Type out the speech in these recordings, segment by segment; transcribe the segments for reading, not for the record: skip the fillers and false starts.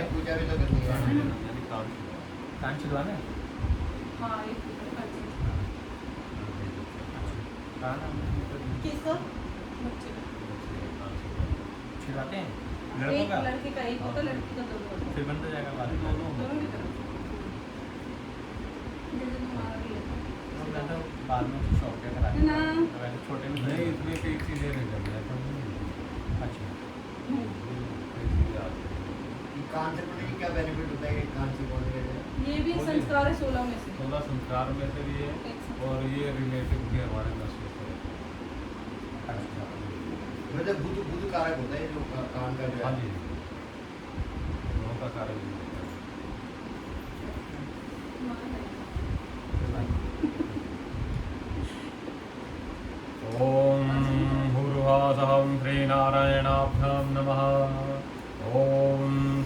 पूजा भी तो करनी है। कान छिलवाना है? हाँ कान किसका बच्चे छिलवाते हैं का लड़कों एक का? लड़के का एक होता लड़की का दो होता फिर बन तो जाएगा बाद में। दोनों की तरफ जैसे तुम्हारा भी है तो मैं तो बाद में शौक क्या करा ना। वैसे छोटे में नहीं इसमें कई चीज़ें नहीं करनी है तो अच्छा कई चीज़ें आती हैं। कान से पता नहीं क्या बेनिफिट होता है कि कान से कौन से ये भी संस्कार है 16 में से 16 संस्कार में से भी है और ये रिलेटिव भी हमारे नस्ल से है। अच्छा मतलब बुद्ध बुद्ध कारक होता है जो कान का जो हाँ है। जी दोनों का कारण भी होता है। ॐ भूर्वासहं श्रीनारायणाभ्यां नमः। ॐ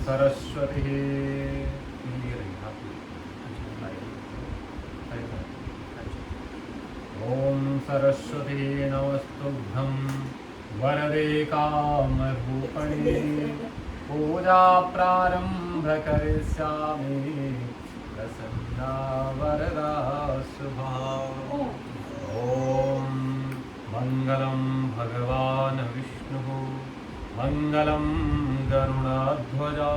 सरस्वती ॐ सरस्वती नमस्तुभ्यं वरदे कामरूपिणे पूजा प्रारंभ करिष्यामि प्रसन्ना वरदा शुभा। ॐ मङ्गलं भगवान् विष्णुः मङ्गलं गरुडध्वजा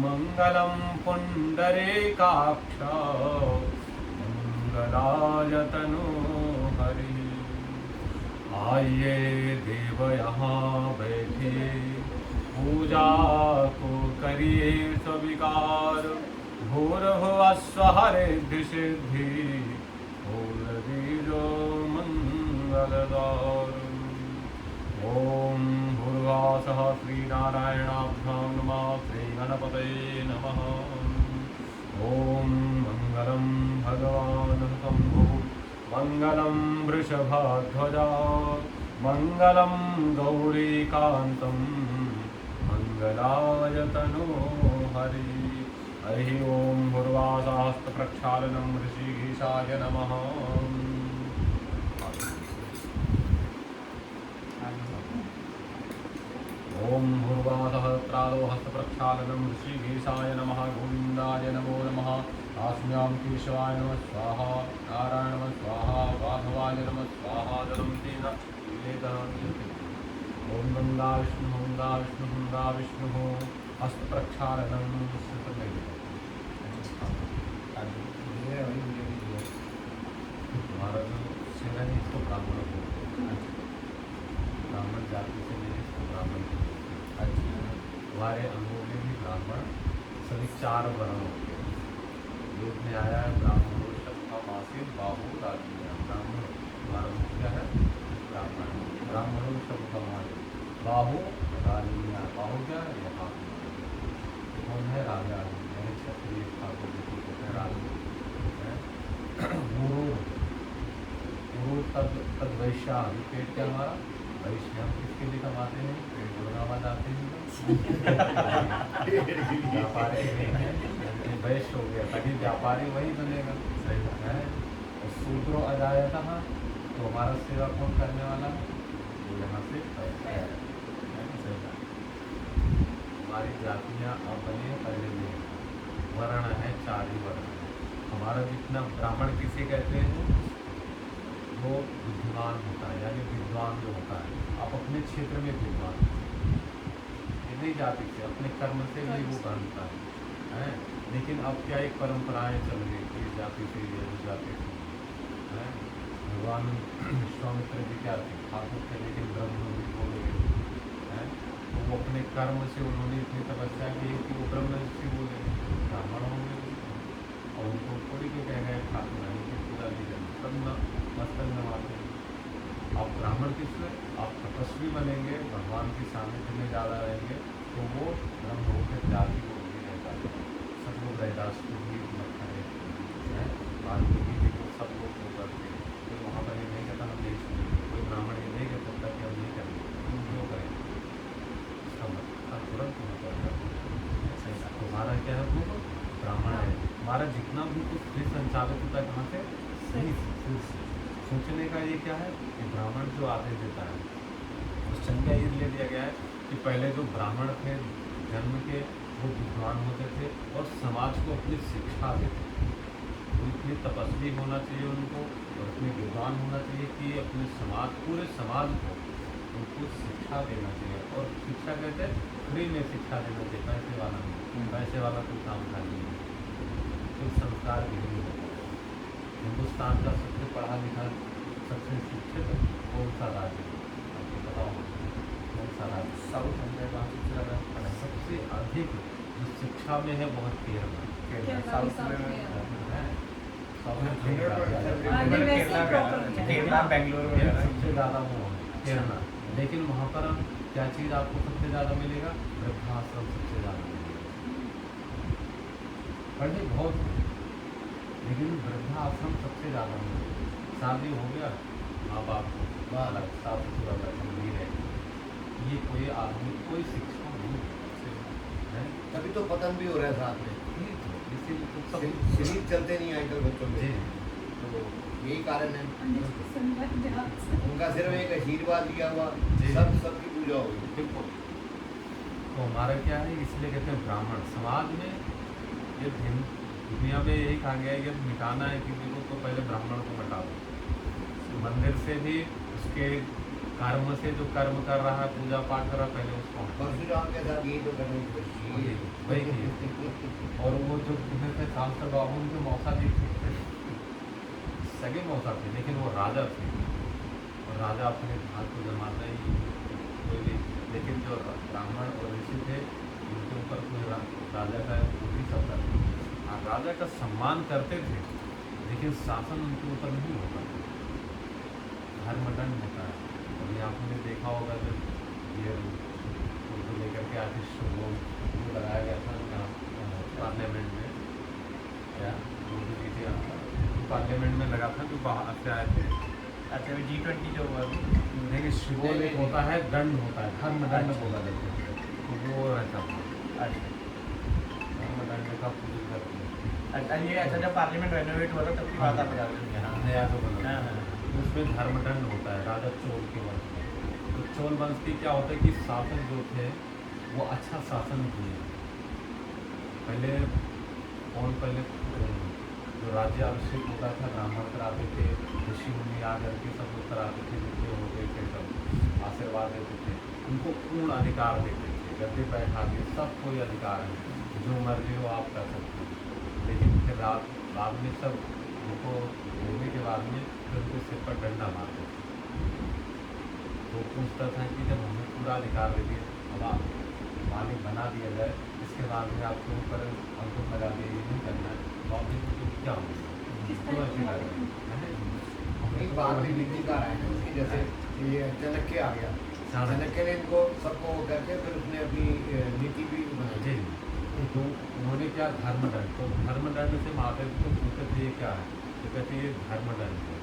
मङ्गलं पुण्डरीकाक्ष मंगलाय तनोहरि। आइए देव यहाँ बैठिए पूजा को करिए स्वीकार भूर्भुवः स्वः ऋद्धि सिद्धि भूर्भुवो मंगलदार। ओम भूर्वासः श्रीनारायणाभ्यां नमः श्रीगणपतये नमः। ओम मंगलम भगवान् शम्भुः मंगलम वृषभध्वजा मंगलम गौरीकान्तं मंगलाय तनोहरि। हरि ओम भूर्वासास्त प्रक्षालनं ऋषिकेशाय नमः। ओम भूर्वासः त्रालोहस्त प्रक्षालनं ऋषिकेशाय नमः। गोविन्दाय नमो नमः। आस्म्यां केशवाय नमः स्वाहा नारायण नमः स्वाहा वासवाय नमः स्वाहा जलं तेन ओम गंगा विष्णुः हस्त प्रक्षालनं हमारा जो सेना है इसको ब्राह्मण बोलते हैं। ब्राह्मण जाति से नहीं इसको ब्राह्मण बोलते हैं। हमारे अंगों में भी ब्राह्मण सभी 4 वर्ण होते हैं। वेद में आया है ब्राह्मणों शब्दमासीन बाहु राजन्या। ब्राह्मण हमारा मुख्य है ब्राह्मण। ब्राह्मणों शब्दमान बाहु राजन्या। बाहु क्या है यहाँ कौन है राजा यानी क्षत्रिय ठाकुर जी को कहते हैं राजा। गुरु गुरु तद वैश्या पेट क्या हमारा वैश्य। हम किसके लिए कमाते हैं पेट गुड़गावा जाते हैं व्यापारी नहीं है वैश्य हो गया ताकि व्यापारी वही बनेगा सही है। और शूद्रो अजायता तो हमारा सेवा कौन करने वाला है वो यहाँ से पैसा है सही बात। हमारी जातियाँ अब बनी पहले में वर्ण है 4 ही वर्ण। हमारा जितना ब्राह्मण किसे कहते हैं वो बुद्धिमान होता है यानी विद्वान जो होता है। आप अपने क्षेत्र में विद्वान ये नहीं जाति से अपने कर्म से भी वो बनता है। लेकिन अब क्या एक परंपराएं चल रही कि इस जाति से ये उस जाति से है। भगवान विश्वामित्र जी क्या थे ठाकुर थे लेकिन ब्रह्म भी बोले हैं। तो वो अपने कर्म से उन्होंने इतनी तपस्या की कि वो ब्रह्म ऋषि बोले ब्राह्मण होंगे और उनको थोड़ी के कह गए ठाकुर नहीं कि पूजा नहीं करनी तब न मस्तक नवाते हैं। आप ब्राह्मण किस आप तपस्वी बनेंगे भगवान के सानिध्य में ज़्यादा रहेंगे तो वो ब्रह्म होकर जाति को भी रहता है। सब लोग रैदास को भी मत करें वाल्मीकि जी को सब लोग वो करते हैं। फिर वहाँ पर बनता है कहाँ से? सही सिर से। सोचने का ये क्या है कि ब्राह्मण जो आदेश देता है, उस संज्ञा ये ले लिया गया है कि पहले जो ब्राह्मण थे जन्म के, वो विद्वान होते थे और समाज को अपनी शिक्षा देते थे। तो इतनी तपस्वी होना चाहिए उनको और इतने विद्वान होना चाहिए कि अपने समाज, पूरे समाज को उनको शिक्षा देना चाहिए। और शिक्षा कहते हैं फ्री में शिक्षा देना चाहिए, पैसे वाला नहीं, पैसे वाला कोई काम का नहीं है। तो संस्कार विहीन होता है। हिंदुस्तान का सबसे पढ़ा लिखा, सबसे शिक्षित कौन सा राज्य है? आपको पता होगा कौन सा राज्य? साउथ इंडिया का सबसे ज़्यादा पढ़ाई। सबसे अधिक जो शिक्षा में है वो है केरला। केरला, साउथ साउथ में में। है। साउथ में आगे वैसे proper केरला, बेंगलुरु केरला वगैरह सबसे ज़्यादा वो है केरला। लेकिन वहाँ पर क्या चीज़ आपको सबसे ज़्यादा मिलेगा? वृद्धाश्रम सबसे ज़्यादा मिलेगा। पढ़े बहुत हैं, लेकिन वृद्धाश्रम सबसे ज़्यादा मिलेगा। शादी हो गया, माँ बाप को अलग, साफ सुथरा अलग नहीं रहे, ये कोई आदमी कोई शिक्षा नहीं है। तभी तो पतन भी हो रहा है साथ में। यही तो, इसीलिए तो सब शरीर चलते नहीं आजकल बच्चों जी के, तो यही कारण है। संघर्ष उनका सिर्फ एक आशीर्वाद लिया हुआ, जी। सबकी पूजा होगी। बिल्कुल। तो हमारा क्या है, इसलिए कहते हैं ब्राह्मण समाज में ये दुनिया में यही कहा गया है कि मिटाना है किसी को तो पहले ब्राह्मण को हटा दो। मंदिर से भी उसके कर्म से जो कर्म कर रहा है, पूजा पाठ कर रहा है, पहले उसको हटा दो। परशुराम के साथ यही तो करने की कोशिश की है। वही किए। और वो जो थे सांसद बाबू, उनके मौसा जी थे, सगे मौसा थे, लेकिन वो राजा थे और राजा अपने हाथ को जमाता ही कोई भी। लेकिन जो ब्राह्मण और ऋषि थे उनके ऊपर कोई राजा का वो भी सब था। हाँ, राजा का सम्मान करते थे, लेकिन शासन उनके ऊपर नहीं होता था, धर्मदंड होता है। अभी आपने देखा होगा जब ये उनको लेकर के आतिश वो लगाया गया था पार्लियामेंट में, क्या मोदी जी थे पार्लियामेंट में लगा था, जो बाहर से आए थे। अच्छा, G20 जो हुआ देखिए शिवोल एक होता है, दंड होता है, धर्मदंड बोला जाता है, तो वो रहता था। अच्छा धर्मदंड का पूजन करते हैं। अच्छा, ये अच्छा जब पार्लियामेंट रेनोवेट हुआ था तब की बात आप बता रहे हैं। हाँ नया जो बना हाँ, हाँ। उसमें धर्मदंड होता है राजा चोल के वंश में। तो चोल वंश की क्या होता है कि शासक जो थे वो अच्छा शासन किए। पहले जो राज्य अभिषेक होता था ब्राह्मण कराते थे, ऋषि मुनि आकर के सब लोग कराते थे, जितने हो गए थे सब आशीर्वाद देते थे, उनको पूर्ण अधिकार देते थे, गद्दे बैठा के सब कोई अधिकार है, जो मर्जी हो आप कर सकते हो। लेकिन फिर बाद में सब उनको लेने के बाद में फिर उनके सिर पर डंडा मारते थे। तो पूछता था कि जब हमें पूरा अधिकार दे दिए, अब आप मालिक बना दिया जाए, इसके बाद में आपके ऊपर अंकुश लगा दिया, ये नहीं करना है, तो आप देखो तो क्या होगा, तो ऐसे कर रहे हैं। एक बात भी नीति का है ना उसकी, जैसे ये चाणक्य आ गया, चाणक्य ने इनको सबको करके फिर उसने अपनी नीति भी बनाई। जी, तो उन्होंने क्या धर्मदंड, तो धर्मदंड से माता को पूछते थे ये क्या है, तो कहते ये धर्मदंड है,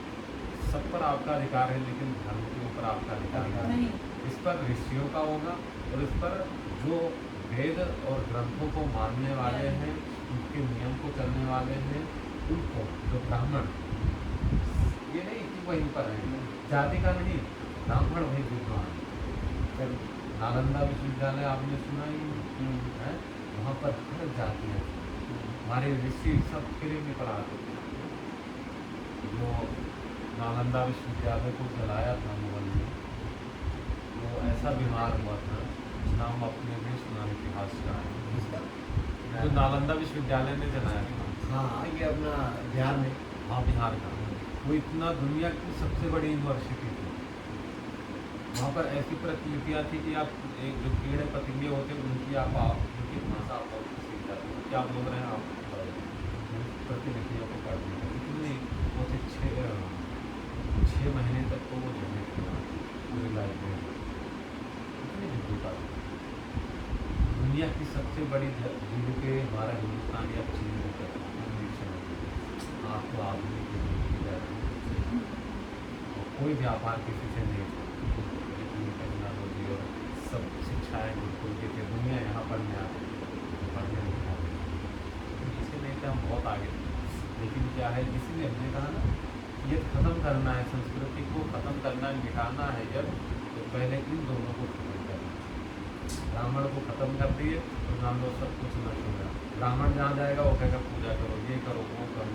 सब पर आपका अधिकार है लेकिन धर्म के ऊपर आपका अधिकार नहीं। इस पर ऋषियों का होगा और इस पर जो वेद और ग्रंथों को मानने वाले हैं, उनके नियम को चलने वाले हैं, उनको जो ब्राह्मण, ये नहीं कि वहीं पर है, जाति का नहीं, ब्राह्मण वही विद्वान। नालंदा विश्वविद्यालय आपने सुना ही है, वहाँ पर हर जातियाँ हमारे ऋषि सब फ्री में पढ़ाते थे। जो नालंदा विश्वविद्यालय को जलाया था मुगल ने, वो ऐसा बीमार हुआ था, नाम अपने भी सुना इतिहास का है, जो नालंदा विश्वविद्यालय ने जलाया था। हाँ, ये अपना बिहार में। हाँ, बिहार का। वो इतना दुनिया की सबसे बड़ी यूनिवर्सिटी थी। वहाँ पर ऐसी प्रक्रिया थी कि आप एक जो कीड़े पतंगे होते हैं उनकी आप उनकी भाषा आप सीख जाते हो, क्या बोल रहे हैं आप प्रतिलिपियों को पढ़ लेते हैं। इतनी वो से 6 महीने तक तो वो जमे थे पूरी लाइब्रेरी, इतनी विद्वता थी। दुनिया की सबसे बड़ी झील के हमारा हिंदुस्तान या चीन होता है, आपको आदमी की कोई व्यापार किसी से नहीं, टेक्नोलॉजी और सब शिक्षाएँ बिल्कुल के थे, दुनिया यहाँ पढ़ने आती थी, पढ़ने नहीं आती, इसीलिए हम बहुत आगे थे। लेकिन क्या है, इसीलिए हमने कहा ना, ये खत्म करना है, संस्कृति को खत्म करना है, मिटाना है जब, तो पहले इन दोनों को खत्म करना है। ब्राह्मण को खत्म कर दिए तो मान लो सब कुछ नष्ट हो गया। ब्राह्मण जहाँ जाएगा वो कहेगा पूजा करो, ये करो, वो करो,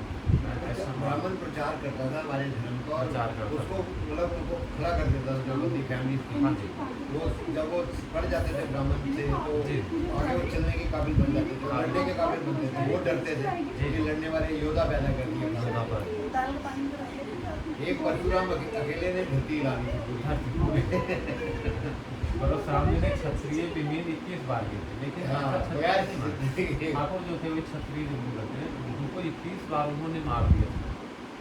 ऐसा ब्राह्मण प्रचार करता था हमारे धर्म का, और प्रचार करता उसको मतलब उनको खड़ा कर देता था जो बंदी फैमिली थी। हाँ जी, वो जब वो पढ़ जाते थे ब्राह्मण से तो जी। आगे वो चलने के काबिल बन जाते थे, लड़ने के काबिल बनते थे। वो डरते थे जी। कि लड़ने वाले योद्धा पैदा कर दिए यहाँ ब्राह्मण। पर एक परशुराम अकेले ने धरती हिला दी थी पूरी। और सामने ने क्षत्रिय विमीन 21 बार की थी, लेकिन हाँ, ऐसा तो यार क्षत्रिय नहीं मारा। ठाकुर जो थे वो क्षत्रिय जो मूलक थे, उनको 21 बार उन्होंने मार दिया था।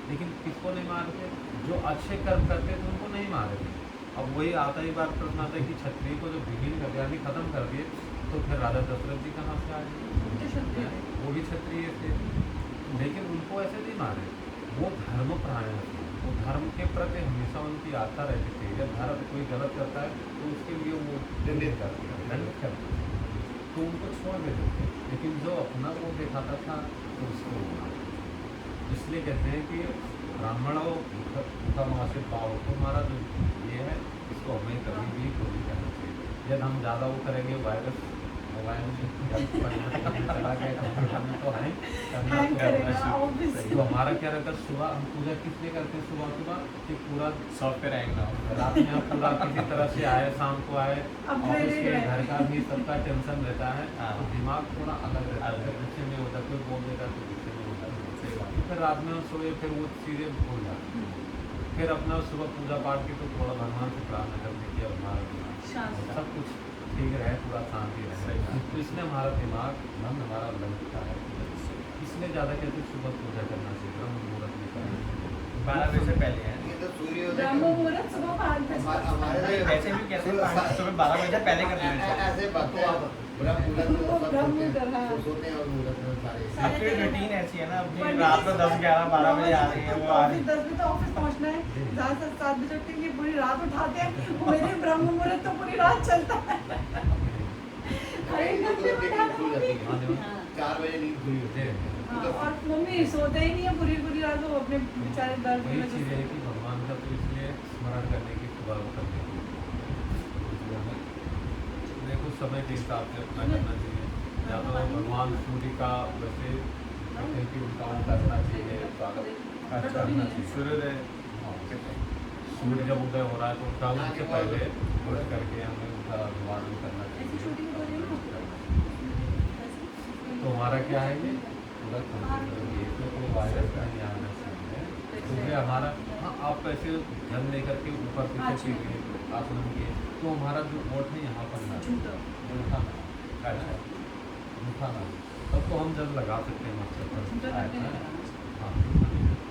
लेकिन किसको नहीं मारे थे? जो अच्छे कर्म करते थे उनको नहीं मारे थे। अब वही आता ही बात प्रश्न आता है कि क्षत्रिय को जो विहीन कर दिया, यानी खत्म कर दिए, तो फिर राजा दशरथ जी कहाँ से आ गए? वो भी क्षत्रिय थे, लेकिन उनको ऐसे नहीं मारे। वो धर्म परायण थे, वो धर्म के प्रति हमेशा उनकी आस्था रहती थी। जब धर्म कोई गलत करता है तो उसके लिए वो दंडित करते हैं, दंडित करते हैं, तो उनको छोड़ देते थे। लेकिन जो अपना वो दिखाता था तो उसको मारा। इसलिए कहते हैं कि ब्राह्मणों का मासिक भाव को हमारा जो ये है, इसको हमें कभी भी नहीं करना चाहिए। जब हम ज़्यादा वो करेंगे, वायरस मोबाइल में चला गया कंप्यूटर में तो है तो हमारा क्या रहता है, सुबह हम पूजा किस लिए करते हैं? सुबह सुबह कि पूरा सॉफ्टवेयर आएगा, रात में हम पूरा किसी तरह से आए, शाम को आए, ऑफिस के घर का भी सबका टेंशन रहता है, तो दिमाग थोड़ा अलग रहता है। गुस्से में होता है, कोई बोल देता है तो गुस्से में होता है, फिर रात में सोए, फिर वो चीज़ें भूल जाती हैं। फिर अपना सुबह पूजा पाठ की तो थोड़ा भगवान से प्रार्थना करने की, हमारा दिमाग सब कुछ ठीक रहे, पूरा शांति रहे। तो इसलिए हमारा दिमाग, मन हमारा लगता है, इसलिए ज़्यादा कहते सुबह पूजा करना चाहिए, ब्रह्म मुहूर्त में करना चाहिए, 12 बजे से पहले है। ये तो सूर्योदय ब्रह्म मुहूर्त सुबह 5 बजे। हमारे वैसे भी कैसे सुबह 12 बजे से पहले कर लेना चाहिए। ऐसे बातें आप ब्रह्म मुहूर्त में सब ब्रह्म सोते हैं, मुहूर्त, हाँ। वो सोते हैं और मुहूर्त में सारे आपकी रूटीन ऐसी है ना, अपनी रात में 10, 11, 12 बजे आ रही है, वो आ रही है। 10 बजे तो ऑफिस पहुंचना है, ज़्यादा से 7 बजे तक ये पूरी रात उठाते हैं। मेरे ब्रह्म मुहूर्त तो पूरी रात चलता है। अरे नींद घंटे खुल बैठा जाती है। हाँ। 4 बजे नींद खुली होती है। हाँ, और मम्मी सोते ही नहीं है पूरी पूरी रात, वो अपने बेचारे दर्द की वही वजह चीज़ से। है कि भगवान का तो इसलिए स्मरण करने की, सुबह करने की, इसलिए हमें देखो समय के हिसाब से अपना करना चाहिए। या तो भगवान सूर्य का वैसे कहते हैं कि उनका वो करना चाहिए, स्वागत करना चाहिए। सूर्योदय सूर्य जब उदय हो रहा है तो उनका उससे पहले उठ करके हमें उनका अभिवादन करना चाहिए। तो हमारा क्या है, ये पूरा कंप्लीट, इसमें कोई वायरस नहीं आना चाहिए। तो ये हमारा, हाँ आप ऐसे जल लेकर के ऊपर से पीजिए, आसमान किए, तो हमारा जो ओठ है यहाँ पर ना उठा ना, अच्छा उठा ना, तब तो हम जल लगा सकते हैं मच्छर पर। हाँ,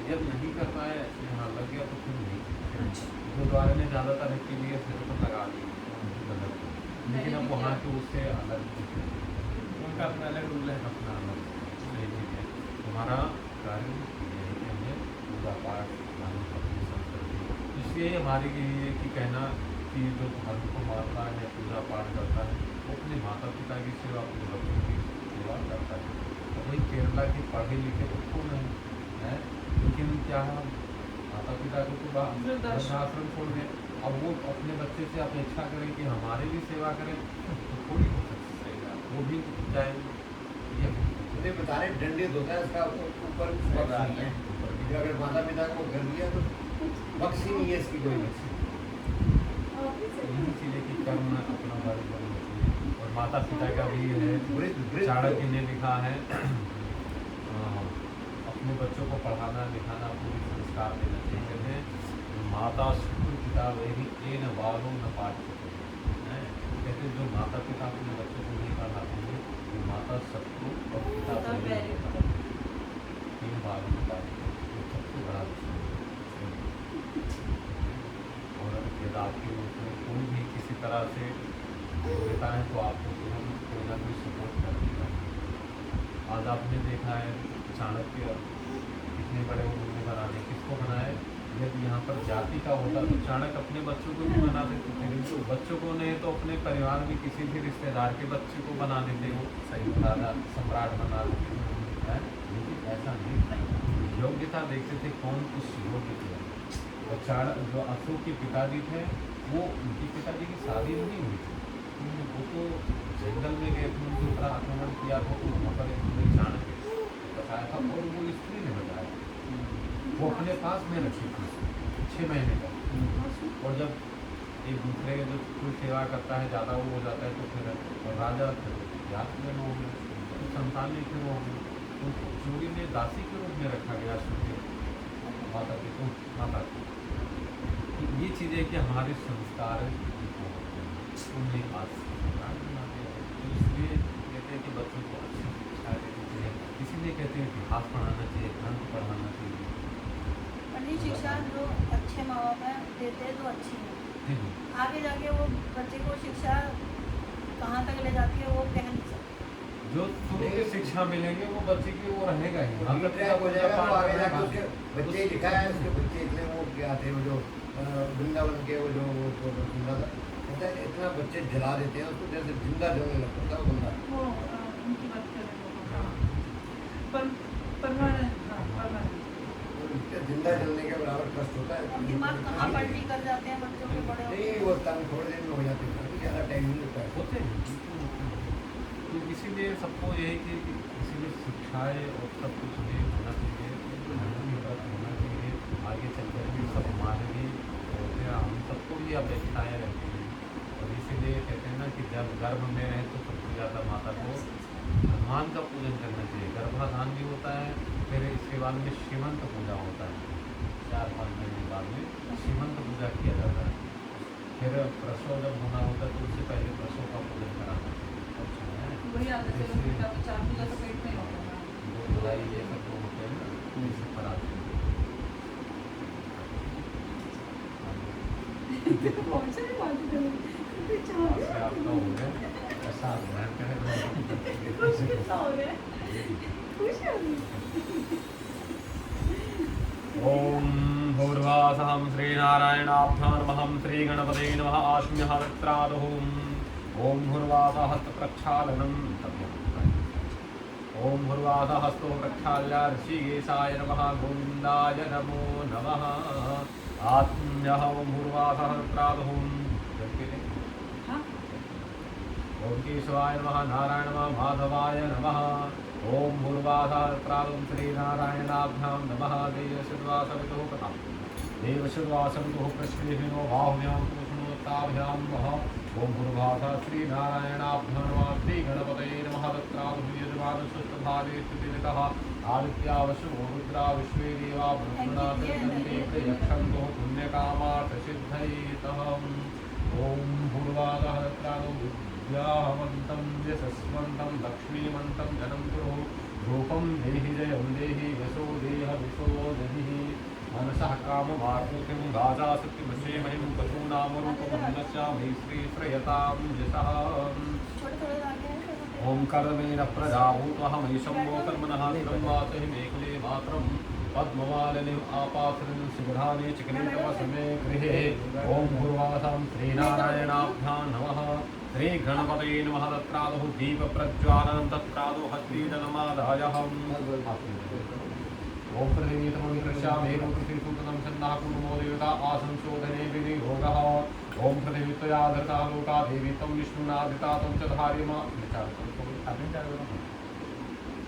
जब नहीं कर पाए, यहाँ लग गया तो फिर नहीं। गुरुद्वारे में ज़्यादातर इसके लिए सिर पर लगा दी गलत, लेकिन अब वहाँ के उससे अलग उनका अपना अलग रूल है। अपना अलग सही चीज़ है। हमारा कार्य ये है कि हमें पूजा पाठ मानी अपनी संस्कृति, इसलिए हमारी ये है कि कहना कि जो धर्म को मानता है, पूजा पाठ करता है, वो अपने माता पिता की सेवा, अपने बच्चों की सेवा करता है। तो वही केरला के पढ़े लिखे तो खूब है, लेकिन क्या है, माता पिता को तो वृद्धाश्रम छोड़ दें, अब वो अपने बच्चे से अपेक्षा करें कि हमारे भी सेवा करें, तो थोड़ी हो सकती है, वो भी चाहे ये मुझे बता रहे दंडित होता है, इसका ऊपर बख्श नहीं है। कि अगर माता पिता को कर दिया तो बख्श ही नहीं है इसकी कोई बख्श। यही चीज़ें कि कर्म अपना वर्ग करना चाहिए। और माता पिता का भी है, वृद्ध चाणक्य ने लिखा है, अपने बच्चों को पढ़ाना लिखाना पूरी संस्कार देना चाहिए। कहते हैं माता शुक्र पिता वही ए न बालो न पाठ, कहते हैं जो माता पिता अपने बच्चों को नहीं पढ़ाते हैं, वो माता शत्रु और पिता तीन बालों में पाठ, वो सबसे बड़ा दुश्मन है। और यदि आपके उसमें कोई भी किसी तरह से देता है तो आपको तुरंत कोई ना कोई सपोर्ट कर देगा। आज आपने देखा है चाणक्य कितने बड़े उन्होंने बनाने, किसको बनाए? यदि यहाँ पर जाति का होता तो चाणक्य अपने बच्चों को भी बना देते थे, तो बच्चों को नहीं तो अपने परिवार में किसी भी रिश्तेदार के बच्चे को बना देते, वो सही राजा सम्राट बना देते हैं। लेकिन ऐसा नहीं, योग्यता देखते थे कौन किस योग्य थे। और जो अशोक के पिताजी थे वो उनके पिताजी की शादी नहीं हुई थी, वो तो जंगल में गए थे, उनके ऊपर आक्रमण किया था तो वहाँ पर एक चाणक्य बताया था और वो स्त्री ने बताया, वो अपने पास में रखी थी 6 महीने तक। और जब एक दूसरे जो कोई सेवा करता है ज़्यादा वो हो जाता है तो फिर राजा फिर याद में हो गए, तो संतान नहीं फिर हो गए, उनको चोरी में दासी के रूप में रखा गया माता पिता माता की। ये चीज़ें कि हमारे संस्कार उनके पास तो इसलिए कहते हैं कि बच्चों को अच्छी शिक्षा देनी चाहिए, इसीलिए कहते हैं इतिहास पढ़ाना चाहिए, ग्रंथ पढ़ाना चाहिए। पहली शिक्षा जो अच्छे माँ बाप है देते हैं तो अच्छी है, आगे जाके वो बच्चे को शिक्षा कहाँ तक ले जाती है वो कह नहीं सकते। जो शुरू की शिक्षा मिलेंगे वो बच्चे की वो रहेगा ही, हो जाएगा तो आगे जाके उसके बच्चे लिखा है, उसके बच्चे इतने वो क्या थे वो जो वृंदावन के वो जो सुंदर था, इतना बच्चे जला देते हैं उसको जैसे जिंदा जलने लगता था वो बंदा। वो उनकी बात कर रहे हैं परमानेंट जिंदा जलने के बराबर कष्ट होता है। अब दिमाग कहाँ पलटी कर जाते हैं बच्चों के बड़े नहीं वो तंग थोड़े दिन में हो जाते हैं, ज़्यादा टाइम नहीं लगता है। होते हैं तो इसीलिए सबको यही कि इसीलिए शिक्षाएँ और सब कुछ हमें होना चाहिए, होना चाहिए। आगे चल कर भी सब हमारे भी होते हैं, हम सबको भी अपेक्षाएँ रहती हैं। और इसीलिए कहते हैं ना कि जब गर्भ में रहे तो सबसे ज़्यादा माता को भगवान का पूजन करना चाहिए। गर्भाधान भी होता है, फिर इसके बाद में श्रीमंत पूजा होता है, 4-5 महीने बाद में श्रीमंत पूजा किया जाता है। फिर प्रसव जब होना होता है तो उससे पहले प्रसव का पूजन कराना चाहिए। वही आते थे लोग बेटा तो 4 पूजा तो पेट में होता है, वो धुलाई ये सब तो होते हैं ना, इससे कराते हैं। कौन से भी बात कर रहे आपसे आपका हो गया ऐसा ग्रहण करें खुश कितना हो गया, खुश है अभी। ओम भूर्वासहं श्रीनारायणाभ्यामहं श्रीगणपते नमः आश्म्यः वक्त्रादोहम् ओम भूर्वासहस्तप्रक्षालनं ओम भूर्वासहस्तो प्रक्षाल्य ऋषिकेशाय नमः गोविन्दाय नमो नमः आत्म्यः ओम भूर्वासहस्त्रादोहम् ओम केशवाय नमः नारायण नमः माधवाय नमः ओम भूर्वासहस्रादं श्रीनारायणाभ्यां नमः देवशुद्वासविदुः कथा देवशुद्वासविदुः प्रश्नेहिनो बाहुभ्यां पुष्णोत्ताभ्यां नमः ओम भूर्वासः श्रीनारायणाभ्यां नमः श्रीगणपतये नमः तत्रादुर्यजमानसुस्तभावे स्थितिलितः आदित्यावशो रुद्रा विश्वे देवा ब्रह्मणाते प्रयक्षन्तु पुण्यकामार्थसिद्धयेतः ओम भूर्वासहस्रादं विद्यावन्तं यशस्वन्तं लक्ष्मीमन्तं जनं कुरु रूपं देहि जयं देहि यशो देह विशो दधिः मनसः काममार्तिं गाजासक्तिमशेमहिं पशूनामरूपमन्नस्यामि श्रीश्रयतां यशः ओं कर्मेण प्रजा भूत्वहमैशं वो कर्मणः ब्रह्मासहि मेखले मात्रं पद्ममालिनीम् आपासनं शिवधाने चिकने तपसमे गृहे ओं भूर्वासां श्रीनारायणाभ्यां नमः श्रीगणपतये नमः तत्रादुः दीपप्रज्वालनं तत्रादुः हस्तीदलमादायः ओं पृथिवीतमविकृष्यामि पृथ्वीसूतनं छन्दः कुर्मो आसंशोधने विनियोगः ओं पृथिवी त्वया धृता लोका देवी त्वं विष्णुना धृता त्वं च धार्यमा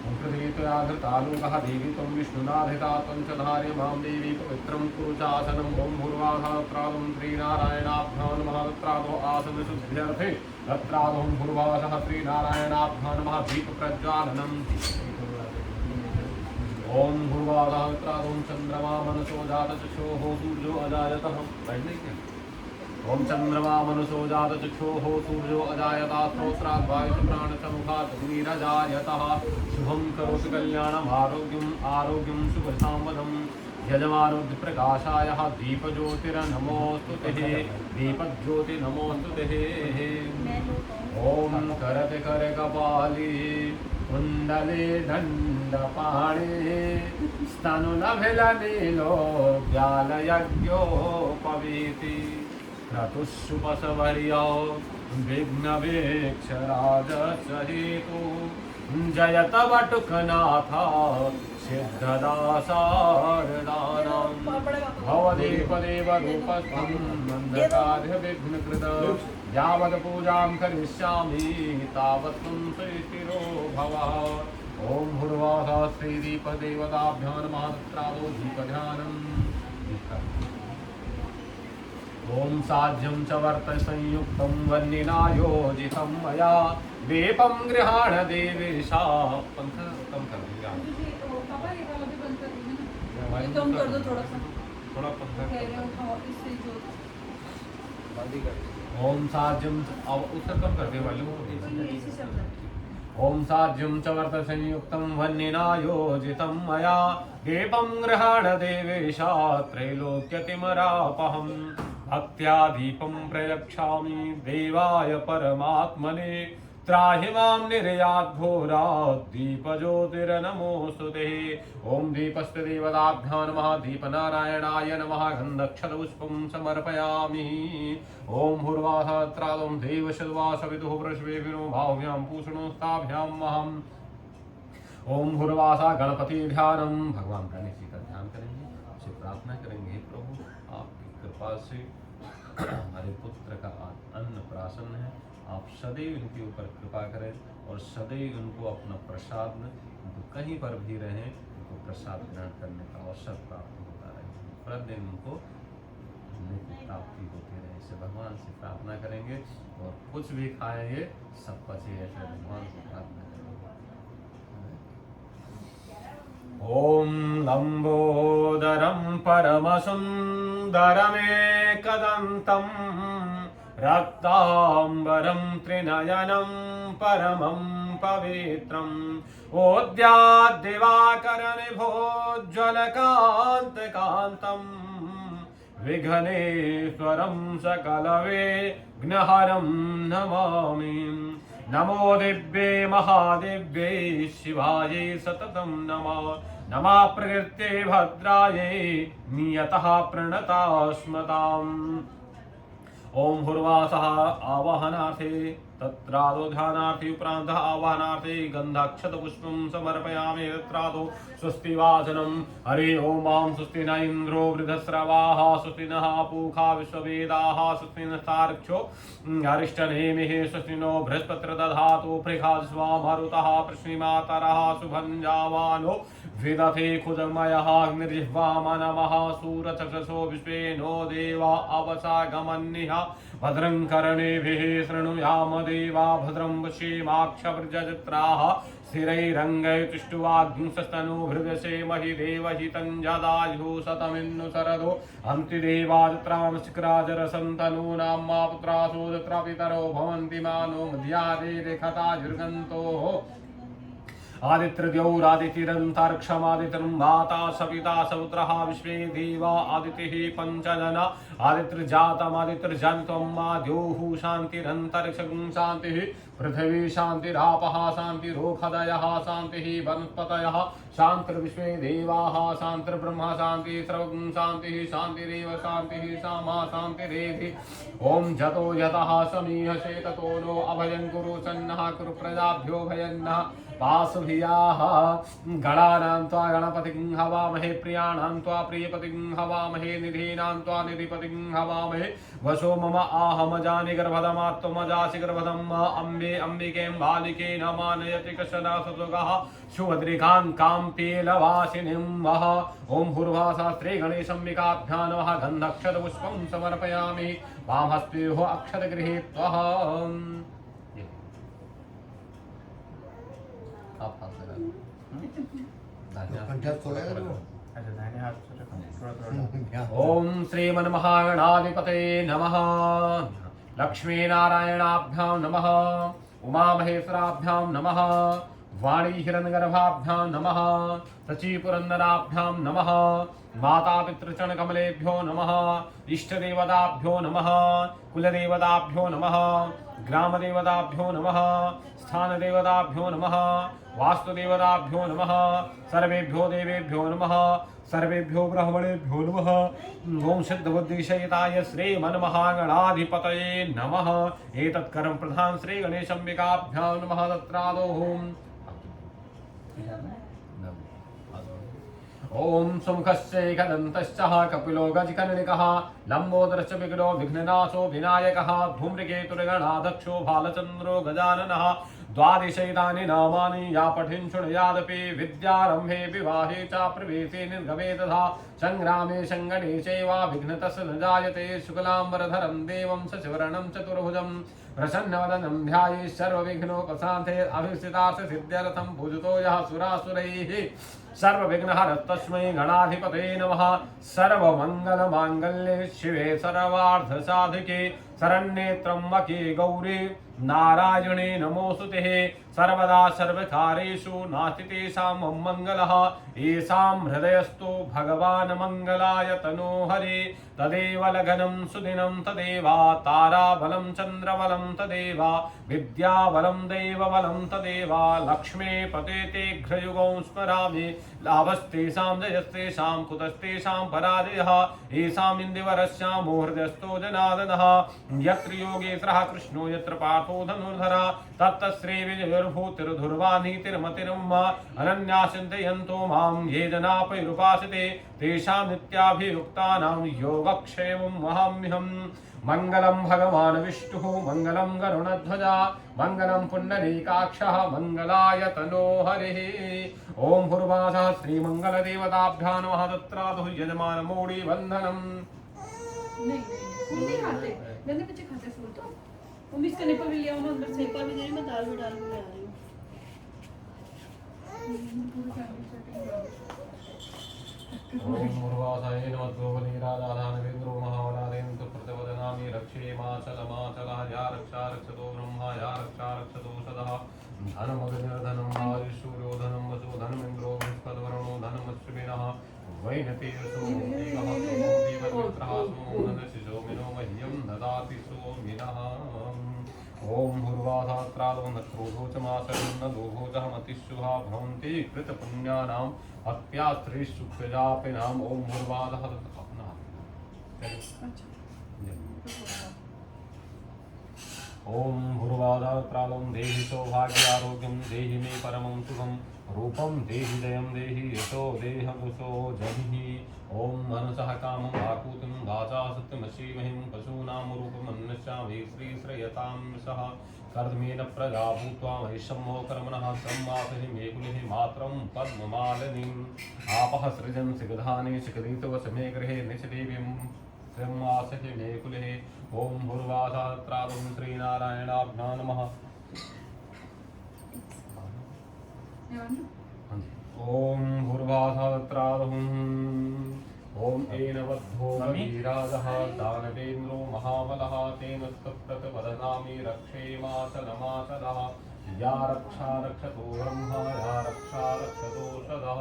ओं पृथिवी त्वया धृता लोकः देवी त्वं विष्णुना धृता त्वं च धार्यमां देवी पवित्रं कुरु चासनम् ओं भूर्वासहस्रादं श्रीनारायणाभ्यां नमः तत्रादो आसनशुद्ध्यर्थे तत्रादों भूर्वासः श्रीनारायणाभ्यां नमः दीपप्रज्वालनम् ओम भूर्वासहस्रादं चंद्रमा मनसो जातचक्षुः सूर्यो अजायतः ओम चंद्रमा मनसो जातचक्षुः सूर्यो अजायता स्रोत्राद्वायुः प्राणसमुखात् वीरजायतः शुभं करोति कल्याणम् आरोग्यं शुभसाम्पदम् यजमानोऽप्रकाशाय दीपज्योतिर्नमोऽस्तुते दीपज्योतिर्नमोऽस्तुते ओम करते कर कपाली कुंडले दंडपाणे स्तनुनभिलनीलो व्यालयज्ञोपवीति क्रतुष्षुपशवर्यो विघ्नवीक्षराजसहितो जयत वटुकनाथ सिद्धदासारदानं भवदेवदेवरूपस्थं मन्दकार्यविघ्नकृत यावत् पूजां करिष्यामि तावत् त्वं स्थिरो भव ॐ भूर्वासा श्रीदीपदेवताभ्यो नमः तत्रादो दीपध्यानम् ॐ साज्यं च वर्तसंयुक्तं वह्निना योजितं मया वेपं गृहाण देवेशा पंथ कम कर दिया पापा ये वाला भी बंद कर दीजिए ना। हमारी ये कम कर दो थोड़ा सा। थोड़ा पंखा कह रहे हो हाँ, इससे जो ओम साज्यं अब उसका कम कर दे वाले को ऐसे चल रहा है। ओम साज्यं च वर्तसंयुक्तं वह्निना योजितं मया वेपं गृहाण देवेशा त्रैलोक्यतिमरापहम् भक्त्या दीपं प्रयच्छामि देवाय परमात्मने त्राहि मां निर्यात् घोरात् दीपज्योतिर्नमोऽस्तुते ॐ दीपस्य देवताभ्यो नमः दीपनारायणाय नमः गन्धक्षतपुष्पं समर्पयामि ॐ भूर्वासत्रादं देवशद्वासविदुः वृषभेभिनो भाव्यां पूषणोस्ताभ्यां महम् ॐ भूर्वासा गणपति ध्यानम भगवान गणेश जी का ध्यान करेंगे आपसे प्रार्थना करेंगे प्रभु आपकी कृपा से हमारे पुत्र का अन्न प्राशन है आप सदैव इनके ऊपर कृपा करें और सदैव उनको अपना प्रसाद उनको कहीं पर भी रहें उनको प्रसाद ग्रहण करने का अवसर प्राप्त होता रहे प्रतिदिन उनको की प्राप्ति होती रहे इसे भगवान से प्रार्थना करेंगे और कुछ भी खाएंगे सब पचे ऐसे भगवान से प्रार्थना करेंगे। ॐ लंबोदरं परमसुन्दरमेकदन्तं रक्ताम्बरं त्रिनयनं परमं पवित्रम् ओद्याद्दिवाकरनिभोज्ज्वलकान्तकान्तं विघ्नेश्वरं सकलविघ्नहरं नमामि नमो दिव्ये महादिव्ये शिवायै सततं नमः नमः प्रकृते भद्रायै नियतः प्रणतास्मताम् ओम भूर्वासः आवाहनार्थे तत्रादो ध्यानार्थे उपरान्तः आवाहनार्थे गन्धाक्षतपुष्पं समर्पयामि तत्रादो स्वस्ति वाचनं हरि ओम मां स्वस्ति न इन्द्रो वृद्धस्रवाः स्वस्ति नः पूषा विश्ववेदाः स्वस्ति नस्तार्क्ष्यो अरिष्टनेमिः स्वस्ति नो बृहस्पतिर्दधातु पृथ्वी मरुतः पृश्निमातरः शुभञ्जावानो विदथे खुदमयः निर्जिह्वामनमः सूरचक्षसो विश्वे नो देवा अवसागमन्निः भद्रं कर्णेभिः शृणुयाम देवा भद्रं वशीमाक्षभृजत्राः स्थिरैरङ्गैतुष्टुवाग्निस्तनूभृदशेमहि देवहितं जदायुः शतमिन्नु शरदो अन्तिदेवाजत्रांशिक्राजरसन्तनूनां मा पुत्रासो तत्र पितरो भवन्ति मानो मध्यादेरेखतायुर्गन्तोः आदित्यद्यौरादितिरन्तरिक्षमादितिर् माता सविता सपुत्रः विश्वे देवा आदितिः पञ्चजना आदित्यर्जातमादित्यर्जनित्वं द्योः शान्तिरन्तरिक्षं शान्तिः पृथिवी शान्तिरापः शान्तिरोखदयः शान्तिः वनस्पतयः शान्तिर्विश्वे देवाः शान्तिर्ब्रह्म शान्तिः सर्वं शान्तिः शान्तिरेव शान्तिः सामा शान्तिरेधि ॐ जतो यतः समीहसे ततो नो अभयं कुरु सन्नः कुरु प्रजाभ्यो भयन्नः पाशुभियाः गणानां त्वा गणपतिं हवामहे प्रियाणां त्वा प्रियपतिं हवामहे निधीनां त्वा निधिपतिं हवामहे वशो मम आहमजानि गर्भधमात्मजासि गर्भधम् अम्बे अम्बिकें बालिके न मानयति कश्चन सतुगः सुभद्रिकां काम्पीलवासिनीं वः ॐ भूर्भाशास्त्रे गणेशम्बिकाभ्यां नमः गन्धक्षतपुष्पं समर्पयामि वामहस्तेः अक्षतगृहीत्वः ओम श्रीमन्महागणाधिपते नमः लक्ष्मीनारायणाभ्यां नमः उमामहेश्वराभ्यां नमः वाणी हिरण्यगर्भाभ्यां नमः सचीपुरन्दराभ्यां नमः मातापितृचरणकमलेभ्यो नमः इष्टदेवताभ्यो नमः कुलदेवताभ्यो नमः ग्रामदेवताभ्यो नमः स्थानदेवताभ्यो नमः वास्तुदेवताभ्यो नमः सर्वेभ्यो देवेभ्यो नमः सर्वेभ्यो ब्राह्मणेभ्यो नमः ओम सिद्धबुद्धिशयिताय श्रीमन्महागणाधिपतये नमः एतत् कर्म प्रधान श्री गणेशम्बिकाभ्यां नमः तत्रादो ओम सुमुखश्चैकदन्तश्च कपिलो गजकर्णिकः लम्बोदरश्च विघ्नो विघ्ननाशो विनायकः धूम्रकेतुर्गणाध्यक्षो भालचन्द्रो गजाननः द्वादशैतानि नामानि या पठिन् शृणुयादपि विद्यारम्भे विवाहे च प्रवेशे निर्गमे तथा संग्रामे संगणे चैव विघ्नतस्य न जायते शुक्लाम्बरधरं देवं शशिवर्णं चतुर्भुजं प्रसन्नवदनं ध्याये सर्वविघ्नोपशान्ते अभिष्टितार्थसिद्ध्यर्थं पूजितो यः सुरासुरैः सर्वविघ्नहरस्तस्मै गणाधिपतये नमः। सर्वमङ्गलमाङ्गल्ये शिवे सर्वार्थसाधिके शरण्ये त्र्यम्बके गौरी नारायणे नमोऽस्तुते। सर्वदा सर्वकार्येषु नास्ति तेषां मङ्गलः येषां हृदयस्थो भगवान् मङ्गलाय तनोहरे तदेव लग्नं सुदिनं तदेव ताराबलं चन्द्रबलं तदेव विद्याबलं दैवबलं तदेव लक्ष्मीपते ते घ्रयुगं स्मरामि लाभस्तेषां जयस्तेषां कुतस्तेषां पराजयः येषाम् इन्दिवरस्यामो हृदयस्थो जनार्दनः यत्र योगेश्वरः कृष्णो यत्र पार्थो धनुर्धरः तत्र श्रीविजयोर्भूतिर्धुर्वानीतिर्मतिर्म अनन्या चिन्तयन्तो मां ये जना पैरुपासते तेषां नित्याभियुक्तानां योगक्षेमं वहाम्यहम्। मंगलम भगवान विष्णुः मंगलम गरुणध्वजा मंगलम पुंडरीकाक्षः मंगलाय तनोहरिः। ओम भूर्भासः श्रीमंगलदेवताभ्यां नमः। तत्रादुः यजमान मोडी बंधनम्। नहीं फूल नहीं खाते, गंदे बच्चे खाते फूल तो वो मिक्स करने पर भी लिया हूँ अंदर से सेपा भी दे रही, मैं दाल भी डाल के ले आ रही हूँ। पूरी फैमिली सेटिंग ओम भूर्भासाय नमः। गोपनीराधानवेन्द्रो महावलादेन्द्र प्रतिवदनामि रक्षे माचलमाचलः या रक्षा रक्षतो ब्रह्मा या रक्षा रक्षतो सदः धनमग्निर्धनं वायुसूर्यो धनं वसो धनमिन्द्रो बृहस्पतिर्वरुणो धनमश्विनः वैनतेयसो देवः देवमित्रः सोमो नन्दशिशोमिनो मह्यं ददाति सोमिनः। ओम भूर्भासात्रादो न क्रोधो च मासरं न लोभो च मतिशुभा भवन्ति कृतपुण्यानाम् अप्यास्त्रीषु प्रजापिनाम्। ओम भूर्भासः अपना ओम भूर्भासात्रादं देहि सौभाग्यारोग्यं देहि मे परमं सुखं रूपं देहि जयं देहि यशो देहवशो जनिः। ओम मनसः कामं आकुतिं वाचा सत्यमशीमहिं पशूनां रूपमन्विष्यामि श्रीश्रयतां सह कर्दमेन प्रजा भूत्वा वैषम्यो कर्मणः सम्मासहि मेकुलिः मात्रं पद्ममालिनीम् आपः सृजन् सिगधाने शिखरितवसमे गृहे निचदेवीं सम्मासहि मेकुलिः। ओम भूर्भासात्रादं श्रीनारायणाभ्यां नमः। ओम भूर्भासात्रादं ओम एनवद्धो वीराजः दानवेन्द्रो महाबलः तेन स्तप्रतवदनामि रक्षेमाचलमाचलः या रक्षा रक्षतो ब्रह्मा या रक्षा रक्षतो सदः।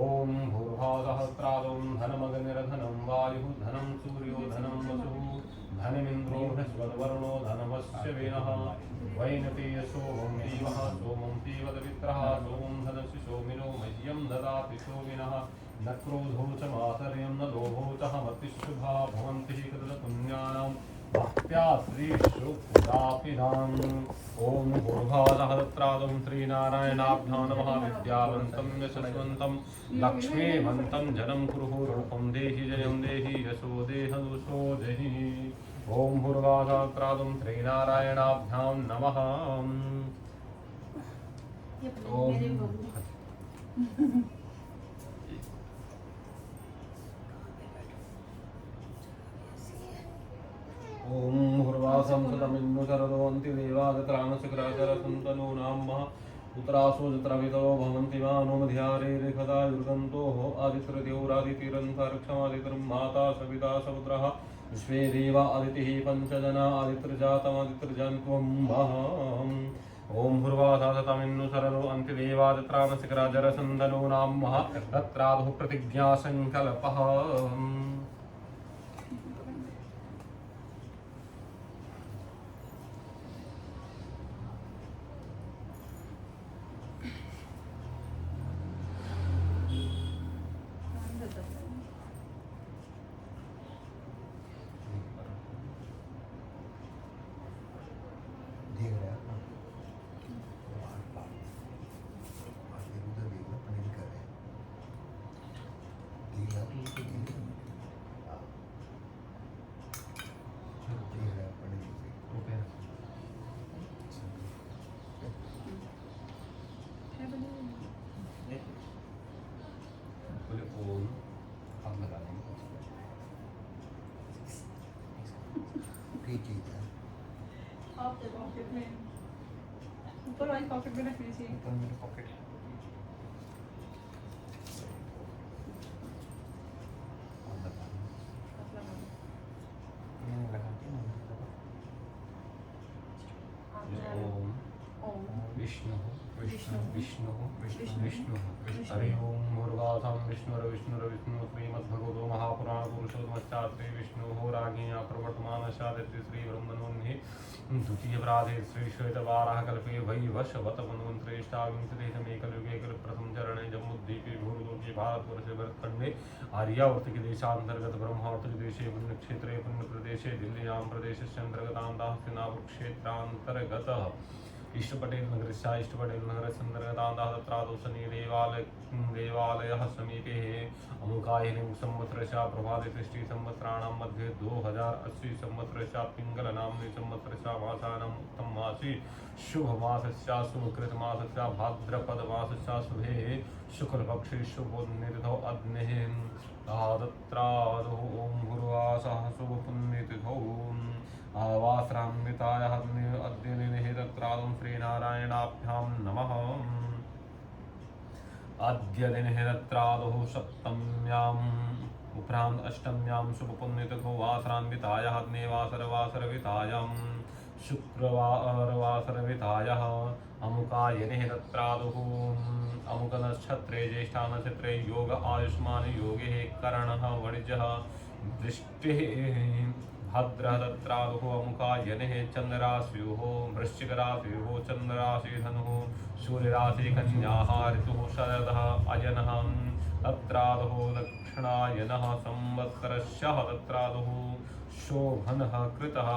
ओम भूर्भासहस्रादं धनमग्निर्धनं वायुः धनं सूर्यो धनं वसुः धनमिन्द्रो बृहस्पतिर्वरुणो धनमश्विनः वैनतेयसो सोमं देवः सोमं देवदवित्रः सोमं धनस्य सोमिनो मह्यं ददाति सोमिनः। न क्रोधो च मातर्यं न लोभो च मतिशुभा भवन्ति कृतपुण्यानां भक्त्या श्रीषु प्रजापिनाम्। ओम भूर्भासहस्रादं श्रीनारायणाभ्यां नमः। विद्यावन्तं यशस्वन्तं लक्ष्मीवन्तं जनं कुरुः रूपं देहि जयं देहि यशो देहदुषो देहि। ओम भूर्भासहस्रादं श्रीनारायणाभ्यां नमः। ये पनीर मेरे ओम बबू। ओम भूर्भासं सुतमिन्नु शरदोऽन्ति देवादत्राणशुक्राचरसन्तनो नामः पुत्रासो जत्रवितो भवन्ति मानोमध्यारे रेखदायुर्गन्तोः आदित्यदेवरादितिरन्तरिक्षमादितिर्माता सविता सपुत्रः विश्वे देवा आदितिः पञ्चजना आदित्यजातमादित्यजन्त्वं महम्। ओम भूर्भासातमिन्नु शरदो अन्ति देवादत्राणशुक्राचरसन्तनो नामः तत्रादुः प्रतिज्ञासङ्कल्पः। देख रहे हैं आप उधर देख लो पनीर कर रहे हैं की चीज़ है। आपके पॉकेट में, ऊपर वाली पॉकेट में रखनी चाहिए। ऊपर मेरे पॉकेट है। और बताना। मैंने लगा दिया ना, ओम ओम विष्णु विष्णु विष्णु विष्णु विष्णु हरि ओम मुर्गासं विष्णु श्रीमद्भगवतो महापुराण पुरुषोत्तमश्चात्रे विष्णु राज्ञा प्रवर्तमानशादित्य श्री ब्रह्मणोन्हि द्वितीय प्राधे श्री श्वेतवाराह कल्पे वैवशवत मन्वन्तरेष्टाविंशतितमे कलियुगे प्रथम चरणे जम्बुद्वीपे भूर्लोके भारतवर्षे भरतखण्डे आर्यावर्त के देशान्तर्गत ब्रह्मावर्त के देशे पुण्यक्षेत्रे पुण्यप्रदेशे दिल्ल्यां प्रदेशस्य अन्तर्गतां दाहस्तिनापुर क्षेत्रान्तर्गतः इष्टपटेल नगरस्य इष्टपटेल नगरस्य अन्तर्गतां तत्रादौ शनि देवालयः समीपे अमुकायिनीं संवत्सरस्य प्रभाते षष्ठी संवत्सराणां मध्ये 2080 संवत्सरस्य पिङ्गलनाम्नि संवत्सरस्य मासानाम् उत्तममासि शुभमासस्य शुभकृतमासस्य भाद्रपदमासस्य शुभे शुक्लपक्षे शुभोन्नितिथौ अग्नेः तत्रादौ ॐ गुरुवासः शुभपुण्यतिथौ आवासरान्वितायाः अद्य तत्रादं श्रीनारायणाभ्यां नमः। अद्य दिने तत्रादौ सप्तम्याम् उपरान्त अष्टम्यां शुभपुण्यतिथौ वासरान्वितायाः वासरवितायां शुक्रवासरवितायाः अमुकायने तत्रादौ अमुकनक्षत्रे ज्येष्ठानक्षत्रे योग आयुष्मान योगे करणः वणिजः दृष्टिः भद्रः तत्रादौ अमुकायने चन्द्रराशियोः वृश्चिकराशियोः चन्द्रराशि धनुः सूर्यराशि कन्याः ऋतुः शरदः अयनः तत्रादौ दक्षिणायनः संवत्सरस्य तत्रादौ शोभनः कृतः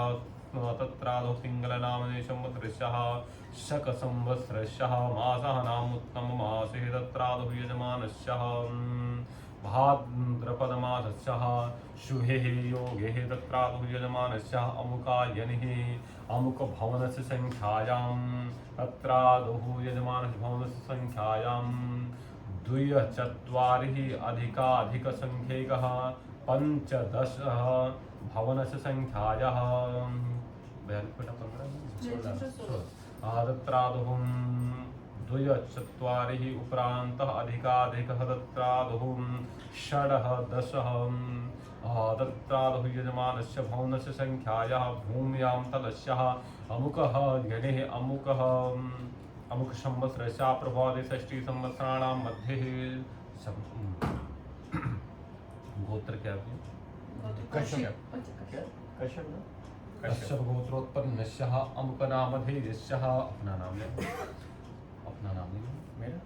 तत्रादौ पिङ्गलनाम्नि संवत्सरस्य शकसंवत्सरस्य मासः नाम उत्तममासे तत्रादौ यजमानस्य भाद्रपदमासस्य शुभे योगे तत्रादौ यजमानस्य अमुकायनिः अमुकभवनस्य संख्यायां तत्रादौ यजमानस्य भवनस्य संख्यायां 2 अधिकाधिकसंख्यकः 15 भवनस्य संख्यायाः 15 तत्रादौ 2 उपरान्तः अधिकाधिकः तत्रादौ 10 तत्रादौ यजमानस्य भवनस्य संख्यायाः भूम्यां तलस्य अमुकः गणेः अमुकसंवत्सरस्य प्रभाते षष्ठी संवत्सराणां मध्ये गोत्र क्या है? कश्यप गोत्रोत्पन्नस्य अमुकनामधेयस्य अपना नाम मेरा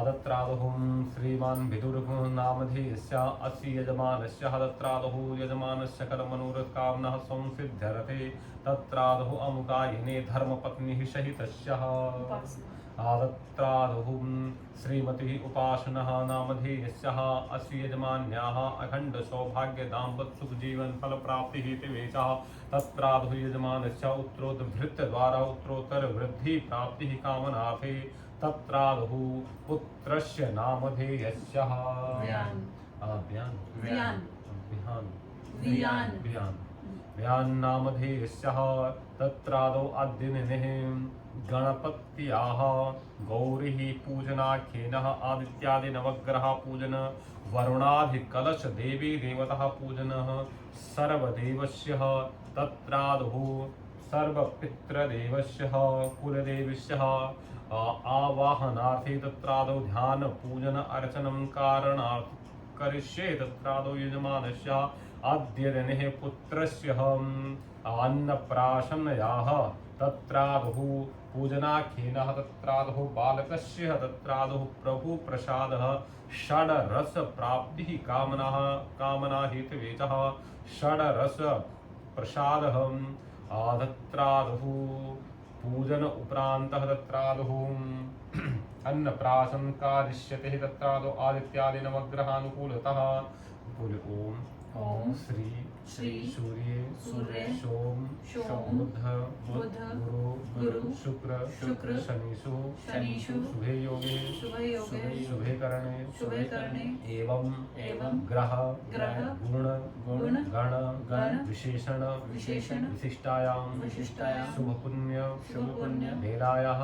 तत्रादौ श्रीमान् विदुरनामधेयस्य अस्य यजमानस्य तत्रादौ यजमानस्य कर्मनोरथकामनः संसिद्ध्यर्थे तत्रादौ अमुकायने धर्मपत्निः सहितस्य तत्रादौ श्रीमतिः उपासनः नामधेयस्य अस्य यजमान्याः अखण्ड सौभाग्य दाम्पत्य सुख जीवन फल प्राप्ति हेतुवेचः तत्रादौ यजमानस्य उत्तरोद्धृत्यद्वारा उत्तरोत्तर वृद्धि प्राप्ति कामनार्थे तत्रादौ पुत्रस्य नामधेयस्य नामधेयस्य तत्रादौ अद्यनिः गणपत्याः गौरीः पूजनाख्येनः आदित्यादि नवग्रह पूजन वरुणाधिकलश देवी देवतः पूजनः सर्वदेवस्य तत्रादौ सर्वपितृदेवस्य कुलदेवस्य आवाहनार्थे तत्रादौ ध्यान पूजन अर्चनं कारणार्थ करिष्ये तत्रादौ यजमानस्य अद्य दिने पुत्रस्य अन्नप्राशनयाः तत्रादौ पूजनाख्येनः तत्रादौ बालकस्य तत्रादौ प्रभु प्रसादः षड्रस प्राप्तिः कामना हेतुवेचः षड्रस प्रसादः तत्रादौ पूजन उपरान्तः तत्रादौ अन्नप्राशन कारिष्यते तत्रादौ आदित्यादि नवग्रहानुकूलतः ओम श्री सूर्य सोम बुध गुरु शुक्र शनिषु शुभे योगे शुभे करणे एवं ग्रह गुण गण गण विशेषण विशेषण विशिष्टायाम विशिष्टायाम शुभ पुण्य वेलायाः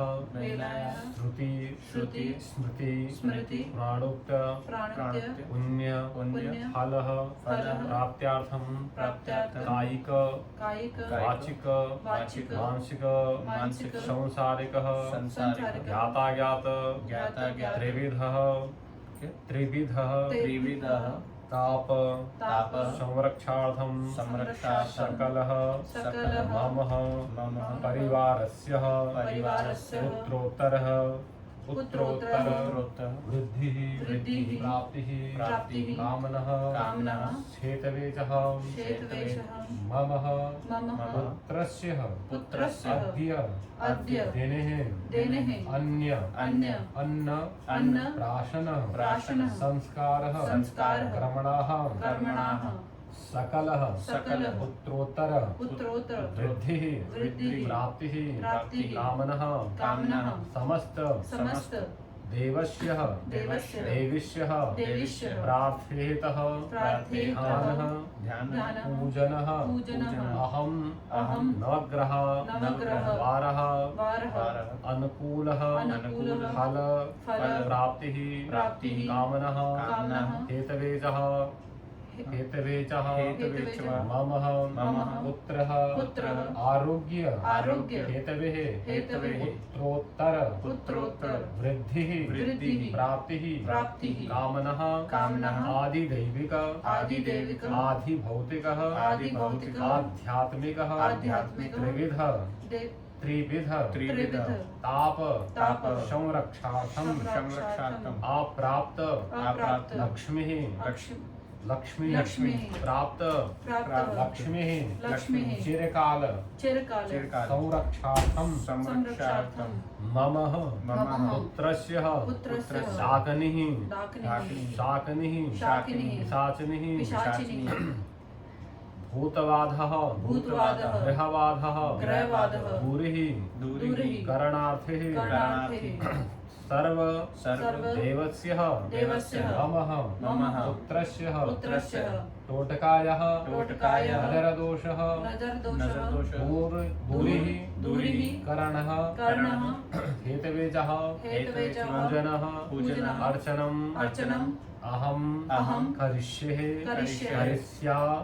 श्रुति श्रुति स्मृति स्मृति प्राणोक्त प्राणोक्त पुण्य पुण्य फल फलः प्राप्त्यार्थम प्राप्त्यार्थं कायिक कायिक वाचिक वाचिक मानसिक मानसिक सांसारिक संसारिक ज्ञाताज्ञात ज्ञाताज्ञात त्रिविधः ताप ताप संरक्षार्थं सकलः सकलः मम परिवारस्य परिवारस्य उत्तरोत्तर वृद्धिः प्राप्तिः कामनः क्षेतवेचः मम पुत्रस्य अद्य देनेः अन्य अन्न प्राशनः संस्कारः कर्मणाः सकलः पुत्रोत्तर वृद्धिः प्राप्तिः कामनः समस्त देवस्य प्रार्थेतः ध्यानः पूजनः अहं नवग्रह वारः अनुकूलः फल प्राप्तिः कामनः हेतवेचः मम पुत्रः आरोग्य हेतवे उत्तरोत्तर वृद्धिः प्राप्तिः कामनः आदिदैविक आधिभौतिकः आध्यात्मिक त्रिविध ताप संरक्षार्थं अप्राप्त लक्ष्मी प्राप्त लक्ष्मी चिरकाल संरक्षार्थं मम पुत्रस्य शाकनिः पिशाचिनिः भूतवादः ग्रहवादः दूरिः करणार्थिः सर्व देवस्य मम पुत्रस्य टोटकायः नजरदोषः दूरिः करणः हेतवेचः पूजनः अर्चनम् अहं करिष्यामहे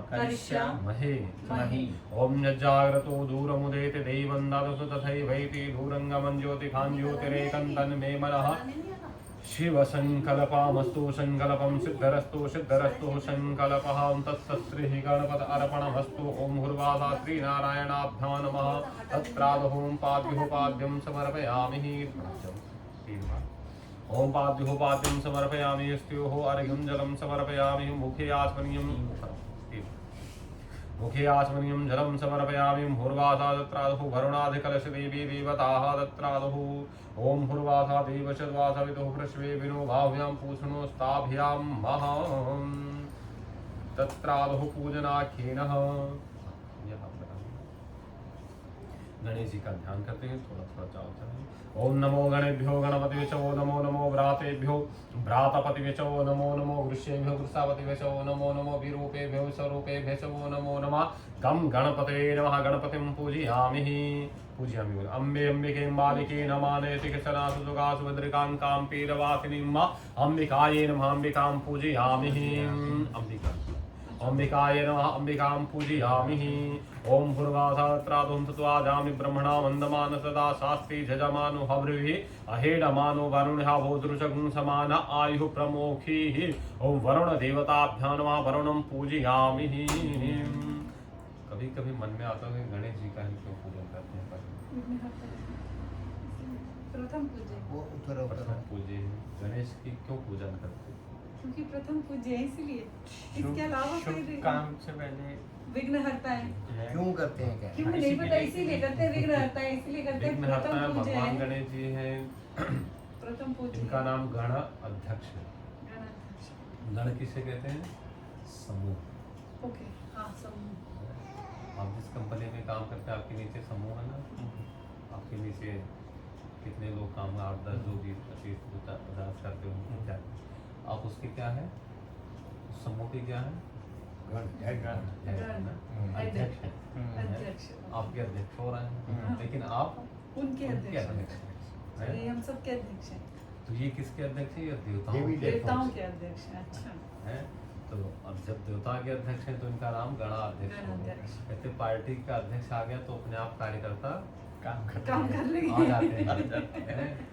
ॐ यज्जाग्रतो दूरमुदेति दैवं ददतु तथैवैति दूरङ्गमं ज्योतिकाञ्ज्योतिरेकं तन्मे मनः शिवसङ्कल्पमस्तु सङ्कल्पं सिद्धरस्तु सङ्कल्पः तत्सत्श्रीः गणपत अर्पणमस्तु ॐ हुर्वासा श्रीनारायणाभ्यां नमः तत्रादहों पाद्योपाद्यं समर्पयामि ओम पाद्योपाद्यं समर्पयामि स्तुः अर्घ्यं जलं समर्पयामि मुखे आचमनीयं जलं समर्पयामि हुर्वासा तत्रादुः वरुणाधिकलशदेवी देवताः तत्रादुः ओम हुर्वासा देवशद्वासविदुः पृष्वे विनो भाव्यां पूषणोस्ताभ्यां महं तत्रादुः पूजनाख्येनः। गणेश जी का ध्यान करते हैं, थोड़ा थोड़ा चाव चलें। ओम नमो गणेभ्यो गणपतिभ्यो नमो भ्रातेभ्यो भ्रातपतिभ्यो नमो वृष्येभ्यो वृषापतिभ्यो नमो विरूपेभ्यो स्वरूपेभ्यो नमो नमः। गम गणपते नमः। गणपतिं पूजयामि बोले अम्बे अम्बिके बालिके नमानेति किशनासु सुगासु भद्रिकां कां पीरवासिनीं अम्बिकायै नमः। अम्बिकां पूजयामि अंबिकाय नमः। अंबिकां पूजयामि। ओम भूर्वासात्रादुं तत्वाजामि ब्रह्मणा वन्दमान सदा शास्त्री जजमानो हव्रिभिः अहेडमानो वरुणः भोदृशगुं समान आयुः प्रमोखीः। ओम वरुण देवताभ्यां नमः। वरुणं पूजयामि। कभी कभी मन में आता है गणेश जी का ही क्यों पूजन करते हैं? प्रथम पूज्य प्रथम पूज्य गणेश की क्यों पूजन करते हैं? क्योंकि प्रथम पूज्य है इसलिए। इसके अलावा कोई काम से पहले विघ्न हरता है। क्यों करते हैं क्या? क्यों नहीं पता, इसीलिए करते हैं। विघ्न हरता है इसलिए करते हैं। प्रथम पूज्य है भगवान गणेश जी हैं। प्रथम पूज्य इनका नाम गण अध्यक्ष है। गण किसे कहते हैं? समूह। ओके, हाँ समूह। आप जिस कंपनी में काम करते हैं आपके नीचे समूह है ना, आपके नीचे कितने लोग काम 8-10 लोग 25-50 करते हो, आप उसके क्या है? समूह के क्या है? गण हेड गण, अध्यक्ष है। अध्यक्ष। आपके अध्यक्ष हो रहे हैं, लेकिन आप उनके उनके अध्यक्ष अध्यक्ष हैं। हैं। ये हम सबके अध्यक्ष हैं। तो ये किसके अध्यक्ष है? ये देवताओं देवी के देवताओं के अध्यक्ष हैं। अच्छा। हैं। तो अब जब देवता के अध्यक्ष हैं तो इनका नाम गणाध्यक्ष हो गया। गणाध्यक्ष। कहते पार्टी का अध्यक्ष आ गया तो अपने आप कार्यकर्ता काम कर आ लेंगे। जाते हैं।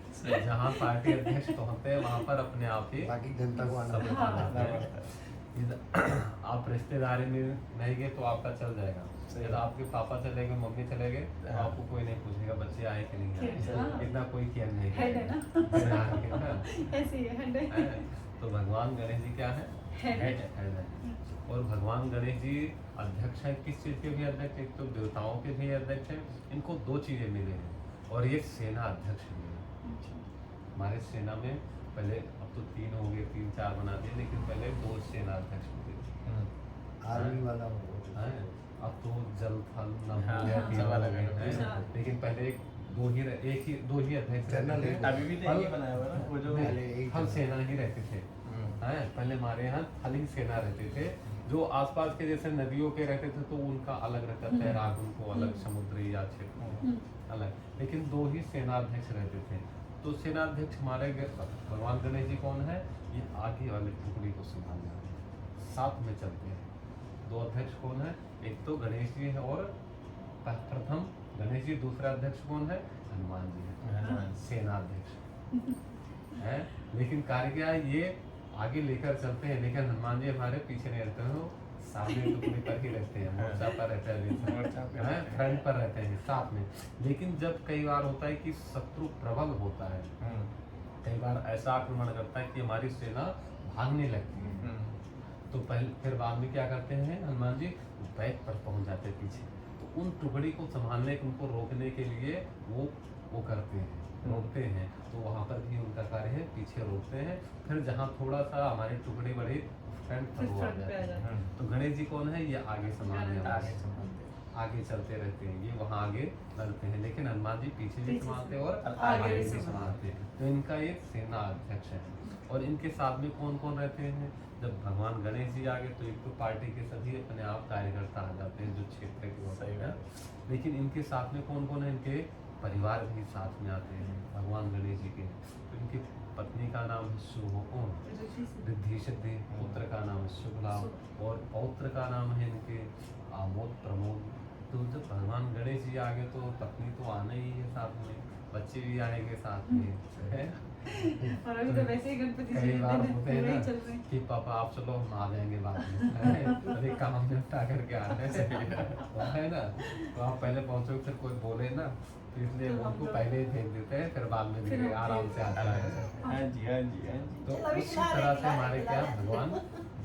जहाँ पार्टी अध्यक्ष तो होते हैं वहाँ पर अपने आप ही बाकी जनता को आना सब पड़ता आ है। जाते हैं। आप रिश्तेदारी में नहीं गए तो आपका चल जाएगा। यदि आपके पापा चले गए, मम्मी चले गए, तो आपको कोई नहीं पूछेगा बच्चे आए कि नहीं हाँ। आए। इतना कोई केयर नहीं हेड है ना? करेगा। ऐसे ही है, हेड है। तो भगवान गणेश जी क्या है? हेड। हेड है। और भगवान गणेश जी अध्यक्ष है। किस चीज के भी अध्यक्ष? एक तो देवताओं के भी अध्यक्ष हैं। इनको दो चीजें मिली हैं और एक सेना अध्यक्ष मिले। हमारे सेना में पहले, अब तो 3 हो गए, 3-4 बना दिए, लेकिन पहले 2 सेना अध्यक्ष होते थे। आर्मी वाला वो हैं? अब तो जल थल नभ हाँ, हो गया, हाँ, 3 सब हो अलग गए अलग हैं। हाँ। लेकिन पहले 2 ही अध्यक्ष जनरल रहते थे। अभी भी तो यही बनाया हुआ है ना, वो जो पहले एक थल सेना ही रहते थे। हैं? पहले हमारे यहाँ थल ही सेना रहते थे। जो आसपास के जैसे नदियों के रहते थे तो उनका अलग रहता, तैराक उनको अलग, समुद्री या क्षेत्र अलग। लेकिन 2 ही सेनाध्यक्ष रहते थे। तो सेनाध्यक्ष हमारे भगवान गणेश जी कौन है? ये आगे वाले टुकड़ी को संभालना है, साथ में चलते हैं। 2 अध्यक्ष कौन है? एक तो गणेश जी है और प्रथम गणेश जी, दूसरा अध्यक्ष कौन है? हनुमान जी है, सेनाध्यक्ष है। लेकिन कार्य क्या है? ये आगे लेकर चलते हैं, लेकिन हनुमान जी हमारे पीछे नहीं रहते हैं, सामने टुकड़ी पर ही रहते हैं, मोर्चा पर रहते हैं, फ्रंट पर रहते हैं साथ में। लेकिन जब कई बार होता है कि शत्रु प्रबल होता है, कई बार ऐसा आक्रमण करता है कि हमारी सेना भागने लगती है, तो पहले फिर बाद में क्या करते हैं हनुमान जी? बैक पर पहुंच जाते हैं पीछे। तो उन टुकड़ी को संभालने, उनको रोकने के लिए वो करते हैं, रोकते हैं। तो वहाँ पर भी उनका कार्य है, पीछे रोकते हैं। फिर जहाँ थोड़ा सा हमारी टुकड़ी बढ़ी, फ्रंट पर वो आ जाते हैं। तो गणेश जी कौन है? ये आगे संभालने वाले, आगे चलते रहते हैं, ये वहाँ आगे बढ़ते हैं। लेकिन हनुमान जी पीछे भी संभालते हैं और आगे भी संभालते हैं। तो इनका एक सेना अध्यक्ष है। और इनके साथ में कौन कौन रहते हैं? जब भगवान गणेश जी आ गए तो एक तो पार्टी के सभी अपने आप कार्यकर्ता आ जाते हैं जो क्षेत्र के होते हैं। लेकिन इनके साथ में कौन कौन है? इनके परिवार भी साथ में आते हैं भगवान गणेश जी के। तो इनकी पत्नी का नाम है शुभोम, रिद्धि सिद्धि, पुत्र का नाम है शुभलाभ और पौत्र का नाम है इनके आमोद प्रमोद। तो जब भगवान गणेश जी आ गए तो पत्नी तो आना ही है साथ में, बच्चे भी आएंगे साथ में है। और अभी तो वैसे ही गणपति जी कई बार होते हैं वही ना चल रहे हैं। कि पापा आप चलो हम आ जाएंगे बाद में, अभी काम निपटा करके आने से है ना। तो आप पहले पहुंचोगे फिर कोई बोले ना, तो इसलिए तो हम उनको लोग- पहले ही भेज देते हैं, फिर बाद में फिर भी हम आराम से आता है। हाँ जी, हाँ जी, हाँ जी। तो अभी उसी खिला रहे, तरह से खिला रहे, हमारे खिला क्या रहे। भगवान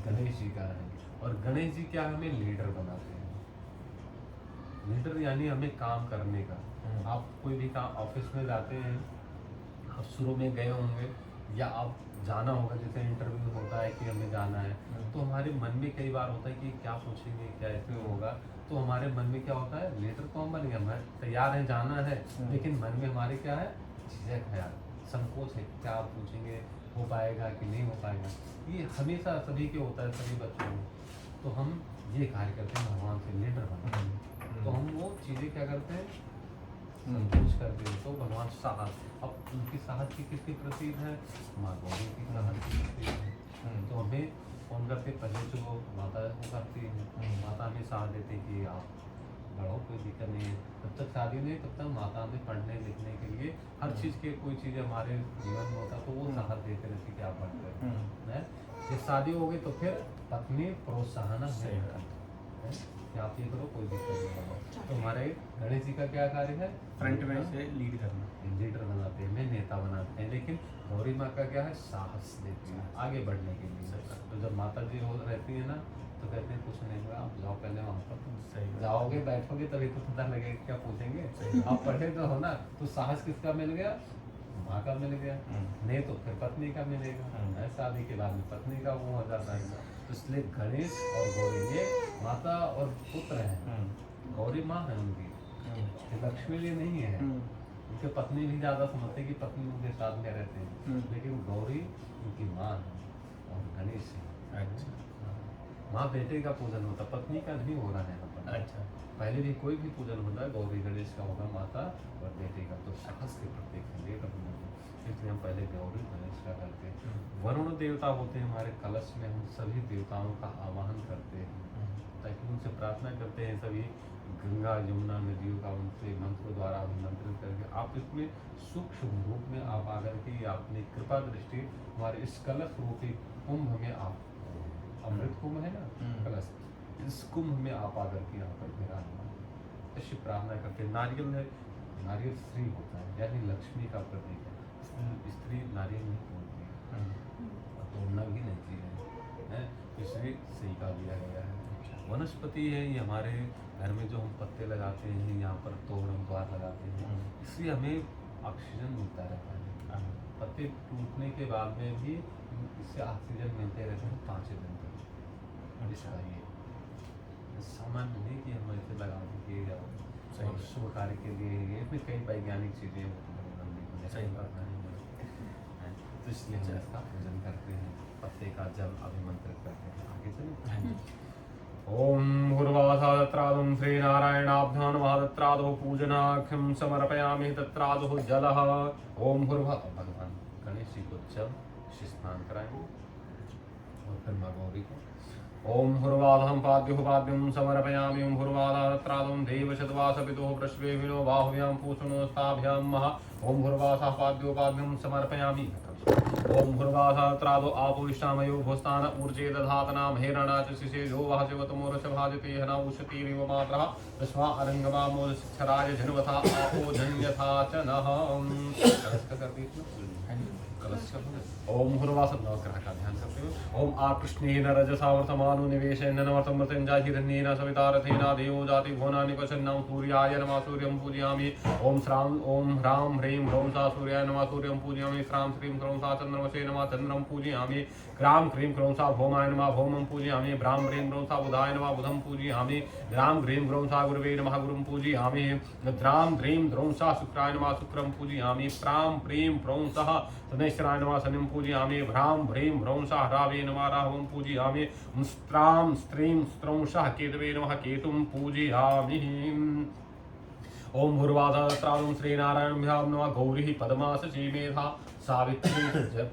गणेश जी का है। और गणेश जी क्या हमें लीडर बनाते हैं। लीडर यानी हमें काम करने का। आप कोई भी काम ऑफिस में जाते हैं, आप शुरू में गए होंगे या आप जाना होगा, जैसे इंटरव्यू होता है कि हमें जाना है, तो हमारे मन में कई बार होता है कि क्या पूछेंगे, क्या ऐसे होगा। तो हमारे मन में क्या होता है? लीडर तो हम बन गए, हमें तैयार है, जाना है, लेकिन मन में हमारे क्या है? झिझक है, संकोच है, क्या आप पूछेंगे, हो पाएगा कि नहीं हो पाएगा। ये हमेशा सभी के होता है, सभी बच्चों में। तो हम ये कार्य करते हैं भगवान से लीडर बनना। तो हम वो चीज़ें क्या करते हैं? संतोष करते हैं। तो भगवान साहस, अब उनकी साहस की किसकी प्रतीक है? माँ गौरी की साहस की प्रतीक है। तो हमें फोन करते पहले जो माता वो करती है, माता हमें साथ देते हैं कि आप बढ़ो, कोई दिक्कत नहीं है। जब तक शादी नहीं तब तक माता हमें पढ़ने लिखने के लिए हर चीज़ के कोई चीज़ हमारे जीवन में होता तो वो साहस देते रहती कि आप पढ़ते हैं। जब शादी हो गई तो फिर पत्नी प्रोत्साहन है कि आप ये करो, कोई दिक्कत नहीं होगा। तो हमारे गणेश जी का क्या कार्य है? फ्रंट में से लीड करना, लीडर बनाते हैं, हमें नेता बनाते हैं। लेकिन गौरी माँ का क्या है? साहस देती है आगे बढ़ने के लिए। तो जब माता जी हो रहती है ना, तो कहते हैं कुछ नहीं होगा, आप जाओ पहले वहाँ पर, सही जाओगे बैठोगे तभी तो पता लगेगा क्या पूछेंगे। आप पढ़े तो हो ना, तो साहस किसका मिल गया? माँ का मिल गया, नहीं तो फिर पत्नी का मिलेगा। शादी के बाद में पत्नी का वो हो जाता है। तो इसलिए गणेश और गौरी ये माता और पुत्र हैं। गौरी माँ है उनकी, लक्ष्मी जी नहीं है। उनके पत्नी भी ज़्यादा समझते कि पत्नी उनके साथ में रहते हैं, लेकिन गौरी उनकी माँ है और गणेश है। अच्छा। माँ बेटे का पूजन होता, पत्नी का नहीं हो रहा है यहाँ पर। अच्छा। पहले भी कोई भी पूजन होता है, गौरी गणेश का होगा, माता और बेटे का, तो साहस के प्रतीक है ये रघुनंदन, इसलिए हम पहले गौरी गणेश का करते हैं। वरुण देवता होते हैं हमारे कलश में, हम सभी देवताओं का आवाहन करते हैं ताकि उनसे प्रार्थना करते हैं, सभी गंगा यमुना नदियों का उनसे मंत्र द्वारा अभिमंत्रित करके आप इसमें सूक्ष्म रूप में आप आकर के अपनी कृपा दृष्टि हमारे इस कलश रूपी कुंभ में आप, अमृत कुंभ है ना कलश, इस कुंभ में आप आकर के यहाँ पर विराजमान ऐसी प्रार्थना करते हैं। नारियल स्त्री होता है, यानी लक्ष्मी का प्रतीक है, स्त्री नारियल नहीं तोड़ती है और तोड़ना भी नहीं चाहिए, इसलिए सही का दिया गया है। वनस्पति है ये, हमारे घर में जो हम पत्ते लगाते हैं, यहाँ पर तोड़ द्वार लगाते हैं, इसलिए हमें ऑक्सीजन मिलता रहता है। पत्ते टूटने के बाद में भी इससे ऑक्सीजन मिलते रहते हैं 5 दिन तक। इसका ये सामान्य नहीं कि हम ऐसे लगा देंगे और शुभ कार्य के लिए ये इसमें कई वैज्ञानिक चीज़ें सही बात है। तो इसलिए हम इसका पूजन करते हैं, पत्ते का जल अभिमंत्रित करते हैं। आगे चलिए। ओम भूर्वासादत्रादं श्रीनारायणाभ्यां नमः पूजनाख्यं समर्पयामि तत्रादो जलः। ओम भूर्वा, भगवान गणेश जी को जल से स्नान कराएंगे और फिर माँ गौरी को ओम भूर्वाधं पाद्युपाद्यं समर्पयामि। ओम भूर्वाधात्रादं देवशतवासपितुः प्रश्वेभिनो बाहुभ्यां पूषणो स्थाभ्यां महा। ओम भूर्वासः पाद्योपाद्यं समर्पयामि। ओम भूर्वाधात्रादो आपोष्टामयो भूस्तान ऊर्जे दधातना महेरणा च शिशे जो वह शिवतमोरषभाजते हना उषतीरिव मात्रः तस्मा अरंगमा मूलशिक्षराय झन्वथा आपो झन्यथा च नः। ओम भूर्वास नवग्रह का ध्यान करते हुए ओम आकृष्णेन रजसा वर्तमानो निवेशेन नमर्तमृत्यंजय हिरण्येन सवितारथेन देवो जाति भुवनानि पश्यन्नं सूर्याय नमः सूर्यं पूजयामि। ओम श्राम ओम ह्रां ह्रीं ह्रौं सा सूर्याय नमः सूर्यं पूजयामि। श्रां श्रीं ह्रौं सा चन्द्रमसे नमः चन्द्रं पूजयामि। ग्रां क्रीं ह्रौं सा भौमाय नमः भौमं पूजयामि। ब्रां ह्रीं ह्रौं सा बुधाय नमः बुधं पूजयामि। ग्रां ग्रीं ह्रौं सा गुरवे नमः गुरुं पूजयामि। द्रां द्रीं ह्रौं सा शुक्राय नमः शुक्रं पूजयामि। प्रां प्रीं ह्रौं सः शनैश्चराय नमः शनिं पूजयामि। भ्रां ह्रीं ह्रौं सः रावे नमः राहवं पूजयामि। स्त्रां स्त्रीं स्त्रौं सः केतवे नमः केतुं पूजयामि। ओम भूर्वाधात्रादं श्रीनारायणाभ्यां नमः। गौरी पद्मा सचीमेधा सावित्री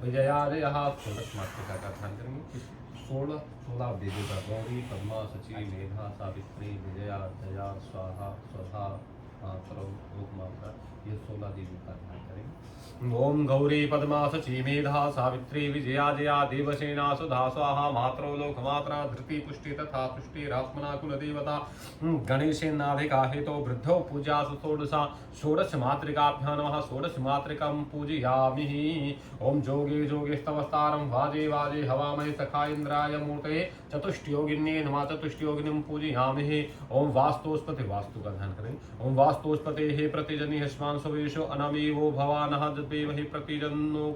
विजयादयः। 16 मातृका का ध्यान करेंगे। 16 देवी गौरी पद्मा सची मेधा सावित्री विजया दया स्वाहा स्वधा मातरौ लोकमाता, ये 16 देवी का ध्यान करेंगे। ओम गौरी पद्मा सची मेधा सावित्री विजया जया देवसेना सुधा स्वाहा मातरो लोकमात्रा धृति पुष्टि तथा तुष्टि रात्मना कुलदेवता गणेशेनाधिका हेतो वृद्धो पूजा षोडशा षोडश मातृकाभ्यां नमः। षोडश मातृकं पूजयामि। ओम जोगे जोगे स्तवस्तारं वाजे वाजे हवामहे सखा इंद्राय मूर्तये चतुष्टयोगिन्ये नमः। चतुष्टयोगिनीं पूजयामि। ओम वास्तुस्पति, वास्तु का ध्यान करें। ओम वास्तुस्पते प्रतिजनि हस्मान सुवेशो अनमेवो भवानः देवहि प्रतिजन्नो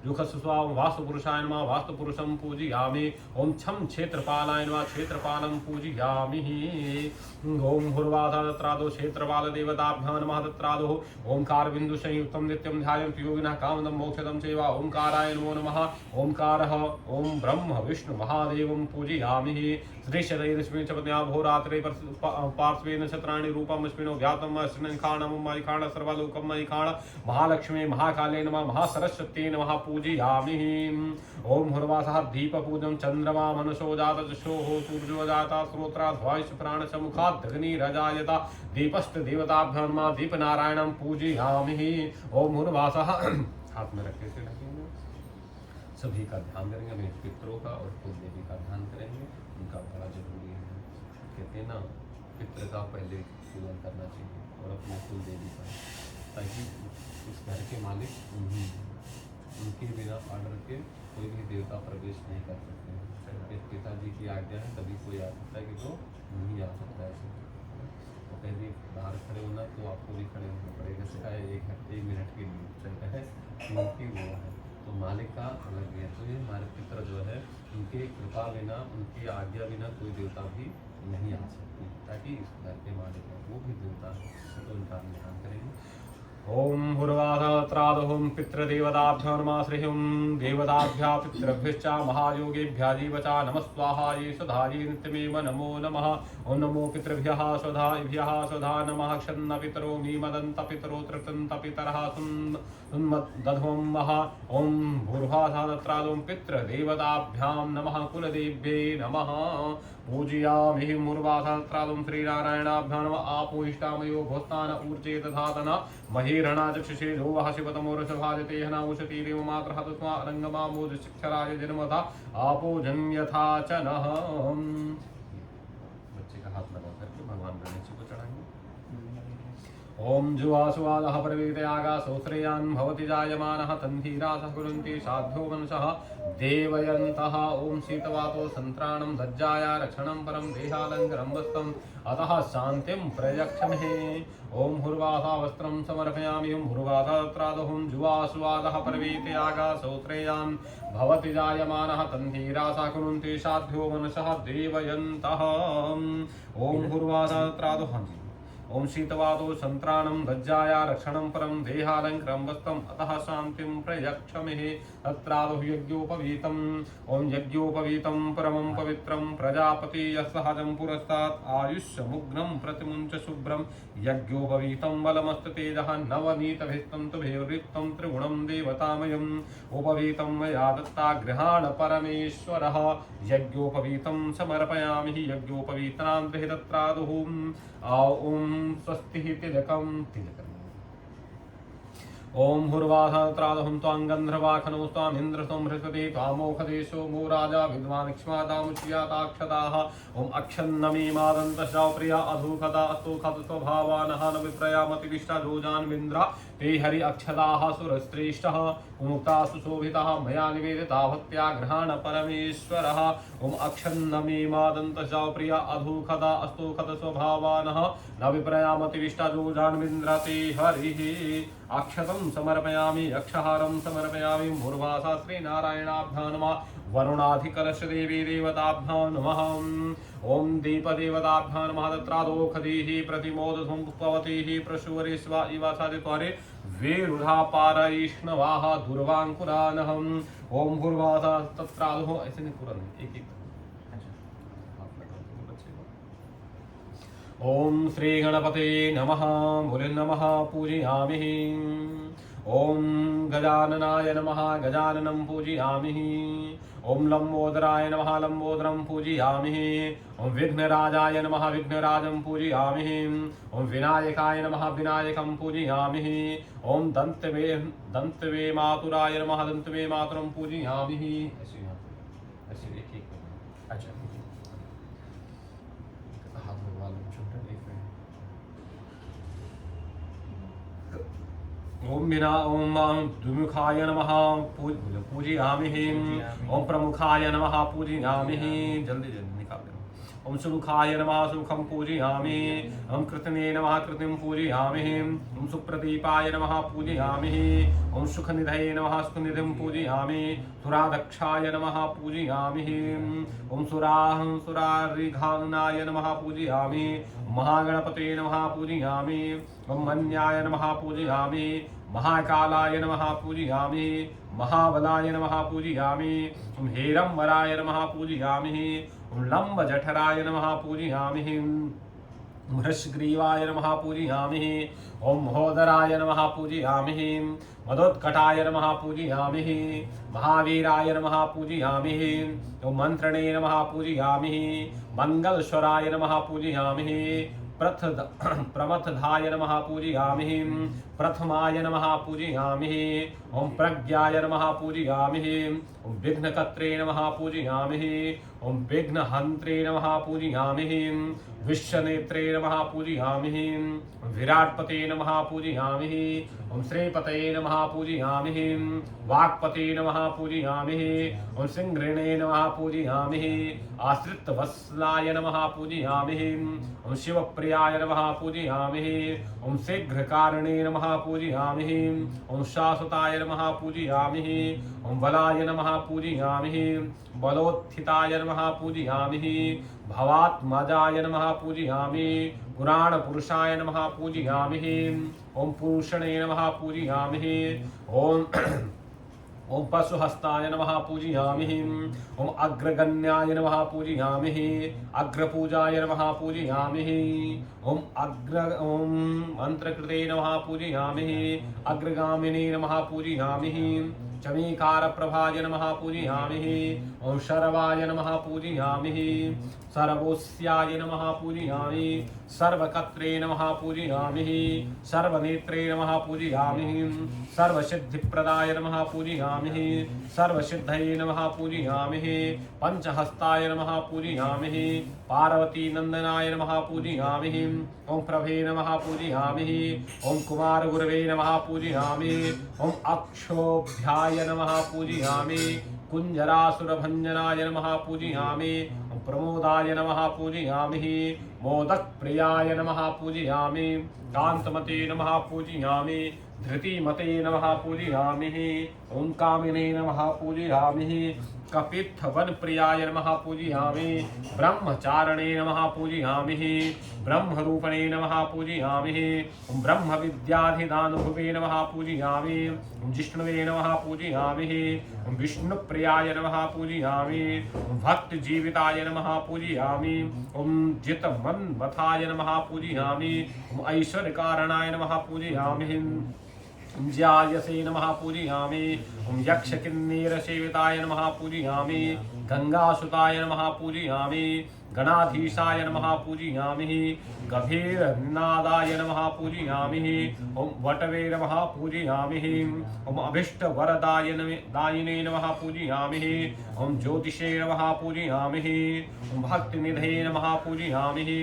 जुखस्वाम। वास्तुपुरुषाय नमः। वास्तुपुरुषं पूजयामि। ओम छम क्षेत्रपालाय नमः। क्षेत्रपालं पूजयामि। ओम भूर्वाधात्रादो क्षेत्रपाल देवताभ्यां नमः। तत्रादो ओंकार बिंदु संयुक्तं नित्यं ध्यायन्ति योगिनः कामदं मोक्षदं सेवा। ओंकाराय नमो नमः। ओंकारः ओम ब्रह्म विष्णु महादेवं पूजयामि। श्रीशरैरश्मि च पद्म्या भोरात्रे पार्श्वेन छत्राणि रूपम् अश्विनो व्यातं अश्विनखाणं मयिखाण सर्वलोकं मयिखाण। महालक्ष्मी महाकाले नमः। महासरस्वती नमः पूजयामि। ओम भूर्वासः दीपपूजं चन्द्रमा मनसो जातजशोः सूर्यो जाता श्रोत्राद्वायुष प्राणसमुखात् अग्निरजायता दीपस्त देवताभ्यां नमः। दीपनारायणं पूजयामि। ओम भूर्वासः हाथ में रख के सभी का ध्यान करेंगे। अपने पितरों का और कुल देवी का ध्यान करेंगे, उनका बड़ा जरूरी है। कहते हैं ना, पितृ का पहले पूजन करना चाहिए और अपने कुल देवी का, ताकि इस घर के मालिक उन्हीं, उनके बिना ऑर्डर के कोई भी देवता प्रवेश नहीं कर सकते हैं। पिताजी की आज्ञा है तभी कोई आ सकता है, कि तो नहीं आ सकता है। तो कहीं बाहर खड़े होना तो आपको भी खड़े होना पड़ेगा, सिखाए 1 मिनट के लिए चलता है क्योंकि वो है। तो मालिक का अलग है। तो ये हमारे पितर जो है, उनके कृपा बिना, उनकी आज्ञा बिना कोई देवता भी नहीं आ सकती, ताकि इस घर के मालिक है वो भी देवता है, तो उनका ध्यान करेंगे। ओम हुर्वासत्रादोहं पितृदेवताभ्यो नमः श्रीं देवताभ्यः पितृभ्यश्च महायोगेभ्यः जीवचा नमः स्वाहा ये स्वधा ये नित्यमेव नमो नमः। ओम नमो पितृभ्यः स्वधाभ्यः स्वधा नमः। क्षन्न पितरो मीमदन्त पितरो तृप्तन्त पितरः सुन्मद्दध्वं मः। ओम भूर्वासत्रादोहं पितृदेवताभ्यां नमः कुलदेव्यै नमः। पूजयामि मुर्वासहस्रादं श्रीनारायणाभ्यां नमः। आपोहिष्टामयो भोस्तान ऊर्जे दधातन महीरणा चक्षुषे जोवः शिवतमोरसभाजते हना उशती देव मात्रः तस्मा अरङ्गमा मोदशिक्षराय जन्मथा आपो जन्यथा च नः। बच्चे का हाथ लगा करके भगवान गणेश जी को चढ़ाएंगे। ओम जुवासुवादः प्रवीतयागासो श्रेयान् भवति जायमानः तन्धीरासः कुरुन्ति साध्यो मनसः देवयन्तः। ओम शीतवातो सन्त्राणं दज्जाया रक्षणं परं देहालङ्करं वस्त्रम् अतः शान्तिं प्रयक्षमहे। ओम हुर्वासा वस्त्रं समर्पयामि। ओम हुर्वासात्रादोहं जुवासुवादः प्रवीतयागासो श्रेयान् भवति जायमानः तन्धीरासः कुरुन्ति साध्यो मनसः देवयन्तः। ओम हुर्वासात्रादोहं ओम शीतवातो सन्त्राणं दज्जाया रक्षणं परं देहालङ्करं वस्त्रम् अतः शान्तिं प्रयक्षमहे। तत्रादो यज्ञोपवीतम् ओम यज्ञोपवीतं परमं पवित्रं प्रजापति यस्सहजं पुरस्तात् आयुष्यमुग्नं प्रतिमुञ्च शुभ्रं यज्ञोपवीतं बलमस्ततेजः नवनीतभिस्तन्तुभिर्युक्तं त्रिगुणं देवतामयम् उपवीतं मया दत्ता गृहाण परमेश्वरः। यज्ञोपवीतं समर्पयामि यज्ञोपवीतनान्तरे तत्रादुः ओम स्वस्ति तिलकं तिलकम्। ओम हुर्वासहस्रादोहं त्वां गन्धर्वाखनौ त्वामिन्द्रसों बृहस्पति त्वामोखदेशो मो राजा विद्वान् क्ष्मादामुच्यताक्षदाः। ओम अक्षन्नमीमादन्तश्च प्रिया अधूखदा अस्तोखद स्वभावानः न विप्रयामतिविष्टा जोजान्विन्द्रा ते हरि अक्षदाः सुरश्रेष्ठः। मुक्ता सुशोभितः मया निवेदिता भक्त्या गृहाण परमेश्वरः। ओम अक्षन्नमीमादन्तश्च प्रिया अधूखदा अस्तोखद स्वभावानः न विप्रयामतिविष्टा जोजान्विन्द्रा ते हरिः अक्षतं समर्पयामि अक्षहारं समर्पयामि। भूर्वासा श्रीनारायणाभ्यां नमः। वरुणाधिकलश देवी देवताभ्यां नमः। ओम दीपदेवताभ्यां नमः। तत्रादोखदीः प्रतिमोदधूं पुष्पवतीः प्रसूवरेष्वा इव सादित्वारे वेरुधा पारैष्णवाः दुर्वाङ्कुरानहम्। ओम भूर्वासा तत्रादो ऐसे नहीं पूरा नहीं एक एक। ओम श्री गणपते नमः। बोले नमः पूजयामि। ओम गजाननाय नमः। गजाननं पूजयामि। ओम लंबोदराय नमः। लंबोदरं पूजयामि। ओम विघ्नराजाय नमः। विघ्नराजं पूजयामि। ओम विनायकाय नमः। विनायकं पूजयामि। ओम दंतवे मातुराय नमः। दंतवे मातरं पूजयामि। ऐसे एक एक। अच्छा हाथ भगवान ओम विना ओम द्विमुखाय नमः पूजयामि। ओम प्रमुखाय नमः पूजयामि। जल्दी जल्दी निकाल दो। ओम सुमुखाय नमः। सुमुखं पूजयामि। ओम कृतने नमः। कृतिं पूजयामि। ओम सुप्रदीपाय नमः पूजयामि। ओम सुखनिधये नमः। सुखनिधिं पूजयामि। सुरादक्षाय नमः पूजयामि। ओम सुरारिघानाय नमः पूजयामि। महागणपते नमः पूजयामि। ओम मन्याय नमः पूजयामि। महाकालाय नमः पूजयामि। महाबलाय नमः पूजयामि। ओम हेरंबराय नमः पूजयामि। ओम लंबजठराय नमः पूजयामि। हृष्ग्रीवाय नमः पूजयामि। ओम महोदराय नमः पूजयामि। मदोत्कटाय नमः पूजयामि। महावीराय नमः पूजयामि। ओम मंत्रणे नमः पूजयामि। मंगलस्वराय नमः पूजयामि। प्रमथधाय नमः पूजयामि। प्रथमाय नमः पूजयामि। ओम प्रज्ञाय नमः पूजयामि। ओम विघ्नकर्त्रे नमः पूजयामि। ओम विघ्नहन्त्रे नमः पूजयामि। विश्वनेत्रे नमः पूजयामि। विराट्पते नमः पूजयामि। ओम श्रीपतये नमः पूजयामि। वाक्पते नमः पूजयामि। ओम सिंहृणे नमः पूजयामि। आश्रितवत्सलाय नमः पूजयामि। ओम शिवप्रियाय नमः पूजयामि। ओम शीघ्रकारणे नमः पूजयामि। ओम शाश्वताय नमः पूजयामि। ओम बलाय नमः पूजयामि। बलोत्थिताय नमः पूजयामि। भवात्मजाय नमः पूजयामि पुराण पुरुषाय नमः पूजयामि ओम पुरुषणे नमः पूजयामि ओम पशुहस्ताय नमः पूजयामि ओम अग्रगण्याय नमः पूजयामि अग्रपूजाय नमः पूजयामि ओम मंत्रकृते नमः पूजयामि अग्रगामिने नमः पूजयामि चमीकार प्रभाय नमः पूजयामि ओम शर्वाय नमः पूजयामि सर्वोस्याय नमः पूजयामि सर्वकत्रे नमः पूजयामि सर्वनेत्रे नमः पूजयामि सर्वसिद्धिप्रदाय नमः पूजयामि सर्वसिद्धये नमः पूजयामि पंचहस्ताय नमः पूजयामि पार्वती नंदनाय नमः पूजयामि ओम प्रभे नमः पूजयामि ओम कुमार गुरवे नमः पूजयामि ओम अक्षोभ्याय नमः पूजयामि कुंजरासुरभंजनाय नमः पूजयामि प्रमोदाय नमः पूजयामि मोदक प्रियाय नमः पूजयामि कांतमते नमः पूजयामि धृतिमते नमः पूजयामि ओं कामिने नमः पूजयामि कपित्थवन प्रियाय नमः पूजयामि ब्रह्मचारणे नमः पूजयामि ब्रह्मरूपणे नमः पूजयामि ब्रह्म विद्याधिदानुभुवे नमः पूजयामि जिष्णुवे नमः पूजयामि विष्णुप्रियाय नमः पूजयामि भक्त जीविताय नमः पूजयामि ओम जितमन्वथाय नमः पूजयामि ऐश्वर्यकारणाय नमः पूजयामि ज्यायसे नमः पूजयामि यक्षकिन्नीरसेविताय नमः पूजयामि गंगासुताय नमः पूजयामि गणाधीशाय नमः पूजयामि गभीरनादाय नमः पूजयामि ओम वटवे नमः पूजयामि ओम अभीष्टवरदाय दायिने नमः पूजयामि ओम ज्योतिषे नमः पूजयामि ओम भक्तिनिधये नमः पूजयामि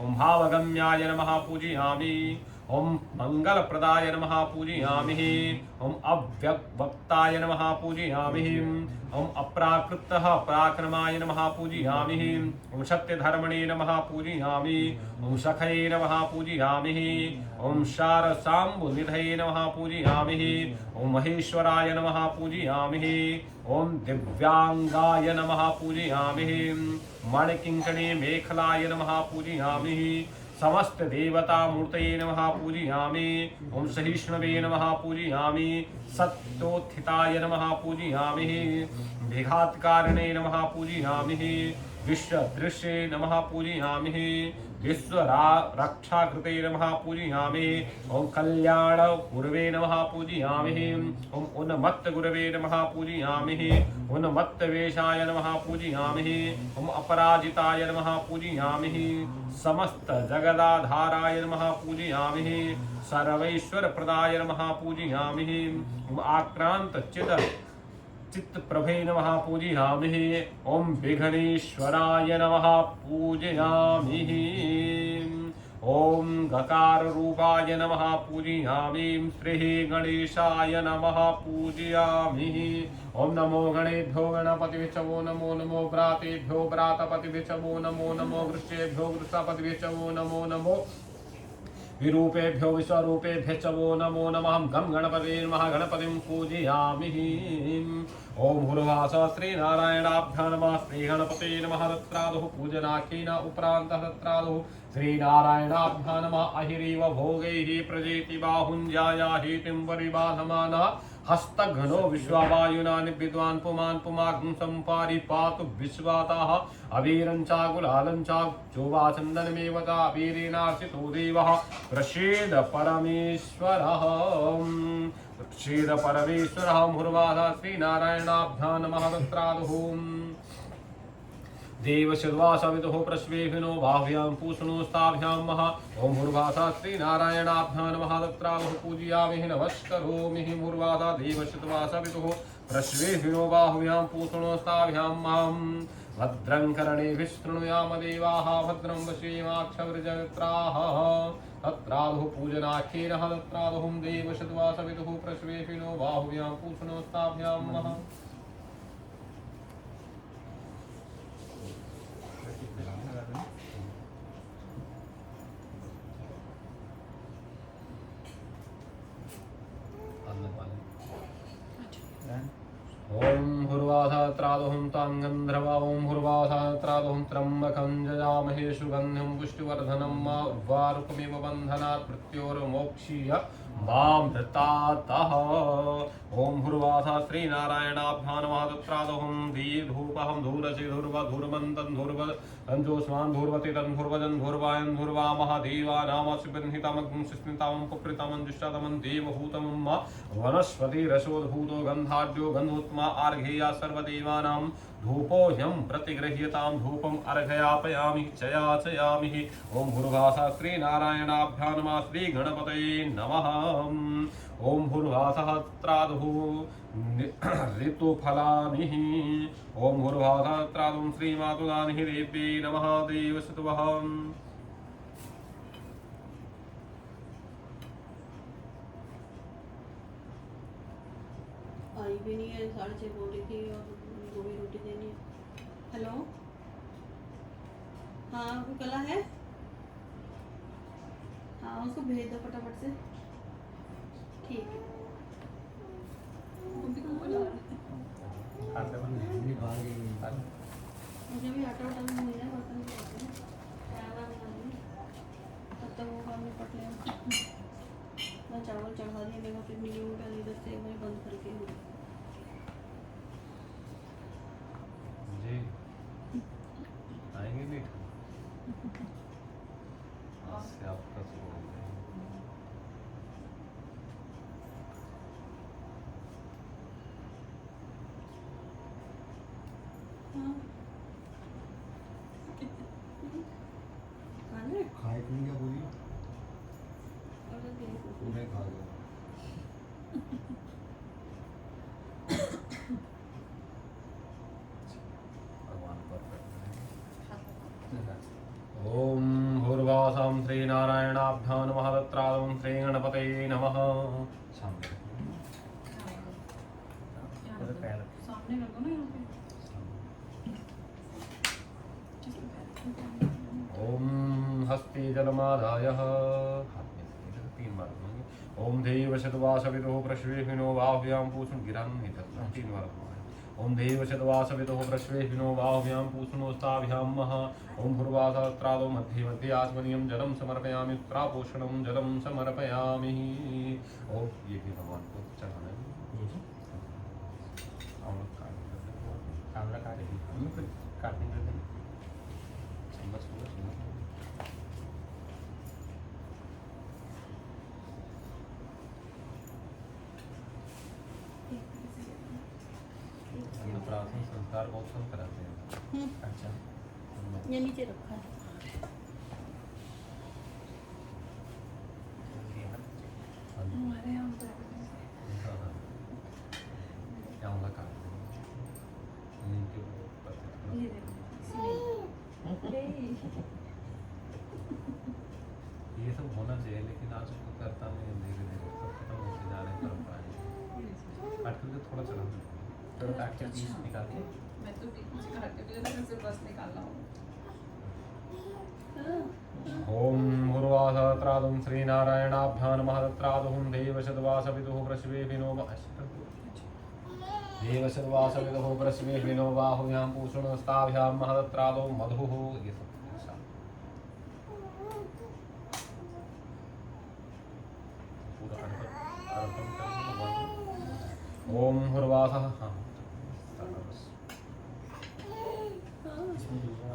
ओम भावगम्याय नमः पूजयामि ओम मंगलप्रदाय नमः पूजयामि ओम अव्यक्ताय नमः पूजयामि ओम अप्राकृतः पराक्रमाय नमः पूजयामि ओम सत्यधर्मणे नमः पूजयामि ओम सखये नमः पूजयामि ओम शारसाम्बुनिधये नमः पूजयामि ओम महेश्वराय नमः पूजयामि ओम दिव्यांगाय नमः पूजयामि मणिकिंकणे मेखलाय नमः पूजयामि समस्त देवता मूर्तये नमः पूजयामि ओम सहिष्णवे नमः पूजयामि सत्योत्थिताय नमः पूजयामि विघातकारणे नमः पूजयामि विश्वदृश्ये नमः पूजयामि विश्वरक्षाकृते नमः पूजयामि ओम कल्याण गुरवे नमः पूजयामि ओम उन्मत्त गुरवे नमः पूजयामि उन्मत्त वेशाय नमः पूजयामि ओम अपराजिताय नमः पूजयामि समस्त जगदाधाराय नमः पूजयामि सर्वैश्वर प्रदाय नमः पूजयामि ओम आक्रांत चित्त प्रभे नमः पूजयामि ओम विघ्नेश्वराय नमः पूजयामि ओम गकार रूपाय नमः पूजयामि श्री गणेशाय नमः पूजयामि ओम नमो गणेभ्यो गणपतिभ्यो नमो नमो व्रातेभ्यो व्रातपतिभ्यो नमो नमो वृक्षेभ्यो वृषपतिभ्यो नमो नमो विरूपेभ्यो विश्वरूपेभ्यश्च वो नमो नमः गं गणपते नमः गणपतिं पूजयामि ओम भूर्वास श्रीनारायणाभ्यां नमः श्रीगणपते नमः तत्रादुः पूजनाख्येन उपरान्तः तत्रादुः श्रीनारायणाभ्यां नमः अहिरीव भोगैः प्रजेति बाहुञ्जाया हेतिं परिबाधमानः हस्तघ्नो विश्वावायुना निविद्वान् पुमान् पुमाग्ं सम्पारि पातु विश्वाताः अवीरञ्चा गुलालञ्चा चोवाचन्दनमेव च अवीरेणार्चितो देवः प्रसीद परमेश्वरः प्रसीद परमेश्वरः मुहुर्वासः श्रीनारायणाभ्यां नमः तत्रादुः देवशर्वासविदुः प्रश्वेभिनो बाह्व्यां पूषणोस्ताभ्यां मह ओम भूर्वासा श्रीनारायणाभ्यां नमः तत्रादुः पूजयामि नमस्करोमि भूर्वासा देवशर्वासविदुः प्रश्वेभिनो बाह्व्यां पूषणोस्ताभ्यां महं भद्रं कर्णेभिः शृणुयाम देवाः भद्रं पश्येमाक्षवृजत्राः तत्रादुः पूजनाख्येन तत्रादुः देवशर्वासविदुः प्रश्वेभिनो बाह्व्यां पूषणोस्ताभ्यां महः ओम भूर्वासा महादत्रादोहं ताङ्गन्धर्वा ॐ भूर्वासात्रादोहं त्र्यम्बकं जजामहे सुगन्धिं पुष्टिवर्धनं मा उर्वारुकमिव बन्धनात् मृत्योर्मोक्षीय मां दत्तातः ॐ भूर्वासा श्रीनारायणाभ्यां नमः तत्रादोहं धूपहं धूरसि धूर्वधूर्मन्तं धूर्वञ्जोस्मान् धूर्वति तन्धूर्वजन् धूर्वायन् धूर्वामः देवानामस्य बन्धितमग्ं सुस्मितामं पुप्रितामं दुष्टातमं देवभूतमं मा वनस्पतिरसोद्भूतो गन्धाढ्यो गन्धोत्मा आर्घेया सर्वदेवानां धूपोऽयं प्रतिगृह्यतां धूपम् अर्घयापयामि चयाचयामि ॐ भूर्भासा श्रीनारायणाभ्यां नमः श्रीगणपतये नमः ॐ भूर्भासहस्रादुः ऋतुफलानिः ॐ भूर्भासहस्रादुं श्रीमातुलानिः देव्यै नमः देवसुतवः आई भी नहीं है, 6:30 बोल रही थी और उनको भी रोटी देनी है। हेलो, हाँ वो कला है, हाँ उसको भेज दो फटाफट से, ठीक है। मुझे भी आटा उटा नहीं मिला, बर्तन भी आते हैं, तब तक वो काम निपट लें। मैं चावल चढ़ा दिया, मेरे को फिर मिली हूँ पहले इधर से मैं बंद करके हूँ। जी आएंगे मीठा आज से आपका शुरू हो गया। खाना है? खाए पी क्या पूरी और तो देख लो। पूरे खा लो। भगवान परफेक्ट ॐ भूर्भासां श्रीनारायणाभ्यां नमः तत्रादं श्रीगणपतये नमः सामने सामने रखो ना यहाँ पे। ॐ हस्ते जलमादाय हाथ में से 3 बार बोलेंगे। ॐ देवशतवासविदुः प्रश्वेहिनो बाहुव्यां पूषण गिरं निधत्तं 3 बार ॐ देवशतवासविदुः प्रश्वेहिनो बाहुव्यां पूषणोस्ताभ्यां मः ॐ भूर्वासहस्रादो मध्ये मध्ये आचमनीयं जलं समर्पयामि उत्तरापोषणं जलं समर्पयामि ॐ ये भी भगवान को चढ़ाना है। कैमरा काटने कर देंगे चम्मच को प्राचीन संस्कार बहुत कम कराते हैं। अच्छा ये नीचे रखा है। हमारे यहाँ पे क्या होगा काट इनके ये देखो ये सब होना चाहिए लेकिन आज उसको करता नहीं है। धीरे धीरे सब खत्म होते जा रहे हैं परंपराएं। काट करके थोड़ा चला थोड़ा काट के पीस निकाल के मैं तो बीच में काट के मुझे बस निकालना हो। ॐ भूर्वासहस्रादं श्रीनारायणाभ्यां नमः तत्रादुहं देवशतवासविदुः प्रश्वेहिनो देवशतवासविदुः प्रश्वेहिनो बाहुव्यां पूषणस्ताभ्यां मः तत्रादो मधुः ये सब पूरा अर्पण करके ॐ भूर्वासः हाँ इसमें दूसरा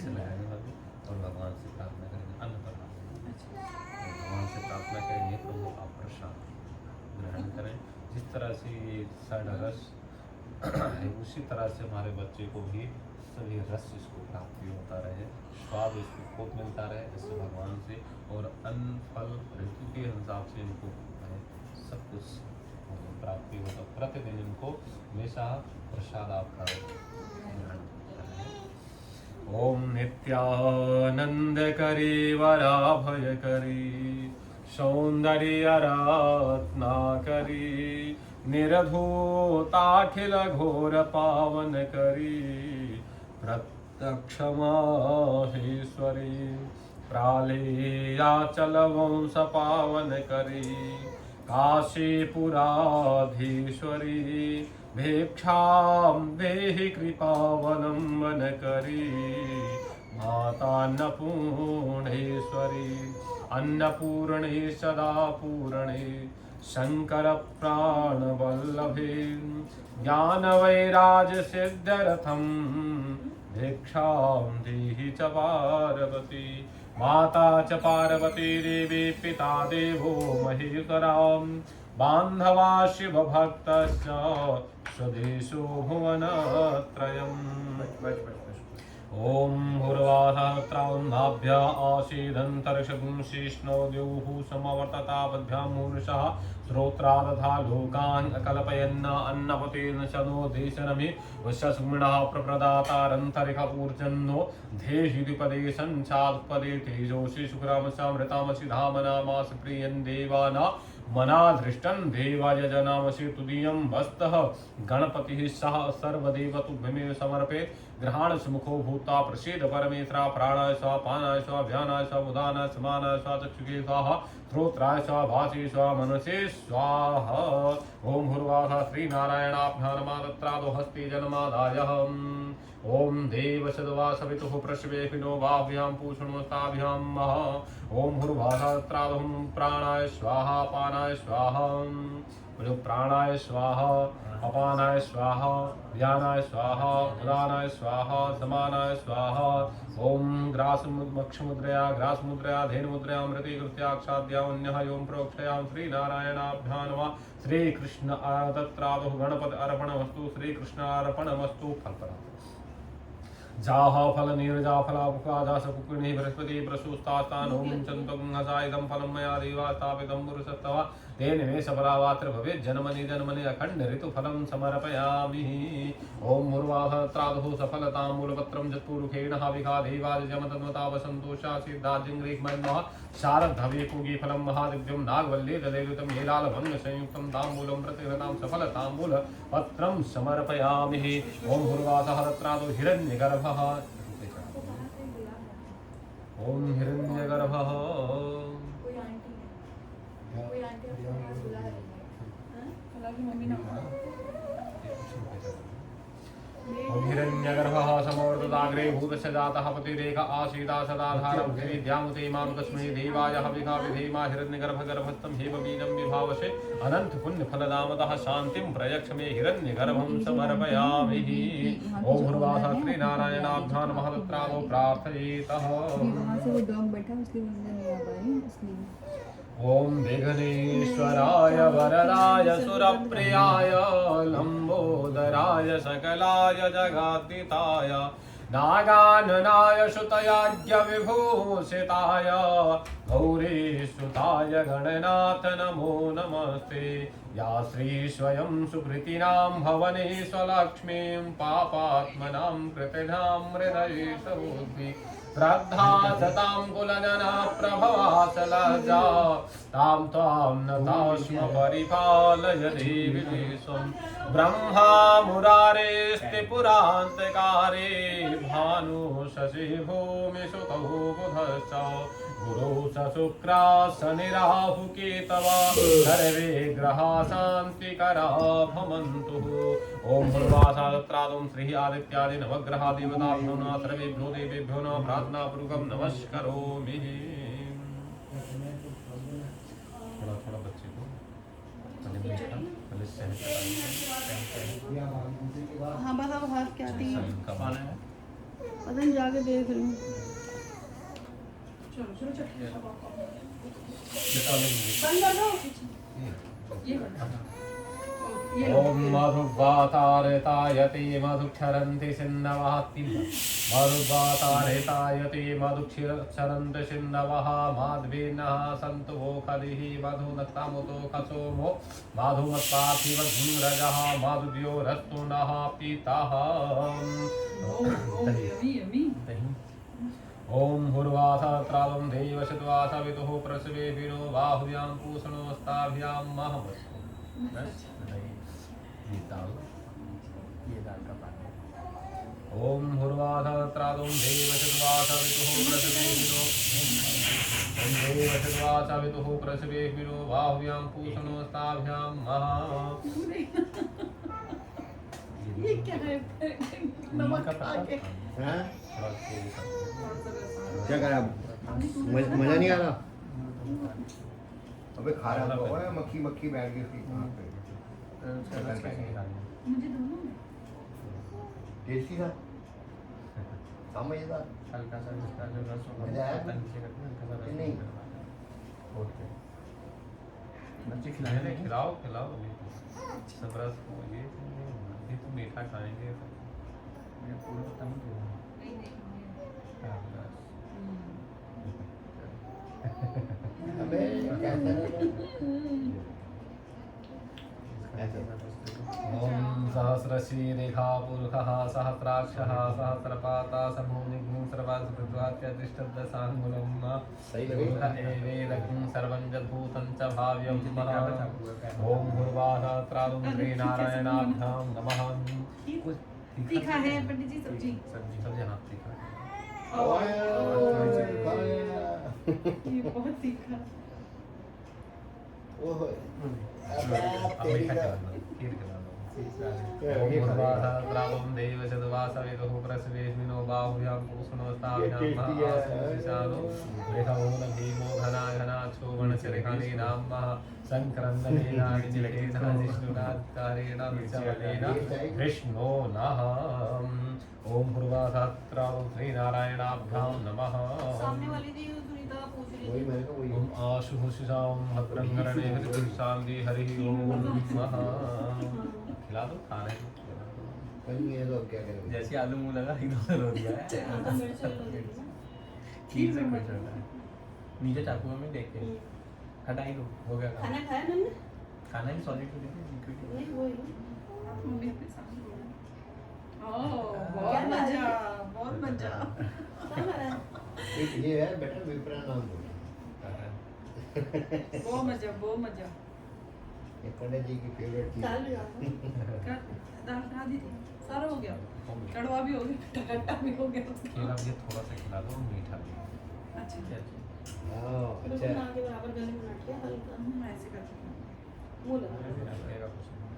से लगाने वाले और भगवान से प्रार्थना करेंगे अन्न पर भगवान से प्रार्थना करेंगे प्रभु आप प्रसाद ग्रहण करें। जिस तरह से ये षडरस है उसी तरह से हमारे बच्चे को भी सभी रस इसको प्राप्ति होता रहे, स्वाद इसको खूब मिलता रहे इससे भगवान से, और अन्न फल ऋतु के हिसाब से इनको सब कुछ प्राप्ति होता। प्रतिदिन इनको हमेशा प्रसाद आपका ग्रहण ओम नित्यानंदकरी वराभयकरी सौंदर्यरत्नाकरी निरधूताखिल घोर पावन करी प्रत्यक्ष माहेश्वरी प्रालेयाचल वंश पावन करी काशीपुराधीश्वरी भिक्षां देहि कृपावलम्बन करी माता अन्नपूर्णेश्वरी अन्नपूर्णे सदा पूर्णे शंकर प्राणवल्लभे ज्ञान वैराज सिद्ध्यर्थं भिक्षां देहि च पार्वती माता च पार्वती देवी पिता देवो महेश्वरां बान्धवा शिवभक्तश्च स्वदेशो भुवनत्रयम् ॐ भूर्वासहस्रान्नाभ्य आसीदन्तरिक्षगुं शिष्णो द्यौः समवर्ततावद्भ्यां मूर्षः श्रोत्रादथा लोकान् अकल्पयन् अन्नपतेन शनो देशनमि वशसुमिणः प्रप्रदातारन्तरिक ऊर्जन्नो धेहिपदे संसात्पदे तेजोषि शुक्रामसामृतामसि धामनामासि प्रियं देवाना मनादृष्टं देवाय जनामसि तुदीयं वस्तः गणपतिः सह सर्वदेवतुभ्यमेव समर्पयेत् ग्रहाण सुमुखो भूता प्रसीद परमेश्वरा प्राणाय स्वाहा पानाय स्वाहा व्यानाय स्वाहा उदानाय समानाय स्वाहा चक्षुषे स्वाहा श्रोत्राय स्वाहा भाषे स्वाहा मनसे स्वाहा ओम भूर्वाहा श्रीनारायणाभ्यां नमः तत्रादो हस्ते जन्मादाय ओम देव सद्वा सवितुः प्रश्वेहिनो वाभ्यां पूषणोस्ताभ्यां मह ओम भूर्वाहा तत्रादो प्राणाय स्वाहा पानाय स्वाहा प्राणाय स्वाहा अपानाय स्वाहा व्यानाय स्वाहा उदानाय स्वाहा समानाय स्वाहा ओम ग्रासमुद्रया ग्रासमुद्रया धेनुमुद्रया मृति कृत्याक्षाद्यान्यः यों प्रोक्षयां श्रीनारायणाभ्यां नमः श्रीकृष्ण तत्रादुः गणपति अर्पणमस्तु श्रीकृष्णार्पणमस्तु फलप्रदाः जाहा फल नीरजा फलापुकाजा सकुकिणी बृहस्पति प्रसूस्तास्तानो मुञ्चन्तं हसायदं फलं मया देवा स्थापितं पुरुषस्तवा तेन मे सफलावात्र भवेत् जन्मनि जन्मनि अखण्ड ऋतुफलं समर्पयामि ॐ मुर्वाहत्रादुः सफलतां मूलपत्रं जत्पुरुखेण हविका देवादिजमतन्वता वसन्तोषा सिद्धार्जिङ्ग्रीक्मन्मः शारद्धवे पूगी फलं महादिव्यं नागवल्ले ददैवतं हेलालभङ्ग संयुक्तं ताम्बूलं प्रतिहृतां सफलताम्बूल पत्रं समर्पयामि ॐ मुर्वासहरत्रादो हिरण्यगर्भः ॐ हिरण्यगर्भः ओम हिरण्यगर्भः समवर्तदाग्रे भूतस्य जातः पतिरेक आसीदा सदाधारं विद्यामुते मां तस्मै देवाय हविका विधेमा हिरण्यगर्भगर्भस्थं हेमबीजं विभावसे अनंत पुण्य फलदामतः शान्तिं प्रयक्ष मे हिरण्यगर्भं समर्पयामि ओम भूर्वासा श्रीनारायणाभ्यां नमः तत्रादो प्रार्थयेतः वहाँ से वो डॉग बैठा उसके अंदर नहीं आ पाए इसलिए ओम विघ्नेश्वराय वरदाय सुरप्रियाय लंबोदराय सकलाय जगातीताय नागाननाय श्रुतयाज्ञ विभूषिताय गौरीसुताय गणनाथ नमो नमस्ते या श्री स्वयं सुकृतिनां भवने स्वलक्ष्मीं पापात्मनां कृतिनां हृदयेशोद्भि श्रद्धा सतां कुलजना प्रभवासलजा तां त्वां नतास्म परिपालय देवी विश्वं ब्रह्मा मुरारेस्त्रिपुरान्तकारे भानु शशि भूमि सुतौ बुधश्च गुरु च शुक्रा शनिराहु केतवा सर्वे ग्रहा शान्तिकरा भवन्तु ओम भूर्वासा तत्रादुं श्री आदित्यादि नवग्रहा देवताभ्यो नमः सर्वेभ्यो देवेभ्यो नमः प्रार्थनापूर्वकं नमस्करोमि थोड़ा थोड़ा बच्चे को पहले सहज हाँ बस अब हाथ क्या थी कब आना है पता नहीं जाके देख लूँ चलो चलो चलो निकालेंगे बंद कर दो ये बंद ओम मधुवातारतायते मधुक्षरन्ति सिन्धवः मधुवातारतायते मधुक्षरन्ति सिन्धवः माध्वेनः सन्तु वो खलिः मधुनक्तामुतो खसोमो मधुमत्पाथिवधूरजः मधुद्यो रस्तु नः पितः ओम भूर्वासहस्रादं देवशतवासवितुः प्रसवे विनो बाहुव्यां पूषणोस्ताभ्यां महमस्तु ये दाल का पानी ओम भूर्वासहस्रादं देवशतवासवितुः प्रसवे विनो वन्दे वशद्वाचवितुः प्रसवेष्मिनो बाहुव्यां पूषणोस्ताभ्यां महा ये क्या है नमक खा के हाँ? थोड़ा तेल का- क्या करा मजा नहीं आ रहा? अबे खा रहा तो है, मक्खी मक्खी बैठ गई उसकी कहाँ पे? उसका रस कैसे निकालना? मुझे दोनों में टेस्टी था, समझदार। हल्का सा इसका जो रस होगा मजा आया? उसका नीचे करके हल्का सा रस नहीं। निकलवाना। ओके बच्चे नहीं खिलाए खिलाओ खिलाओ सब रस को ये अभी तो मीठा खाएंगे मैं पूरा खत्म कर दूंगा। नहीं नहीं हाँ, बस। अबे ॐ सहस्रशीरेखा पुरुषः सहस्राक्षः सहस्रपाता समूनिघ्नं सर्वात्मत्वात्यतिष्ठद्दशाङ्गुलं सही लगे। एवेदघ्नं सर्वं यद्भूतं च भाव्यं मनः ॐ भूर्वाहत्रादुं श्रीनारायणाभ्यां नमः तीखा है पंडित जी सब्जी सब्जी हाँ तीखा ओए, ये बहुत तीखा ओह, अब मीठा खिलाना खीर खिलाना ॐ देवशतवासविदुः प्रसवेष्मिनो बाहुव्यां पूषणोस्ताभ्यां महाशानो रेखमूल भीमो घना घनाक्षो वनचरिखानि नामः संक्रन्दनेनानिजिलेनाजिष्णुनात्कारेण विचवलेन कृष्णो नः ॐ भूर्वासात्रावं श्रीनारायणाभ्यां नमः सामने वाली थी सुनीता पूछ रही वही थी मैंने कहा वही। ॐ आशुहुषिषां भद्रङ्गरणे शान्ति हरिः ॐ नमः खिला दो खा रहे हैं कहीं है तो अब क्या करेंगे? जैसे आलू मुंह लगा एकदम से रो दिया है हाँ, तो मेरे से लो दी थी ना। खीर से खुश होता है नीचे चाकू में देख के हटाई दो हो गया काम खाना खाया मैंने खाना ही सॉलिड हो गया लिक्विड नहीं वही मम्मी अपने सामने बोला ओह क्या बहुत बात मजा है? बहुत मजा क्या खाया एक ये है बेटर विपरा नाम दो। बहुत मजा ये पंडित जी की फेवरेट चीज। दाल भी डाल दो। कर दाल खा दी थी सारा हो गया कड़वा भी हो गया खट्टा भी हो गया खीर अब ये थोड़ा सा खिला दो मीठा भी अच्छा हाँ, बिल्कुल अच्छा। ना के बराबर गले में नाटिया हल्का मैं ऐसे करती हूँ मुंह लगा लगेगा कुछ नहीं।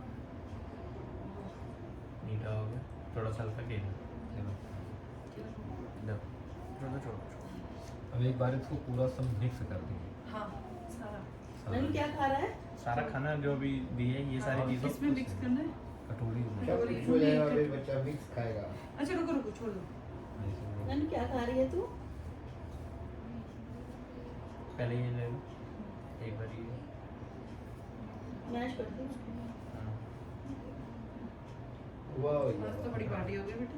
मीठा हो गया थोड़ा सा हल्का खीर छोड़ो छोड़ो अब एक बार इसको पूरा सब मिक्स कर दीजिए हाँ सारा नहीं क्या खा रहा है सारा खाना जो भी दिए ये सारी चीज़ों इसमें मिक्स करना है कटोरी में सब मिक्स हो जाएगा, फिर बच्चा मिक्स खाएगा। अच्छा रुको रुको छोड़ दो नैन क्या खा रही है तू पहले ये ले लो एक बार ये मैश कर दी हाँ। वाह आज तो बड़ी पार्टी हो गई बेटा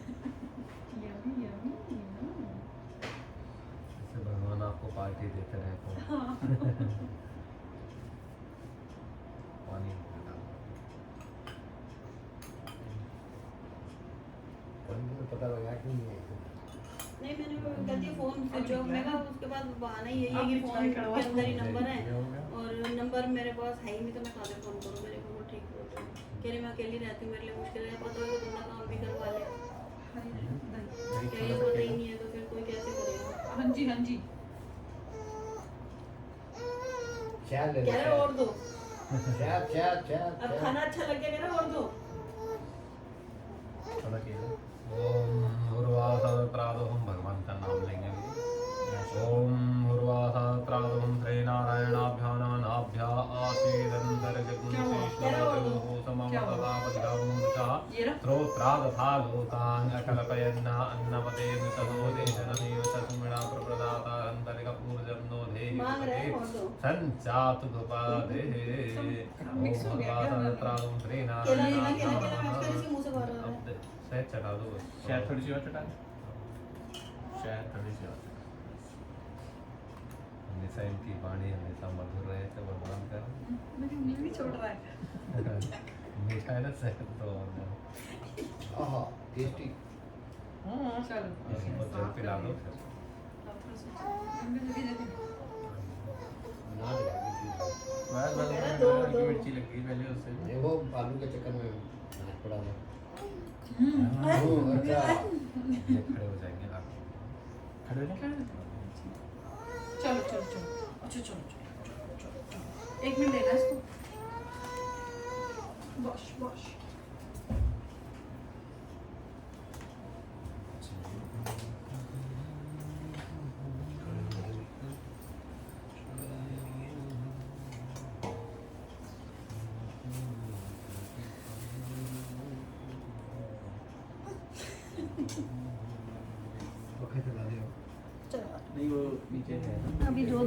यम्मी यम्मी इससे भगवान आपको पार्टी देते रहे तो पानी पंडित को पता लगा कि नहीं है। नहीं मैंने वो कहती है फोन स्विच ऑफ मैं कहा उसके बाद बहाना यही है कि फोन के अंदर ही नंबर है और नंबर मेरे पास है ही नहीं तो मैं कहाँ से फोन करूँ मेरे को वो ठीक बोलते हैं कह रही मैं अकेली रहती हूँ मेरे लिए मुश्किल है पता है कि तुमने काम भी करवा लिया कह रही पता ही नहीं है तो फिर कोई कैसे करेगा हाँ जी शायद ले लो, कह रहे और दो शायद अब खाना अच्छा लग गया कह रहे और दो थोड़ा खीर ओम उर्वासत्रादोहम भगवान का नाम लेंगे ओम उर्वासत्रादोहम श्रीनारायणाभ्या नाभ्या आसीदंतर जगुंशेषो सममतदापदिदामुषा ये रहा स्त्रोत्रादथालोकान् अकल्पयन्ना अन्नपते विसदोदेशनमेव ससुमिणा प्रप्रदातारन्तरिकपूर्जं नो धेहि मांग रहे हैं और दो सञ्चातु दुपादे मिक्स हो गया क्या? उर्वासत्रादोहम केला लेना केला केला मैच कर इसके मुंह से बाहर आ रहा है शायद चढ़ा दो बस शायद थोड़ी सी और चटा दें। शायद थोड़ी सी और हमेशा इनकी वाणी हमेशा मधुर रहे थे भगवान का मेरी उंगली भी छोड़ रहा है मीठा है ना शहद तो आहा टेस्टी। चलो बच्चों पिला दो फिर अब थोड़ा सा मम्मी लगी रहती ना लगा बस बस दो, हल्की दो। मिर्ची लग गई पहले उससे नहीं वो आलू के चक्कर में नाक पड़ा था। हाँ। अच्छा ये खड़े हो जाएंगे आप खड़े हो जाओ। चलो चलो चलो अच्छा चलो चलो 1 मिनट देना इसको बस बस पखे चला दियो। नहीं वो नीचे है ना, अभी जो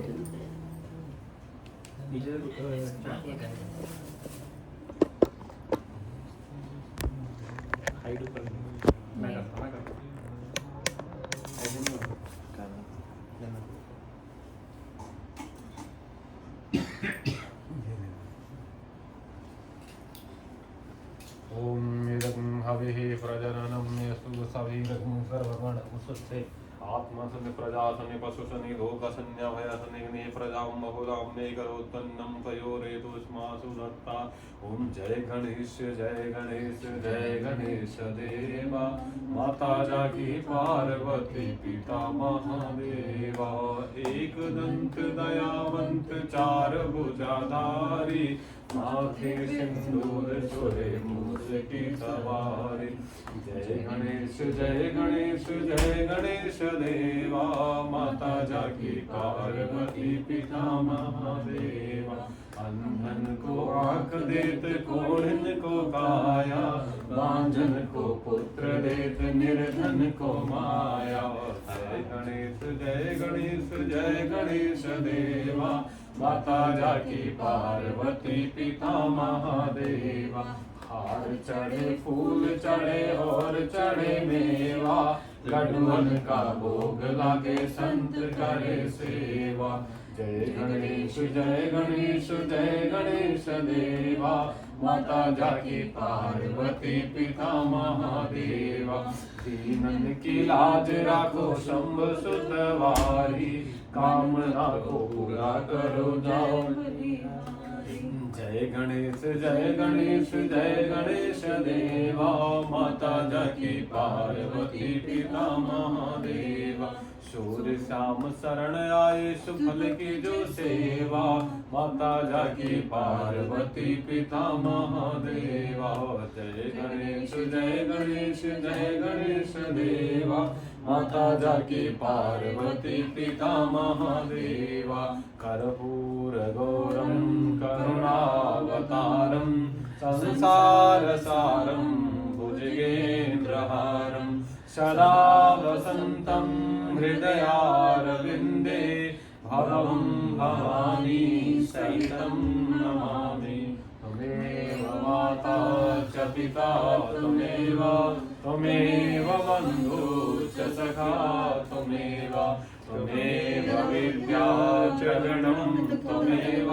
नीचे हाइड ऊपर मैं करता ऐसे नहीं होगा जाना। ओम वेदं हविः प्रजननं यस्तु सवीरं सर्वगणमुसुस्ते आत्मसनि प्रजासनि पशुसनि लोकसन्य भयसनि प्रजां बहुलां मे करोत्पन्नं पयोरेतुष्मासु दत्ता। ओम जय गणेश जय गणेश जय गणेश देवा माता जाकी पार्वती पिता महादेवा। एक दंत दयावंत चार भुजाधारी माथे सिंदूर सोहे मूस की सवारी। जय गणेश जय गणेश जय गणेश देवा माता जाकी पार्वती पिता महादेवा। अंधन को आँख देत कोढ़न को काया बांझन को पुत्र देत निर्धन को माया। जय गणेश जय गणेश जय गणेश देवा माता जाकी पार्वती पिता महादेवा। हार चढ़े फूल चढ़े और चढ़े मेवा लड्डुअन का भोग लागे संत करे सेवा। जय गणेश जय गणेश जय गणेश देवा माता जाकी पार्वती पिता महादेवा। दीनन की लाज राखो शंभ सुतवारी कामना को पूरा करो जाओ। जय गणेश जय गणेश जय गणेश देवा माता जाकी पार्वती पिता महादेवा। सूर्य श्याम शरण आए सुफल की जो सेवा माता जाकी पार्वती पिता महादेवा। जय गणेश जय गणेश जय गणेश देवा माता जाकी पार्वती पिता महादेवा। कर्पूर गौरम करुणावतारम संसार सारम भुजगेन्द्रहारम सदा वसन्तं हृदयारविन्दे भवं भवानी सहितं नमामि। त्वमेव माता च पिता त्वमेव त्वमेव बन्धु च सखा त्वमेव त्वमेव विद्या च ऋणं त्वमेव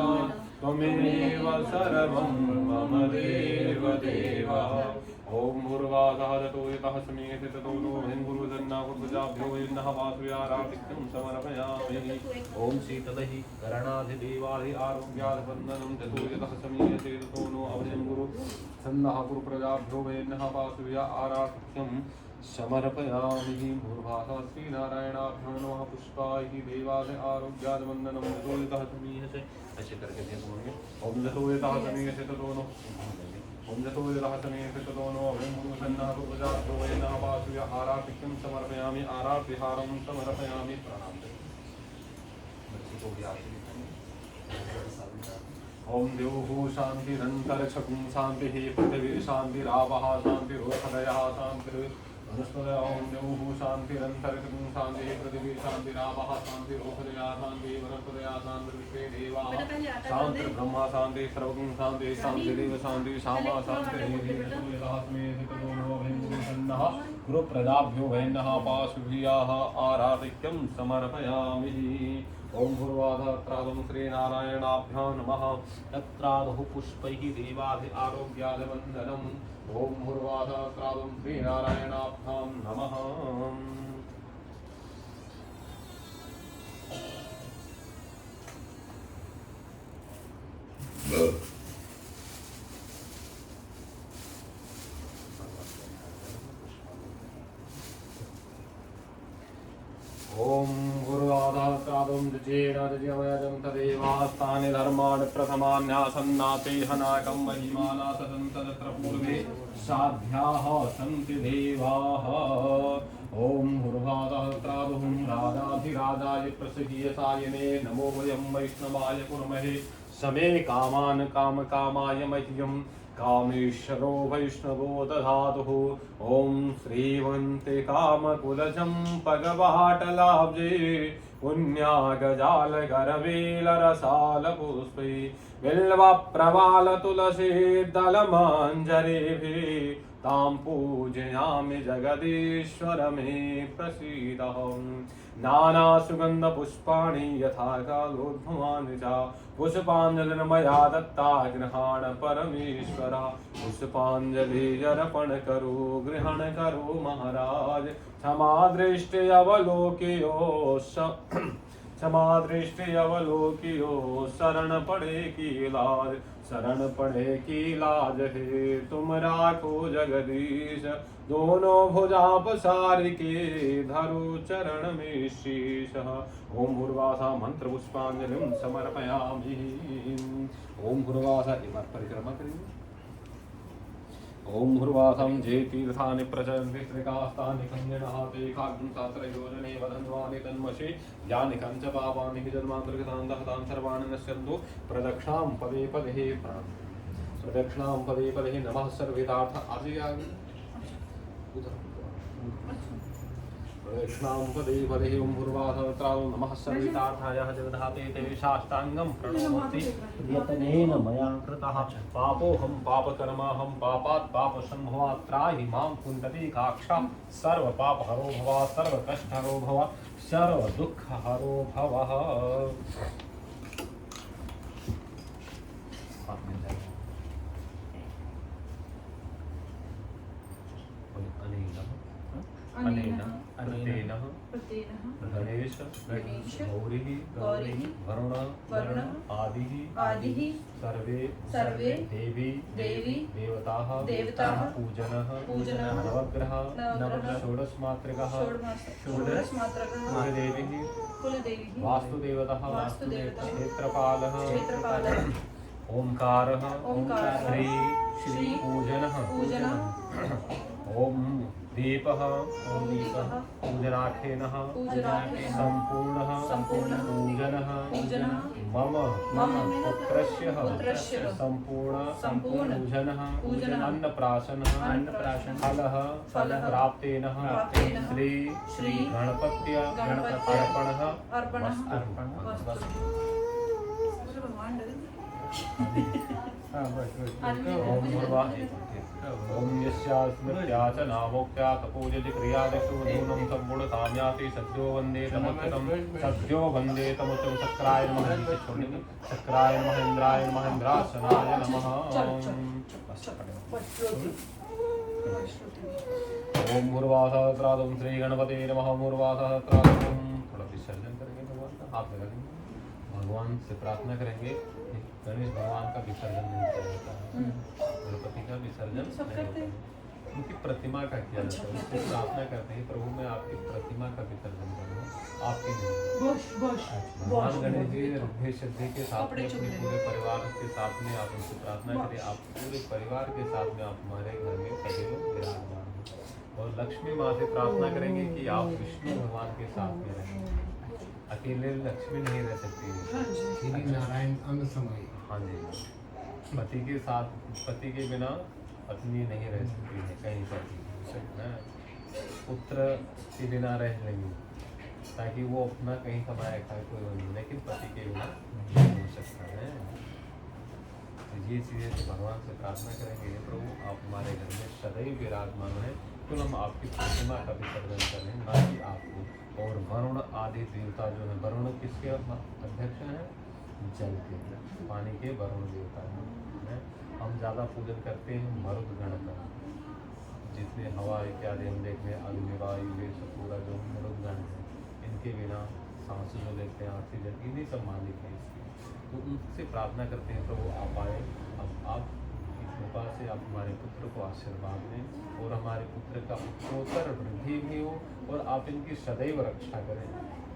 त्वमेव सर्वं मम देव देवा। ओम भूर्वासः ततो यतः समीयते ततो नो भृङ्गुरुजन्नाकुर्भुजाभ्यो वैन्नः वासुयाराधिक्यं समर्पयामि। ओम शीतलहि करणाधिदेवाहि आरोग्यादिवन्दनं ततो यतः समीयते ततो नो अभयं गुरु सन्नः कुरुप्रजाभ्यो वैन्नः वासुयाराधिक्यं समर्पयामि। भूर्वासः श्रीनारायणाभ्यो नमः पुष्पाहि देवादि आरोग्यादिवन्दनं ततो यतः समीयते ऐसे करके देंगे। ओम ततो यतः समीयते ततो नो ओम जतो यदासनेत ततोनो अभयमुसन्नः रूपजातो वैनः वासुय आराधिक्यं समर्पयामि। आराध्यहारं समर्पयामि। प्रणाम बच्चे को भी ओम द्योः शान्तिरन्तरिक्षं शान्तिः पृथिवी शान्तिरावः शान्तिरोषधयः शान्तिर् वनस्पतयः। ओम द्योः शान्तिरन्तरिक्षं शान्तिः पृथिवी शान्तिरावः शान्तिरोषधयः शान्तिः वनस्पतयः शान्तिर्विश्वे देवाः शान्तिर्ब्रह्मा शान्तिः सर्वं शान्तिः शान्तिरेव शान्तिः शामा शान्तिः। गुरुप्रजाभ्यो वैन्नः पाशुभियाः आराधिक्यं समर्पयामि। ओम भूर्वाधत्रादं श्रीनारायणाभ्यां नमः तत्रादुः पुष्पैः देवादि आरोग्यादिवन्दनम्। ओम भूर्वाधत्रादं श्रीनारायणाभ्यां नमः। ओम प्रथमान्यासन्नाते हनाकं महिमाना तदन्तरत्र पूर्वे साध्याः सन्ति देवाः ॐ हुर्वादहत्रादुं राजाधिराजाय प्रसगीयसायने नमो वयं वैष्णवाय कुर्महे समे कामान् कामकामाय मह्यं कामेश्वरो वैष्णवो दधातुः ॐ श्रीवन्ते कामकुलजं पगवाटलाब्जे पुण्यागजालगरवेलरसालपुष्पै बिल्वप्रवालतुलसी दलमञ्जरेभिः तां पूजयामि जगदीश्वर मे प्रसीदः नानासुगन्धपुष्पाणि यथा कालोद्भवानि च पुष्पाञ्जलिर्मया दत्ता गृहाण परमेश्वर पुष्पाञ्जलिर्पण करो ग्रहण करो महाराज क्षमादृष्टि अवलोकियो शरण पड़े की लाज हे तुम राखो जगदीश दोनों भुजा पसारि के धरो चरण में शीश ओम भूर्वासा मंत्र पुष्पांजलिं समर्पयामि ओम भूर्वासा एक बार परिक्रमा करेंगे ओम भूर्वासं जे तीर्थानि प्रचरन्ति त्रिकास्तानि खञ्जनाते खाग्ं शास्त्रयोजने वदन्वानि तन्मषे यानि कञ्च पापानि हि जन्मान्तर्गतान् दहतान् सर्वाणि नश्यन्तु प्रदक्षिणां पदे पदे नमः सर्वेदार्थ आदि प्रदक्षिणां पदे ओम भूर्वासहस्रां नमः सर्वेदार्थाय जगधाते ते साष्टांगं प्रणमति यतनेन मया कृतः पापोऽहं पापकर्माहं पापात् पापसम्भवात् त्राहि मां पुण्डरीकाक्षा सर्वपापहरो भव सर्वकष्टहरो भव सर्वदुःखहरो भवः अनेन गणेश गौरी वरुण आदि सर्वे देवी देवताः पूजनः नवग्रह षोडशमात्रकः कुलदेवी वास्तुदेवतः क्षेत्रपालः ओंकारः श्री पूजनः ओम दीपः पूजनाख्येनः संपूर्णः पूजनः मम पुत्रस्य संपूर्ण पूजनः अन्नप्राशनः फलः प्राप्तेन श्री गणपत्य अर्पणः ओम यस्यास्मृत्या च नामोक्त्या तपोजति क्रियादिषु नूनं सम्पूर्णताम्याति सद्यो वन्दे तमुच्चं शक्राय नमः शक्राय नमः इंद्राय नमः इंद्रासनाय नमः ओम भूर्वासहस्रादं श्री गणपते नमः भूर्वासहस्रादं थोड़ा विसर्जन करेंगे भगवान का हाथ लगा देंगे भगवान से प्रार्थना करेंगे गणेश भगवान का विसर्जन नहीं किया जाता है गणपति का विसर्जन नहीं होता है उनकी प्रतिमा का किया जाता है उससे प्रार्थना करते हैं प्रभु मैं आपकी प्रतिमा का विसर्जन करूँगा आपकी नहीं भगवान गणेश जी हृदय श्रद्धे के साथ में अपने पूरे परिवार के साथ में आप उनसे प्रार्थना करें आप पूरे परिवार के साथ में आप हमारे घर में सदैव विराजमान हो और लक्ष्मी माँ से प्रार्थना करेंगे कि आप विष्णु भगवान के साथ में रहें अकेले लक्ष्मी नहीं रह सकती श्री नारायण अंग समय हाँ जी पति के साथ पति के बिना पत्नी नहीं रह सकती है कहीं पर पुत्र के बिना रह लेंगे ताकि वो अपना कहीं कमाया खाए कोई नहीं लेकिन पति के बिना नहीं हो सकता है तो ये चीज़ें भगवान से प्रार्थना करेंगे प्रभु आप हमारे घर में सदैव विराजमान है तो हम आपकी प्रतिमा का विसर्जन करें ना कि आपको और वरुण आदि देवता जो है वरुण किसके अध्यक्ष हैं जल के पानी के वरुण देवता हैं हम ज़्यादा पूजन करते हैं मरुदगण का जितने हवा इत्यादि हम देखते हैं अग्नि वायु ये सब पूरा जो मरुदगण है इनके बिना सांस जो लेते हैं ऑक्सीजन इन्हीं सब मालिक है इसके तो उनसे प्रार्थना करते हैं प्रभु आप आए अब आप कृपा से आप हमारे पुत्र को आशीर्वाद दें और हमारे पुत्र का उत्तरोत्तर वृद्धि भी हो और आप इनकी सदैव रक्षा करें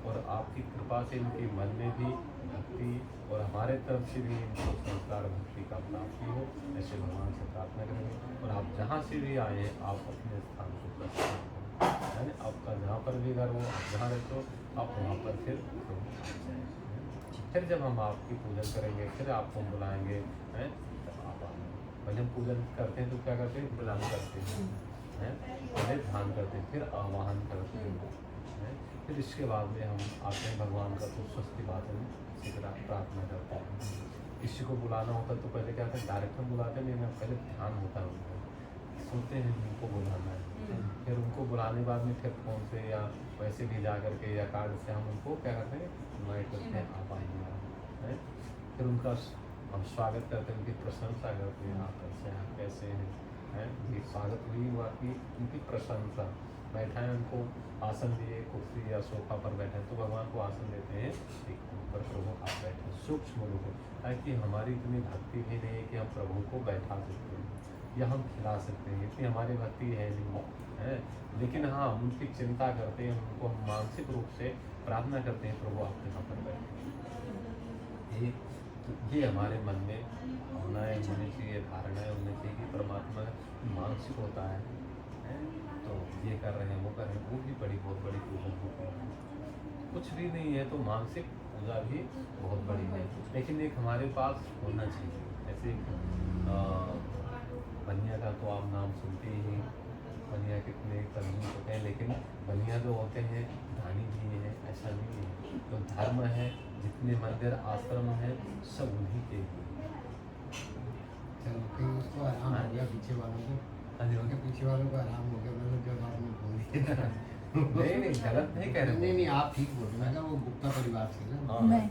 और आपकी कृपा से इनके मन में भी भक्ति और हमारे तरफ से भी इनको संस्कार भक्ति का प्राप्ति हो, ऐसे भगवान से प्रार्थना करेंगे। और आप जहाँ से भी आए हैं आप अपने स्थान को प्रस्थान करें, है ना। आपका जहाँ पर भी घर हो, आप जहाँ रहते हो, आप वहाँ पर फिर जब हम आपकी पूजन करेंगे फिर आपको हम बुलाएंगे, हैं, तब आप आएंगे। पहले हम पूजन करते हैं तो क्या करते हैं, बुलान करते हैं, पहले ध्यान करते हैं, फिर आवाहन करते हैं, फिर इसके बाद में हम आते हैं भगवान का तो स्वस्ति वाचन प्रार्थना करते हैं। किसी को बुलाना होता तो पहले क्या करते हैं, डायरेक्ट हम बुलाते नहीं ना, पहले ध्यान होता है उनको, सोचते हैं उनको बुलाना है, फिर उनको बुलाने के बाद में फिर फ़ोन से या वैसे भी जा करके या कार्ड से हम उनको क्या करते हैं, इन्वाइट करते हैं, आप आइए हैं। फिर उनका हम स्वागत करते हैं, उनकी प्रशंसा करते हैं, आप कैसे हैं, कैसे हैं, उनकी स्वागत हुई हुआ कि उनकी प्रशंसा, बैठाएं उनको आसन दिए, कुर्सी या सोफा पर बैठे तो भगवान को आसन देते हैं, एक ऊपर प्रभु आप बैठे सूक्ष्म रूप, ताकि हमारी इतनी भक्ति भी नहीं है कि हम प्रभु को बैठा सकते हैं या हम खिला सकते हैं, इतनी हमारी भक्ति है नहीं है। लेकिन हाँ, हम उनकी चिंता करते हैं, उनको हम मानसिक रूप से प्रार्थना करते हैं, प्रभु आप यहाँ पर बैठे। ये हमारे मन में भावनाएं होनी चाहिए, धारणाएं होनी चाहिए कि परमात्मा मानसिक होता है, तो ये कर रहे हैं, वो कर रहे हैं, वो भी बहुत बड़ी पूजा होती है। कुछ भी नहीं है तो मानसिक पूजा भी बहुत बड़ी है, लेकिन एक हमारे पास होना चाहिए। ऐसे बनिया का तो आप नाम सुनते ही, बनिया कितने कर्मी होते हैं, लेकिन बनिया जो होते हैं दानी भी हैं, ऐसा नहीं है। तो धर्म है, जितने मंदिर आश्रम हैं सब उन्हीं के ही। चलो कहीं उसको आराम हो गया, पीछे वालों को, पीछे वालों को आराम हो गया, मतलब जब आपने बोल दिया नहीं गलत नहीं कह रहे। नहीं आप ठीक बोल रहे, मैं कहा वो गुप्ता परिवार से ना, हाँ, नहीं।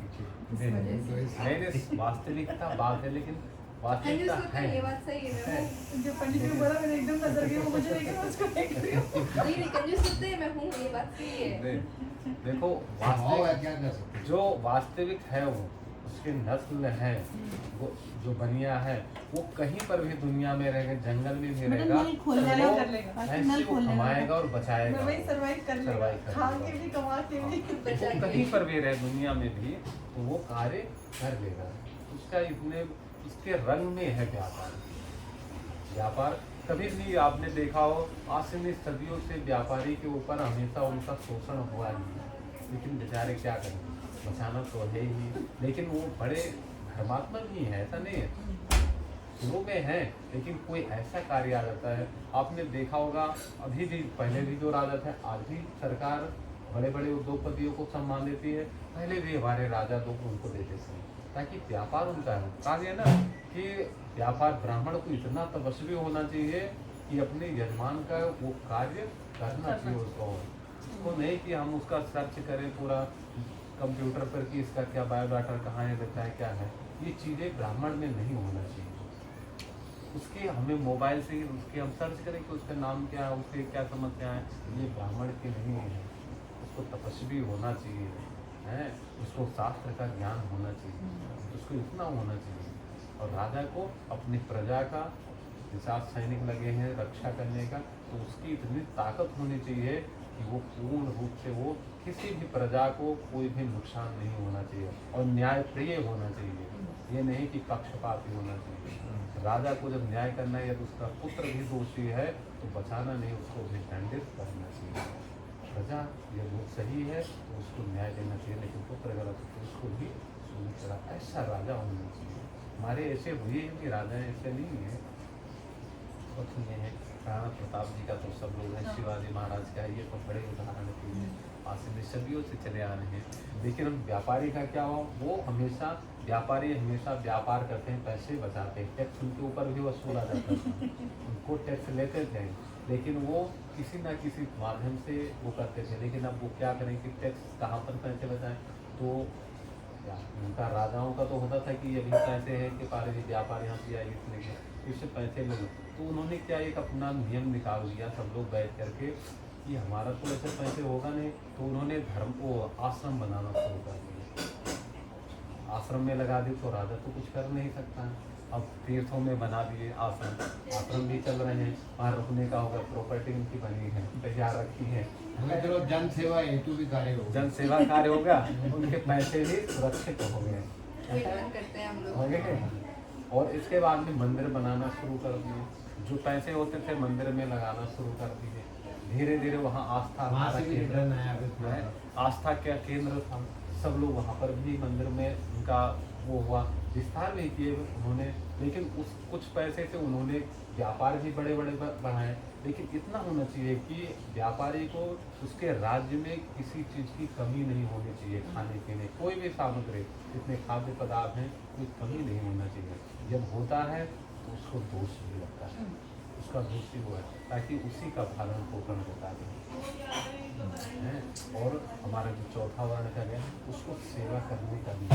पीछे नहीं वास्तविकता बात है, लेकिन वास्तविकता है। ये बात सही है। जो पंडित जी ने बोला मैंने एकदम नजर गई वो मुझे लेकिन उसको देख रही हूँ। नहीं कंजूस होते हैं, मैं हूँ, ये बात सही है। देखो भाव है, क्या कर सकते हैं। जो वास्तविक है वो उसकी नस्ल है, वो जो बनिया है वो कहीं पर भी दुनिया में रहेगा, जंगल में भी रहेगा, नल खोल लेगा, वो कर लेगा। ऐसे नल वो खोल लेगा। कमाएगा और बचाएगा, मैं वही सर्वाइव कर Survive लेगा, कर खा लेगा। के भी कमा के भी। वो कहीं पर भी रहे दुनिया में भी तो वो कार्य कर लेगा। उसका इतने उसके रंग में है व्यापार। कभी भी आपने देखा हो आसनी सदियों से व्यापारी के ऊपर हमेशा उनका शोषण हुआ ही, लेकिन बेचारे क्या करें, बचाना तो है ही, लेकिन वो बड़े धर्मात्मक ही है, ऐसा नहीं है, शुरू में है, लेकिन कोई ऐसा कार्य आ जाता है। आपने देखा होगा अभी भी, पहले भी जो राजा थे, आज भी सरकार बड़े बड़े उद्योगपतियों को सम्मान देती है, पहले भी हमारे राजा लोग उनको देते थे, ताकि व्यापार उनका है। कहा गया ना कि व्यापार, ब्राह्मण को इतना तपस्वी होना चाहिए कि अपने यजमान का वो कार्य करना चाहिए उसको नहीं कि हम उसका सर्च करें पूरा कंप्यूटर पर कि इसका क्या बायोडाटा कहाँ है, रहता है, क्या है। ये चीज़ें ब्राह्मण में नहीं होना चाहिए। उसके हमें मोबाइल से ही उसके हम सर्च करें कि उसका नाम क्या है, उसके क्या समस्या है, ये ब्राह्मण के नहीं है। उसको तपस्वी होना चाहिए, है, उसको शास्त्र का ज्ञान होना चाहिए, उसको इतना होना चाहिए। और राजा को अपनी प्रजा का, जैसे सैनिक लगे हैं रक्षा करने का, तो उसकी इतनी ताकत होनी चाहिए कि वो पूर्ण रूप से वो किसी भी प्रजा को कोई भी नुकसान नहीं होना चाहिए और न्यायप्रिय होना चाहिए। ये नहीं कि पक्षपाती होना चाहिए। राजा को जब न्याय करना है, यदि उसका पुत्र भी दोषी है तो बचाना नहीं, उसको भी दंडित करना चाहिए। प्रजा यदि वो सही है तो उसको न्याय देना चाहिए, लेकिन पुत्र गलत तो उसको भी सुनी चला। ऐसा राजा होना चाहिए। हमारे ऐसे हुए हैं कि राजा ऐसे नहीं है, कुछ नहीं है। राणा प्रताप जी का तो सब लोग हैं, शिवाजी महाराज का है, ये तो बड़े उदाहरण के लिए आसिम सदियों से चले आ रहे हैं। लेकिन हम व्यापारी का क्या हुआ, वो हमेशा व्यापारी हमेशा व्यापार करते हैं, पैसे बचाते हैं, टैक्स उनके ऊपर भी वसूला जाता था, उनको टैक्स लेते थे, लेकिन वो किसी ना किसी माध्यम से वो करते थे। लेकिन अब वो क्या करें कि टैक्स कहाँ पर पैसे बचाएं, तो उनका राजाओं का तो होता था कि अभी पैसे हैं कि पारे जी व्यापार यहाँ से आइए इसलिए इससे पैसे ले लो। तो उन्होंने क्या एक अपना नियम निकाल दिया, सब लोग बैठ करके कि हमारा तो ऐसे पैसे होगा नहीं, तो उन्होंने धर्म को आश्रम बनाना शुरू कर दिया। आश्रम में लगा दी तो राजा तो कुछ कर नहीं सकता है, अब तीर्थों में बना दिए आश्रम भी चल रहे हैं, वहाँ रुकने का होगा, प्रॉपर्टी उनकी बनी है, तैयार रखी है, हमें चलो जन सेवा हेतु भी कार्य हो जन सेवा कार्य हो गया, उनके पैसे भी सुरक्षित हो गए करते हैं हम लोग। हो गए। और इसके बाद में मंदिर बनाना शुरू कर दिए, जो पैसे होते थे मंदिर में लगाना शुरू कर दिए। धीरे धीरे वहाँ आस्था वहाँ हमारा से भी केंद्र रिटर्न आया फिर। है, आस्था का केंद्र था, सब लोग वहाँ पर भी मंदिर में उनका वो हुआ, विस्तार भी किए उन्होंने, लेकिन उस कुछ पैसे से उन्होंने व्यापार भी बड़े बड़े बढ़ाए। लेकिन इतना होना चाहिए कि व्यापारी को उसके राज्य में किसी चीज़ की कमी नहीं होनी चाहिए, खाने पीने कोई भी सामग्री, जितने खाद्य पदार्थ हैं कोई कमी नहीं होना चाहिए। जब होता है तो उसको दोष भी लगता है, उसका दोष भी हुआ है, ताकि उसी का भरण पोषण होता है। और हमारा जो चौथा वर्ण का गया उसको सेवा करने का भी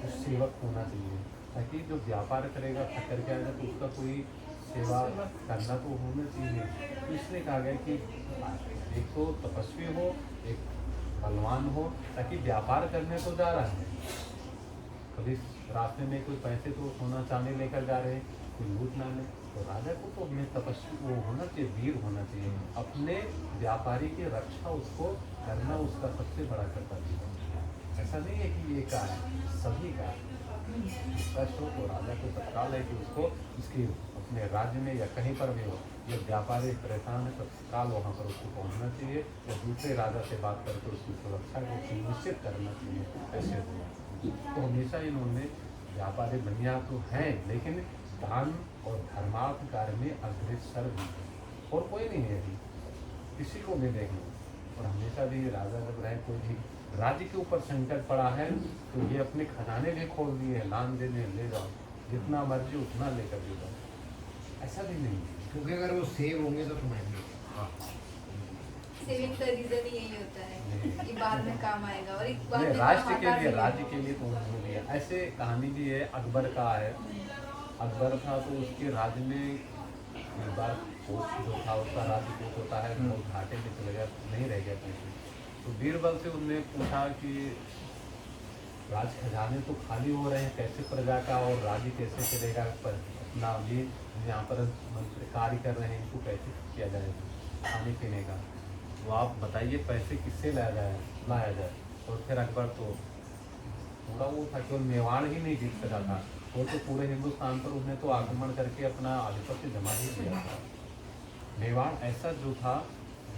उस सेवक होना चाहिए, ताकि जो व्यापार करेगा थक करके आएगा तो उसका कोई सेवा करना तो होना चाहिए। तो इसलिए कहा गया कि एक तो तपस्वी हो, एक बलवान हो, ताकि व्यापार करने तो जा रहा है, कभी रास्ते में कोई पैसे तो सोना चांदी लेकर जा रहे हैं, कोई लूट ना ले, तो राजा को तो अपने तपस्वी वो होना चाहिए, वीर होना चाहिए, अपने व्यापारी की रक्षा उसको करना उसका सबसे बड़ा कर्तव्य है। ऐसा नहीं है कि ये का है, सभी का इसका शौक हो राजा को तत्काल है कि उसको उसकी अपने राज्य में या कहीं पर भी हो, ये व्यापारी परेशान है तत्काल वहाँ पर उसको पहुँचना चाहिए, या दूसरे राजा से बात करके उसकी सुरक्षा को सुनिश्चित करना चाहिए। ऐसे हुआ तो हमेशा इन्होंने व्यापारी बनिया तो हैं, लेकिन दान और धर्मार्थ कार्य में अग्रसर भी है, और कोई नहीं है अभी किसी को भी देख लो। और हमेशा भी राजा जब रहे, कोई भी राज्य के ऊपर संकट पड़ा है तो ये अपने खजाने भी खोल दिए हैं, लान देने ले जाओ, जितना मर्जी उतना लेकर दे जाओ, ऐसा भी नहीं है। क्योंकि अगर वो सेव होंगे तो तुम्हारे सेविंग का रीजन ही यही होता है कि बाद में काम आएगा, और एक बाद में राष्ट्र काम के आता लिए, भी है। राज्य के लिए तो उन्होंने दिया। ऐसे कहानी भी है, अकबर का है। अकबर था तो उसके राज्य में एक बार कोष जो था उसका राज्य कोष होता है, वो घाटे में चले गया, नहीं रह गया पैसे। तो बीरबल से उनने पूछा कि राज खजाने तो खाली हो रहे हैं, कैसे प्रजा का और राज्य कैसे चलेगा, पर अपना भी यहाँ पर मंत्री कार्य कर रहे हैं, इनको कैसे किया जाए खाने पीने का, तो आप बताइए पैसे किससे लाया जाए। और फिर अकबर तो पूरा वो था, केवल मेवाड़ ही नहीं जीत सका था, वो तो पूरे हिंदुस्तान पर उसने तो आक्रमण करके अपना आधिपत्य जमा ही दिया था। मेवाड़ ऐसा जो था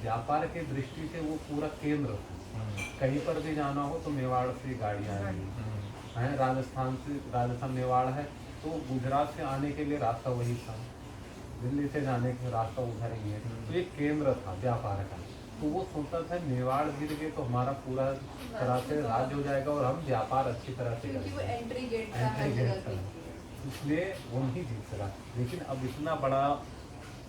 व्यापार के दृष्टि से वो पूरा केंद्र था, कहीं पर भी जाना हो तो मेवाड़ से गाड़ियाँ आएंगी हैं, राजस्थान मेवाड़ है तो गुजरात से आने के लिए रास्ता वही था, दिल्ली से जाने का रास्ता उधर ही है, तो एक केंद्र था व्यापार का। तो वो सोचता था मेवाड़ गिर गए तो हमारा पूरा तरह से राज्य हो जाएगा और हम व्यापार अच्छी तरह से क्योंकि वो करेंगे, एंट्री गेट था हर एंट्री जगह गेट की। था, इसलिए वो नहीं जीत सका। लेकिन अब इतना बड़ा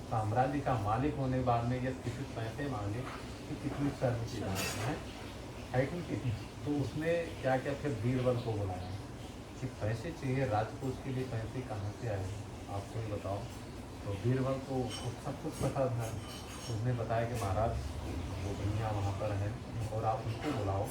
साम्राज्य का मालिक होने के बाद में यदि किसी पैसे मांगे तो कितनी शर्म की बात है कि नहीं? तो उसने क्या क्या फिर बीरबल को बुलाया कि पैसे चाहिए, राजकोष के लिए पैसे कहाँ से आए आपको ही बताओ। तो बीरबल को सब कुछ पता था, उसने बताया कि महाराज वो बनिया वहाँ पर है और आप उनको बुलाओ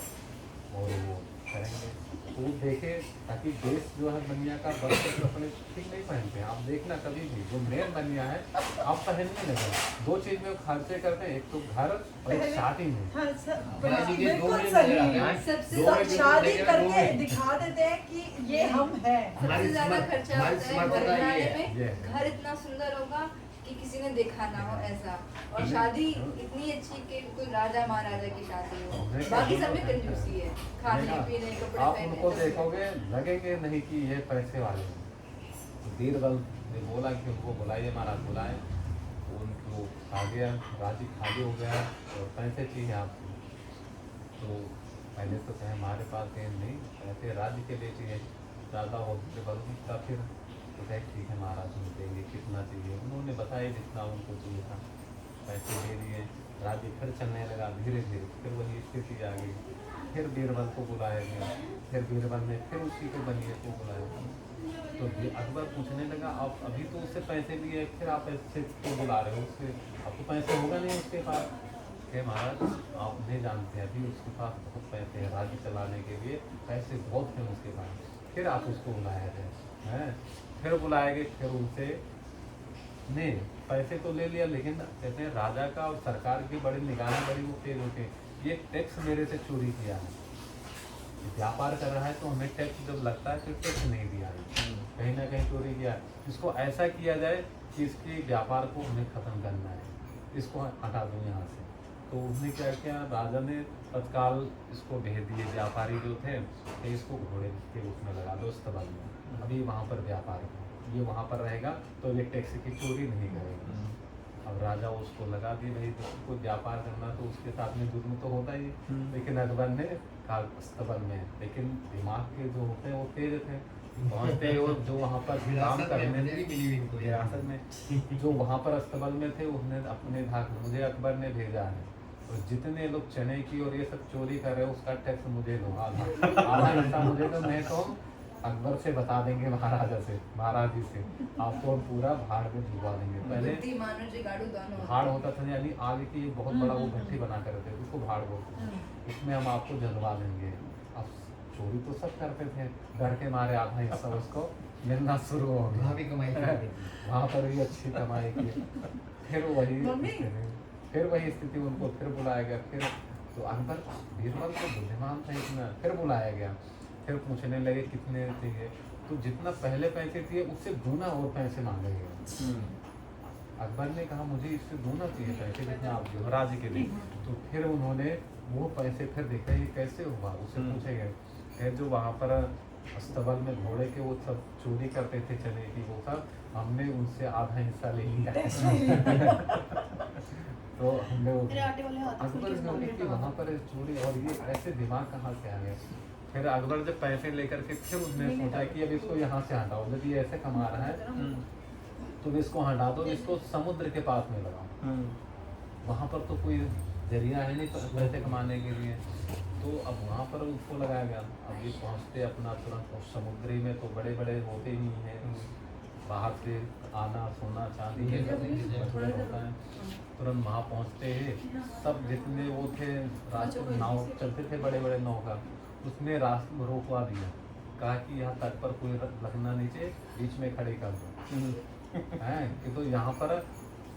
और वो करेंगे। तो वो देखे, ताकि देश जो है बनिया का वस्त्र कपड़े ठीक नहीं पहनते हैं, आप देखना कभी भी जो मेन बनिया है आप पहनने लगे, दो चीज़ में खर्चे करते हैं, एक तो घर और एक शादी में। हाँ, शादी के दो बिल्कुल में सही। नजर आते हैं। सबसे दो में शादी बिल्कुल करके नजर दिखा देते हैं कि ये हम हैं। सबसे ज्यादा खर्चा हमारी होता है समर्थ घर होता है बनाने ये में, है। घर इतना सुंदर होगा कि किसी ने देखा ना हो ऐसा, और शादी इतनी अच्छी कि कोई राजा महाराजा की शादी हो, बाकी सब में कंजूसी है, खाने पीने कपड़े आप पहनने उनको सब में। देखोगे लगेंगे नहीं कि ये पैसे वाले हैं। बीरबल ने बोला कि उनको बुलाइए, महाराज बुलाए, तो उनको आ गया, राज्य खाली हो गया और पैसे चाहिए आपको। तो पहले तो कहे हमारे पास ये नहीं, पैसे राज्य के लिए चाहिए। ज़्यादा हो बीरबल का फिर तो कहे ठीक है महाराज हम देंगे, कितना चाहिए। उन्होंने बताया जितना उनको चाहिए था, पैसे दे दिए, राज्य फिर चलने लगा धीरे धीरे। फिर वही स्थिति आ गई, फिर बीरबल को बुलाया गया, फिर बीरबल ने फिर उसी को बनिए को बुलाया। तो अकबर पूछने लगा आप अभी तो उससे पैसे लिए, फिर आप ऐसे को बुला रहे हो, उससे अब तो पैसे होगा नहीं उसके पास। कहे महाराज आप नहीं जानते, अभी उसके पास बहुत पैसे हैं, राज्य चलाने के लिए पैसे बहुत हैं उसके पास, फिर आप उसको बुलाया जाए। हैं। फिर बुलाएंगे, फिर उनसे नहीं पैसे तो ले लिया, लेकिन कहते हैं राजा का और सरकार की बड़ी निगाहें बड़ी वो तेज होती है। ये टैक्स मेरे से चोरी किया है, व्यापार कर रहा है तो हमें टैक्स जब लगता है तो टैक्स नहीं दिया है, कहीं ना कहीं चोरी किया है। इसको ऐसा किया जाए कि इसके व्यापार को हमें ख़त्म करना है, इसको हटा दूँ यहाँ से। तो उसने क्या किया, राजा ने तत्काल इसको भेज दिए, व्यापारी जो थे कि इसको घोड़े के उसमें लगा दो स्तबल में, अभी वहाँ पर व्यापार ये वहाँ पर रहेगा तो ये टैक्स की चोरी नहीं करेगा। अब राजा उसको लगा दिए, भाई कोई व्यापार करना तो उसके साथ में जुर्म तो होता ही है। लेकिन अकबर ने कहा स्तबल में, लेकिन दिमाग के जो होते हैं वो तेज थे, पहुँचते और जो वहाँ पर काम करने विरासत में जो वहाँ पर अस्तबल में थे उसने अपने धाक मुझे अकबर ने भेजा है, तो जितने लोग चने की और ये सब चोरी कर रहे हैं उसका टैक्स मुझे दो, आधा हिस्सा मुझे दो, नहीं तो अकबर से बता देंगे, महाराजा से, महाराज जी से आपको पूरा भाड़ में डुबा देंगे। पहले भाड़ होता था, यानी आग की एक बहुत बड़ा वो भट्टी बना कर रखते थे, उसको भाड़ बोलते थे, उसमें हम आपको जलवा देंगे। अब चोरी तो सब करते थे, डर के मारे आधा हिस्सा उसको मिलना शुरू हो गया, वहाँ भी कमाई वहाँ पर भी अच्छी कमाई की। फिर वही स्थिति उनको फिर बुलाया गया। फिर तो अकबर बीरबल को बुद्धिमान था इतना, फिर बुलाया गया, फिर पूछने लगे कितने चाहिए, तो जितना पहले पैसे चाहिए उससे दूना और पैसे मांगे गए। अकबर ने कहा मुझे इससे दूना चाहिए पैसे जितना आप युवराज के लिए। तो फिर उन्होंने वो पैसे फिर देखा ये कैसे हुआ, उससे पूछे गए। फिर जो वहाँ पर अस्तबल में घोड़े के वो सब चोरी करते थे चने की, वो सब हमने उनसे आधा हिस्सा ले लिया। तो हमने वो अकबर की वहाँ पर चोरी, और ये ऐसे दिमाग कहाँ से आ गया। फिर अकबर जब पैसे लेकर के फिर उसने सोचा कि अब इसको यहाँ से हटाओ, जब ये ऐसे कमा रहा है तो इसको हटा दो, इसको समुद्र के पास में लगाओ, वहाँ पर तो कोई जरिया है नहीं पैसे कमाने के लिए। तो अब वहाँ पर उसको लगाया गया। अब ये पहुँचते अपना तुरंत समुद्री में तो बड़े बड़े होते ही हैं, बाहर से आना सोना चांदी ये सब होता है। तुरंत वहाँ पहुँचते ही सब जितने वो थे नाव चलते थे बड़े बड़े नाव का, उसने रास्ता रोकवा दिया, कहा कि यहाँ तट पर कोई रखना नहीं चाहिए, बीच में खड़े कर दो हैं कि तो यहाँ पर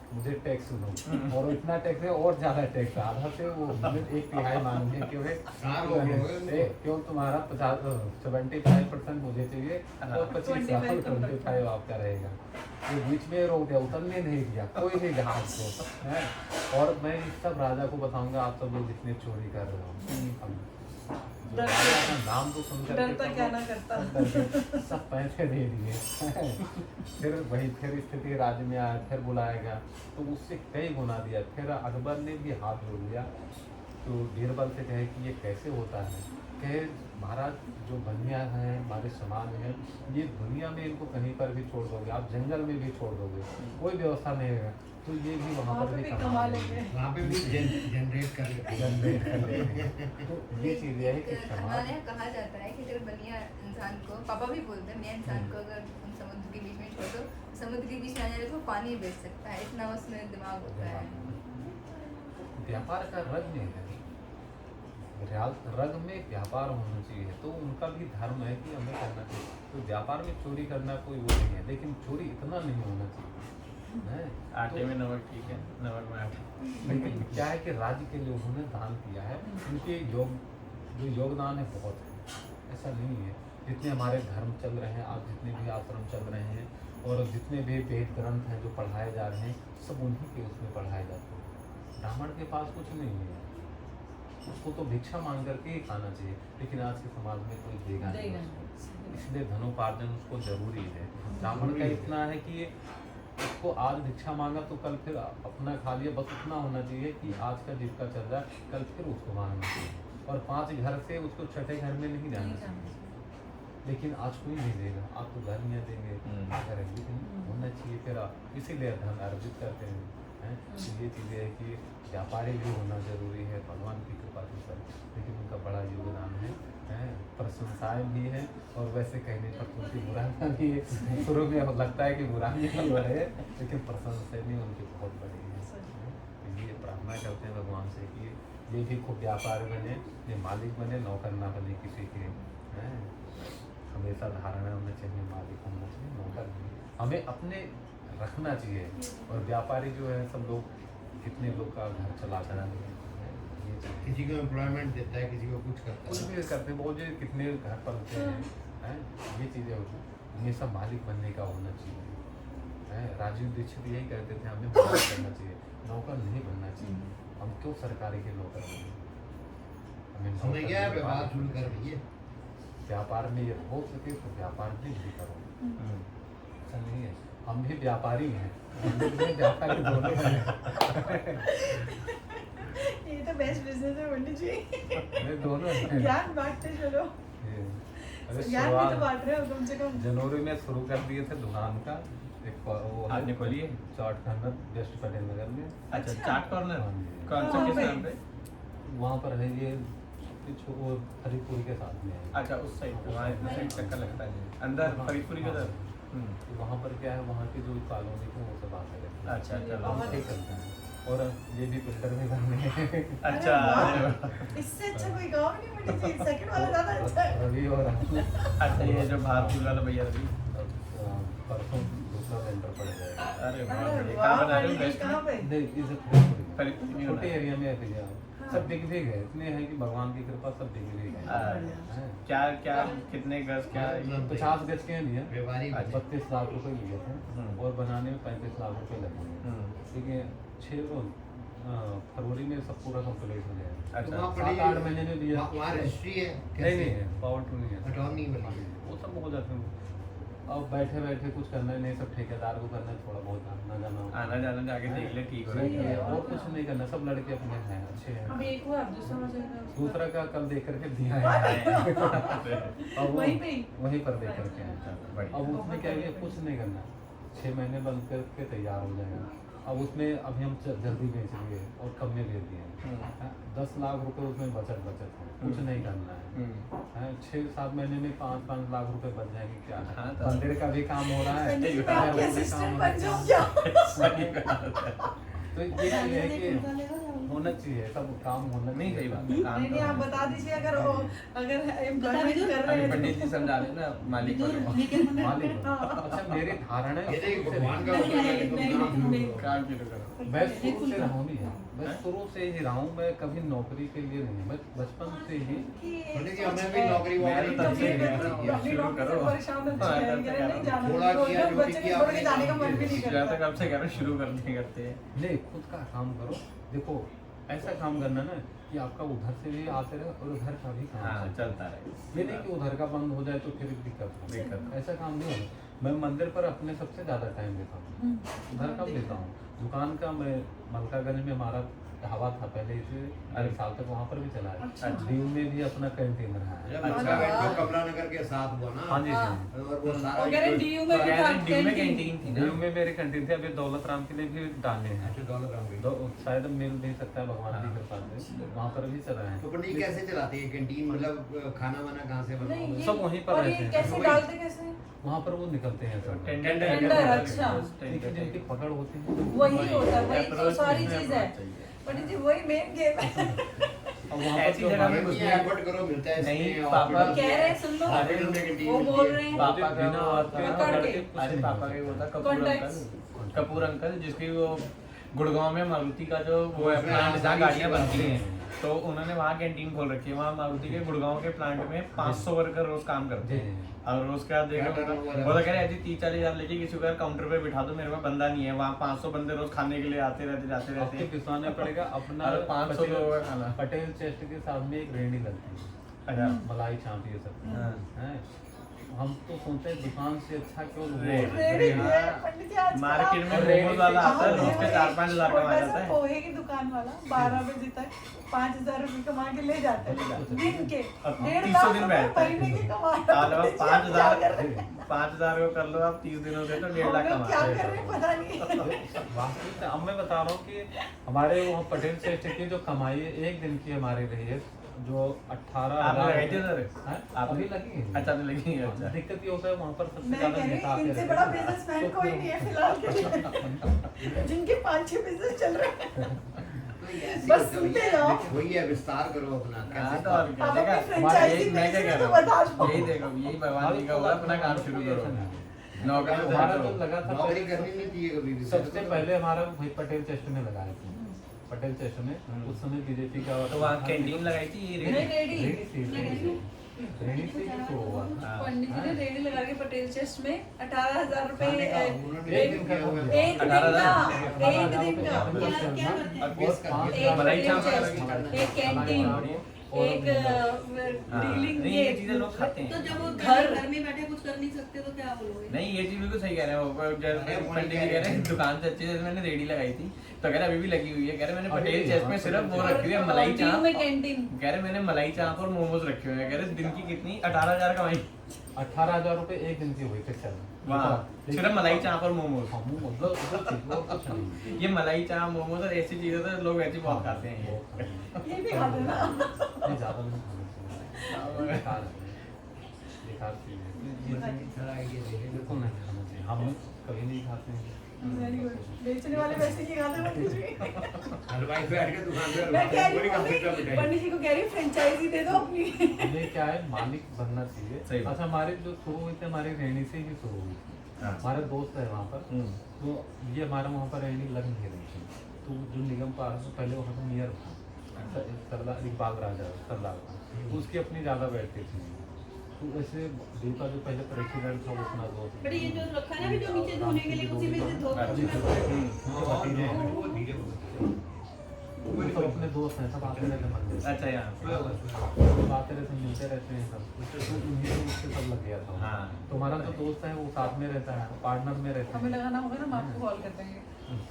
मुझे टैक्स दो, और इतना टैक्स है और ज़्यादा टैक्स, आधा से वो 1/3 मांगे क्यों तुम्हारा 75% मुझे चाहिए और 25 आपका रहेगा। ये बीच में रोक दिया, उतरने नहीं दिया कोई भी जहाज को है। और मैं इस सब राजा को बताऊंगा आप सब लोग जितने चोरी कर रहे हो, नाम तो सुनकर डरता क्या ना करता, सब पैसे दे दिए। फिर स्थिति राज्य में आया, फिर बुलाया गया तो उससे कई गुना दिया। फिर अकबर ने भी हाथ जोड़ लिया, तो बीरबल से कहे कि ये कैसे होता है, कहे महाराज जो बनिया हैं हमारे समाज में, ये दुनिया में इनको कहीं पर भी छोड़ दोगे, आप जंगल में भी छोड़ दोगे, कोई व्यवस्था नहीं है, तो ये भी वहाँ पर भी कमा लेंगे, वहाँ पे भी जनरेट कर लेंगे। तो ये चीज़ है कि हमारे यहाँ कहा जाता है कि अगर बनिया इंसान को, पापा भी बोलते हैं, बनिया इंसान को अगर हम समुद्र के बीच में छोड़ दो, समुद्र के बीच में आ जाए तो पानी बेच सकता है, इतना उसमें दिमाग होता है। व्यापार का रग नहीं है, रग में व्यापार होना चाहिए, तो उनका भी धर्म है कि हमें करना चाहिए। तो व्यापार में चोरी करना कोई वो नहीं है, लेकिन चोरी इतना नहीं होना चाहिए। आटे में नमक ठीक है, नमक में आटा। लेकिन क्या है कि राज्य के लिए उन्होंने दान किया है, उनके जो योगदान है बहुत है, ऐसा नहीं है। जितने हमारे धर्म चल रहे हैं, आप जितने भी आश्रम चल रहे हैं और जितने भी वेद ग्रंथ हैं जो पढ़ाए जा रहे हैं, सब उन्हीं के उसमें पढ़ाए जाते हैं। ब्राह्मण के पास कुछ नहीं है, उसको तो भिक्षा मांग करके ही खाना चाहिए, लेकिन आज के समाज में कोई देगा नहीं, इसलिए धनोपार्जन उसको जरूरी है। ब्राह्मण का इतना है कि उसको आज भिक्षा मांगा तो कल फिर अपना खा लिया, बस उतना होना चाहिए कि आज का जीविका चल रहा है, कल फिर उसको मांगना चाहिए, और 5 घर से उसको छठे घर में नहीं जाना चाहिए। लेकिन आज कोई नहीं देगा, आपको घर नहीं देंगे, करेंगे होना चाहिए, फिर आप इसीलिए धन अर्जित करते हैं। ये चीज़ें है कि व्यापारी भी होना जरूरी है, भगवान की कृपा से सर, लेकिन उनका बड़ा योगदान है, प्रशंसाएं भी हैं, और वैसे कहने पर तो उनकी बुराइयाँ भी है। शुरू में लगता है कि बुराइयाँ ही है, लेकिन प्रशंसाएं भी उनकी बहुत बड़ी है। तो ये प्रार्थना करते हैं भगवान से कि ये भी खूब व्यापार बने, ये मालिक बने, नौकर ना बने किसी के। हमेशा धारणा होना चाहिए, मालिक होना चाहिए, नौकर नहीं। हमें अपने रखना चाहिए। और व्यापारी जो है सब लोग कितने लोग का घर चलाता है, ये चीज़ किसी को एम्प्लॉयमेंट देता है, किसी को कुछ करता कुछ है। भी करते हैं, बहुत जो कितने घर पलते हैं, ये चीज़ें होती हैं। ये सब मालिक बनने का होना चाहिए, हैं। राजीव दीक्षित यही कहते थे, हमें मालिक बनना चाहिए, नौकर नहीं बनना चाहिए। हम क्यों सरकारी के नौकर बने? हमें समझ नौकर गया, नहीं व्यवहार बनना। शुरू कर दिए। व्यापार में ये हो सके तो व्यापार में भी करो, ऐसा नहीं है। हम भी व्यापारी हैं, हम भी व्यापारी दोनों हैं। ये तो बेस्ट बिजनेस है बोलनी चाहिए। ये दोनों हैं। ज्ञान बांटते चलो, ये- अरे ज्ञान भी तो शुरुआत बांट रहे हो कम से कम। जनवरी में शुरू कर दिए थे दुकान का, एक वो आपने खोली है? चाट कॉर्नर वेस्ट पटेल नगर में। अच्छा, चाट कॉर्नर हाँ जी। कौन सा, हाँ, किस भाई। नाम पे? वहाँ पर है ये वो हरिपुर के साथ में है। अच्छा, उस साइड पे, वहाँ उस साइड चक्कर लगता है अंदर फरीदपुरी के उधर। तो वहाँ पर क्या है, वहाँ की जो कॉलोनी थी वो सब आते रहते हैं। अच्छा, अच्छा, हम बहुत ठीक करते हैं। और ये भी फिल्टर में करने हैं। अच्छा, अरे अरे वाह, इससे अच्छा कोई गाँव नहीं मिलनी चाहिए। सेकंड वाला ज्यादा अच्छा है। रवि और हम अच्छा, ये जो भारतीय वाला भैया रवि। परसों दूसरा सेंटर पड़ जाएगा। अरे वाह, अरे बढ़िया। वाह, कहाँ बना रहे हो? बड़ी वेस्ट में? कहाँ पे? नहीं, इस फरीदपुर फरीदपुर में छोटे बना है। एरिया में है भैया, सब बिक भी गए, इतने हैं कि भगवान की कृपा सब बिक भी गए हैं। क्या क्या कितने गज क्या? 50 गज के लिए व्यापारी बने। 32 लाख रुपए लिए थे और बनाने में 35 लाख रुपए लगे। ठीक है, 6 फरवरी में सब पूरा कंप्लीट हो जाएगा। अच्छा, तो वहाँ 7-8 महीने में दिया। वहाँ रजिस्ट्री है? नहीं नहीं है, पावर टू नहीं है, अटॉर्नी बनी है। वो सब हो जाते हैं। अब बैठे बैठे कुछ करना ही नहीं, सब ठेकेदार को करना है, थोड़ा बहुत आना जाना होगा। आना जाना जाके देख ले, ठीक हो सही रहा है, है। और कुछ नहीं करना, सब लड़के अपने हैं, अच्छे अब हैं। एक हुआ, अब दूसरा हो जाएगा। दूसरा का कल देख करके दिया है। अब वो वहीं पे ही? वहीं पर देख करके हैं। बढ़िया। अब उसमें क्या है, कुछ नहीं करना, 6 महीने बंद करके तैयार हो जाएगा। अब उसमें अभी हम जल्दी बेच लिए और कम में बेच दिए, 10 लाख रुपए उसमें बचत है, कुछ नहीं करना है। 6-7 महीने में 5-5 लाख रुपए बच जाएंगे, क्या है। हाँ, तो- मंदिर का भी काम हो रहा है, पंडित जी, मैं घर आपकी का भी assistant काम हो बन रहा जाऊँ है। क्या? तो ये चीज़ है कि होना चाहिए, सब काम होना नहीं, चाहिए। सही बात है, काम नहीं नहीं, तो- आप बता दीजिए अगर एम्प्लॉयमेंट कर रहे अभी हैं पंडित जी समझा रहे ना, मालिक विदुर बनो। लेकिन मैंने मालिक हाँ। अच्छा, मेरी धारणा है ये देख, शुरू से भगवान का रही। होता है, तो नहीं, काम नहीं, करो। काम क्यों करो? मैं शुरू से रहा हूँ नहीं, मैं शुरू से ही रहा हूँ, मैं कभी नौकरी के लिए नहीं, मैं बचपन से ही बोले कि हमें भी नौकरी वोकरी तब से चाहिए। अपनी शुरू नौकरी से करो। परेशान होते हाँ, हैं, करते नहीं जाना, थोड़ा किया, रोज जो भी बच्चे किया, को छोड़ के अपने जाने का काम मन भी नहीं या तो करता। कब से कह रहे हो, शुरू करते हैं। नहीं, खुद का काम करो। देखो, ऐसा काम करना ना कि आपका उधर से भी आते रहे और उधर का भी काम हाँ, चलता चलता रहे। ये नहीं कि उधर का बंद हो जाए तो फिर दिक्कत हो। ऐसा काम नहीं होगा। मैं मंदिर पर अपने सबसे ज़्यादा टाइम देता हूँ, उधर कम देता हूँ। दुकान का मैं मलकागंज में हमारा ढाबा था पहले, इसे 1 साल तक वहाँ पर भी चला है। अच्छा। दीव में भी अपना कैंटीन रहा है। जब अच्छा। मलकागंज जो कमला नगर के साथ हुआ ना, हाँ जी हाँ। जी। और वो सारा और कह रहे DU में भी था ड्यू में कैंटीन। कैंटीन थी दीव ना। में मेरी कैंटीन थी, अभी दौलत राम के लिए भी डाले हैं। अच्छा, डॉलर आ गई। शायद मिल भी सकता है भगवान की कृपा से, वहाँ पर भी चला है। तो पंडित जी कैसे चलाती है कैंटीन? मतलब खाना वाना कहाँ से नहीं, बनवाओगे? ये- सब वहीं पर और रहते ये हैं। कैसे वही। डालते कैसे हैं? वहाँ पर वो निकलते हैं सब। टेंडर, अच्छा। जिनकी जिनकी पकड़ होती है वही होता है, वही तो Approach सारी इसमें चीज है। approach चाहिए। पंडित जी वही मेन गेम है। अब वहाँ पर ऐसी जो जगह में हमारे- ये एफर्ट करो, मिलता है नहीं, इसमें। पापा कह रहे हैं, सुन लो। हॉस्पिटल में कैंटीन वो मिलती बोल है। रहे हैं। पापा का बिना वो पकड़ था, के। कुछ अरे नहीं पापा का वो था Kapoor Contacts। Uncle, Kapoor uncle जिसकी वो गुड़गांव में मारुति का जो वो है उसमें प्लांट जहाँ आसानी गाड़ियाँ से बनती बनती हैं, तो उन्होंने वहाँ कैंटीन खोल रखी है। वहाँ मारुति के गुड़गांव के प्लांट में 500 वर्कर रोज काम करते हैं। और रोज क्या देखो, क्या turnover है? वो तो कह रहे हैं 30-40 हज़ार लेके किसी को काउंटर पे बिठा दो, मेरे में बंदा नहीं है। वहाँ 500 बंदे रोज खाने के लिए आते रहते जाते रहते आपको हैं। पिसवाना पड़ेगा अपना। अरे 500 लोगों का खाना। पटेल चेस्ट के साथ में एक रेडी लगती है, अच्छा। मलाई चाप ये सब हाँ। हैं। हम तो सोचते हैं दुकान से अच्छा क्यों वो रेट। रेडी है, पंडित जी आजकल मार्केट में आप- मोमोज वाला आता है, रोज के 4-5 हज़ार कमा छोटा सा जाता है। पोहे की दुकान वाला 12 बजे तक 5,000 रुपए कमा के ले जाता है दिन के। अब 1.5 300 लाख दिन रुपए बैठता है। महीने के कमा रहा आज है। आप 5,000 को कर लो आप 30 दिनों से, तो 1.5 लाख हम लोग कमा क्या रहे कर रहे हैं पता नहीं। वास्तविक में। अब मैं बता रहा हूँ कि हमारे वहाँ पटेल चेस्ट की जो कमाई है एक दिन की हमारी रही है, जो 18,000 आपने लगाई थी सर? हैं? आप अभी लगी है। अच्छा, अभी लगी है, अच्छा। दिक्कत ये होता है वहाँ पर सबसे मैं ज्यादा कह रही नेता हूँ आते इनसे रहते बड़ा हैं। बिजनेसमैन तो कोई फिर- नहीं है फिलहाल के लिए, जिनके 5-6 बिजनेस चल रहे हैं। तो तो ये ऐसी बस होता है, सुनते भैया, जाओ। वही है, विस्तार करो अपना हाँ कैसे तो और क्या, आप देखा? अपनी फ्रेंचाइजी यही मैं क्या बेच कह रहे हो रहा तो बता हूँ, दो। यही देखो, यही भगवान जी का हुआ, अपना काम शुरू करो, नौकरी तो हमारा हटो। जो लगा था नौकरी करनी नहीं चाहिए कभी भी। सबसे पहले हमारा भाई पटेल चेस्ट ने लगाया था। पटेल चेस्ट में उस समय बीजेपी का तो वहाँ कैंटीन लगाई थी ये नहीं, रेडी। रेडी से ही तो हुआ था। पंडित जी ने रेडी लगा के पटेल चेस्ट में 18,000 रुपए खाने का उन्होंने एक दिन का एक दिन का, एक दिन का क्या करते हैं? बीस का एक मलाई पटेल चावल चेस्ट, लगाई। एक कैंटीन, एक हाँ, डीलिंग, नहीं ये चीजें लोग खाते तो हैं। जब वो घर- घर में बैठे कुछ कर नहीं सकते तो क्या बोलोगे? नहीं ये चीज बिल्कुल सही कह रहे हैं वो, जैसे पंडित जी कह रहे हैं दुकान से अच्छी, जैसे मैंने रेडी लगाई थी तो कह रहे अभी भी लगी हुई है, कह रहे मैंने पटेल चेस्ट में सिर्फ वो रखी हुई है मलाई डीलिंग में चाप, कैंटीन। कह रहे मैंने मलाई चाप और मोमोज रखे हुए हैं, कह रहे दिन की कितनी 18,000 कमाई 18,000 रुपए एक दिन की हुई पिक्चर वहाँ सिर्फ मलाई चाप और मोमोज। मतलब ये मलाई चाप मोमोज और ऐसी चीजें तो लोग ऐसी बहुत खाते हैं ये। ये भी खाते ना। ज्यादा नहीं खाना चाहिए, बेकार है, बेकार चीज है, बिल्कुल नहीं खाना चाहिए, हम कभी नहीं खाते हैं। Very good. बेचने वाले वैसे ही खाते हैं पंडित जी। हलवाई बैठ के दुकान पे मैं कह रही पूरी हूँ कंप्लीट कर मिठाई। पंडित जी को कह रही हूँ फ्रेंचाइजी दे दो अपनी। ये क्या है, मालिक बनना सही चाहिए। बात। अच्छा हमारे जो शुरू हुई थी हमारी रेहनी से ही शुरू हुई थी। हाँ। हमारे दोस्त है वहाँ पर, तो ये हमारा वहाँ पर रेहनी लग नहीं रही थी, तो जो निगम पास से पहले वहाँ पर मेयर था सरदार इकबाल राजा सरदार था, उसकी अपनी ज़्यादा बैठती थी। तो वैसे दीपा जो पहले प्रेसिडेंट था वो अपना दोस्त बट ये जो रखा है ना अभी जो नीचे धोने के लिए उसी में से धो के उसमें वो धीरे वो सब अपने दोस्त हैं, सब आते रहते मंदिर। अच्छा यहाँ सब आते रहते मिलते रहते हैं सब, तो उन्हीं से उससे सब लग गया था। हाँ। तो हमारा जो दोस्त है वो साथ में रहता है, पार्टनर में रहता हमें है। लगाना होगा ना, हम आपको कॉल कर देंगे।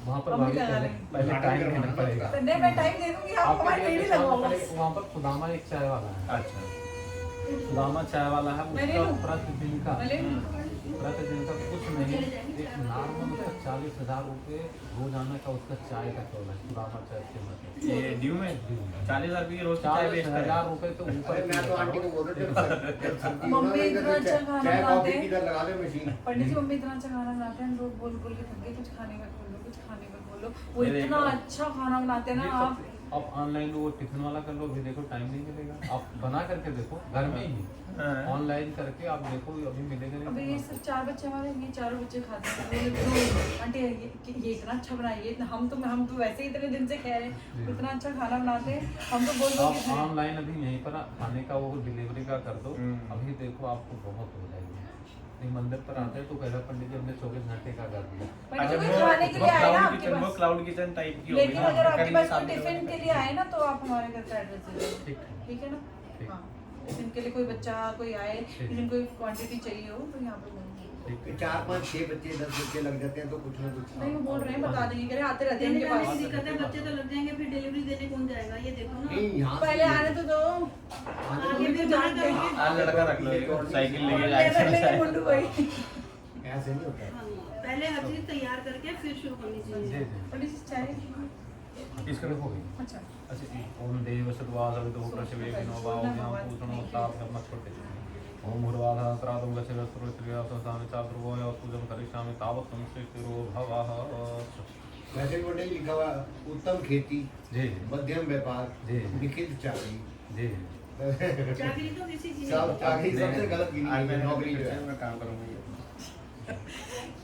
वहाँ पर हम भी भाभी लगा पहले लेंगे। पहले टाइम देना पड़ेगा। तो नहीं, मैं टाइम दे दूंगी, आप हमारी रेडी लगाओ बस। वहाँ पर सुदामा एक चाय वाला है, अच्छा सुदामा चाय वाला है, मैं ले उसका लूं? प्रतिदिन का मैं ले लूं? प्रतिदिन का कुछ नहीं, एक नॉर्मल उसका 40,000 रुपये रोजाना का उसका चाय का चौल है, सुदामा चाय फेमस है। ये ड्यू में 40,000 रुपये की रोज की चाय बेचता है। 40,000 रुपये के ऊपर अरे मैं तो आंटी को बोल रहा था मम्मी इतना अच्छा खाना चाय बनाते कॉफी हैं। की तरह लगा दे मशीन। पंडित जी मम्मी इतना अच्छा खाना बनाते हैं, लोग बोल बोल के थक गए कुछ खाने का खोलो, कुछ खाने का खोलो। वो ये इतना देखो। अच्छा खाना बनाते हैं ना ये आप। सब अब ऑनलाइन वो टिफिन वाला कर लो, भी देखो टाइम नहीं मिलेगा, आप बना करके देखो घर में ही, हाँ। ऑनलाइन करके आप देखो अभी मिलेगा अबे ये नहीं। सिर्फ 4 बच्चे हमारे, ये चारों बच्चे खाते हैं। तो आंटी ये इतना अच्छा बनाइए, इतना हम तो वैसे ही इतने दिन से कह रहे हैं इतना अच्छा खाना बनाते हैं, हम तो बोल आप बोल ऑनलाइन अभी यहीं पर खाने का वो डिलीवरी का कर दो, अभी देखो आपको बहुत हो जाएगी। नहीं मंदिर पर आते हैं तो कहता पंडित जी हमने 24 घंटे का कर दिया। पंडित जी खाने के लिए आए ना आपके वो पास। क्लाउड किचन टाइप की होगी लेकिन ना, अगर आपके करी पास साथ कोई में टिफिन होगा। के लिए आए ना तो आप हमारे घर का एड्रेस दे दो, ठीक ठीक है ना? ठीक। हाँ, टिफिन के लिए कोई बच्चा कोई आए, टिफिन कोई क्वांटिटी चाहिए हो तो यहाँ पे बोलिए। 4 5 6 बच्चे 10 बच्चे लग जाते हैं तो कुछ ना कुछ नहीं वो बोल रहे हैं बता देंगे, कह रहे आते रहते हैं देने इनके जाने पास। की दिक्कत है, बच्चे तो लग जाएंगे फिर डिलीवरी देने कौन जाएगा ये देखो ना। नहीं यहाँ पहले आने तो दो। आगे भी जान करके आज लड़का रख लो एक, साइकिल लेके ले रख लेंगे जाएगा। मुंडू भाई। ऐसे नहीं होता है। हाँ, पहले हर चीज तैयार करके फिर शुरू करनी जी चाहिए। जी पंडित जी चाय इसका हो गई। अच्छा अच्छा ओम देव सद्वास अविदो प्रसवे विनोबा ओम याम पूतनो ताप हम छोटे ओम उर्वाधा त्रादम गसे वस्त्र श्रिया संसाम चाद्रवो या पूजन करिष्यामि तावत् संश्रेष्ठो भवः। वैसे भी नहीं लिखा हुआ उत्तम खेती, जी मध्यम व्यापार, जी। लिखित चाकरी। जी चाकरी तो किसी चीज सब चाकरी सबसे गलत गिनी आज है, मैंने नौकरी जो है। मैं काम करूंगा ये।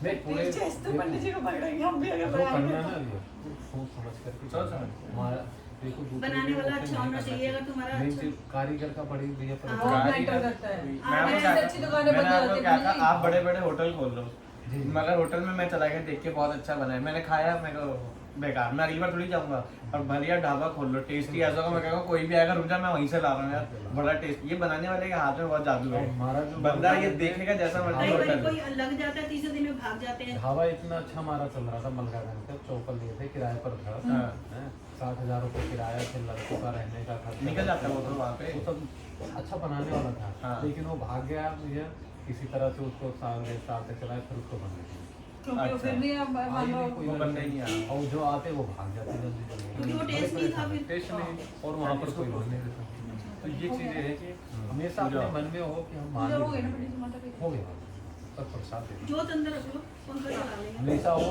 नहीं पूरे तो पंडित जी को पकड़ेंगे हम भी अगर जो करना बनाएंगे। है ना ये सोच समझ करके सोच समझ। हमारा देखो दूसरे बनाने वाला लोगों से अच्छा नहीं होना करना चाहिए, अगर तुम्हारा नहीं अच्छा- सिर्फ कारीगर का बड़ी भैया हाँ, पर वो कारीगर- मैटर करता है। मैं आपको ऐसी क्या- अच्छी दुकानें मैंने बंद हो आपको जाती क्या हैं। कहा, आप बड़े बड़े होटल खोल लो, जी। मगर होटल में मैं चला गया देख के बहुत अच्छा बना है, मैंने खाया, मेरे को बेकार, मैं अगली बार थोड़ी जाऊंगा। और बढ़िया ढाबा खोल लो, टेस्टी ऐसा होगा, मैं कहूँगा कोई भी आएगा रुक जा, मैं वहीं से ला रहा हूँ यार, बड़ा टेस्ट। ये बनाने वाले के हाथ में बहुत जादू है, हमारा जो बंदा ये देखेगा जैसा मर्जी कई बार होटल। कोई लग जाता है, तीसरे दिन में भाग जाते हैं। ढाबा इतना अच्छा हमारा चल रहा था मलकागंज का, चौपल लिए थे किराए पर था, हाँ। हैं, 60,000 रुपये किराया, फिर लड़कों का रहने का खर्चा निकल जाता है वो तो वहाँ पे। वो सब अच्छा बनाने वाला था, हाँ। लेकिन वो भाग गया मुझे किसी तरह से, उसको साल तक चलाए, फिर उसको बंद कर दिया। क्योंकि वो फिर नहीं अब मान आगे लो भी कोई वो लड़का बंदा ही नहीं आया। और जो आते वो भाग जाते जल्दी क्योंकि वो टेस्ट नहीं था फिर। टेस्ट नहीं, और वहाँ पर कोई लोग नहीं रहता। तो ये चीज़ें है कि हमेशा अपने मन में हो कि हम पूजा हो मालिक गई ना हैं। पंडित जी माता की? हो गया पर प्रसाद दे दो। जोत अंदर रख लो, पंखा चला लेंगे। हमेशा हो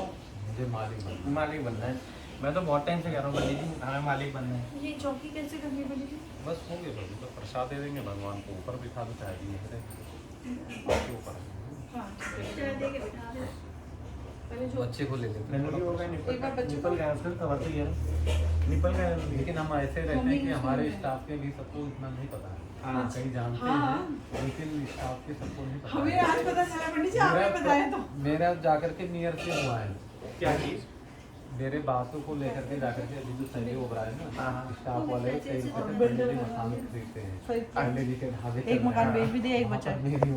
मुझे मालिक बनना मालिक बनना है। मैं तो बहुत टाइम से कह रहा हूँ पंडित जी हमें मालिक बनना है। ये चौकी कैसे करनी पड़ेगी? बस हो गया भाई, तो प्रसाद दे देंगे भगवान को, ऊपर बिठा दो चाहे भी बाकी ऊपर हाँ चाय दे के बिठा दे। पहले जो बच्चे को ले लेते मैंने भी हो गया एक बार बच्चे निपल गया उसका कवर तो ये निपल गया लेकिन हम ऐसे रहते हैं कि हमारे स्टाफ के भी सबको इतना नहीं पता है। हाँ। कहीं जानते हाँ। हैं लेकिन स्टाफ के सबको नहीं पता हमें है। आज पता चला पंडित जी, आपने बताया तो। मेरा जाकर के नियर से हुआ है, क्या चीज़? मेरे बातों को लेकर के जाकर के अभी जो संजय ओबरा है ना, हाँ, हाँ। स्टाफ वाले कई और मकान खरीदते हैं सही। पहले जी के ढाबे एक मकान बेच भी दिया, एक बचा है। मेरी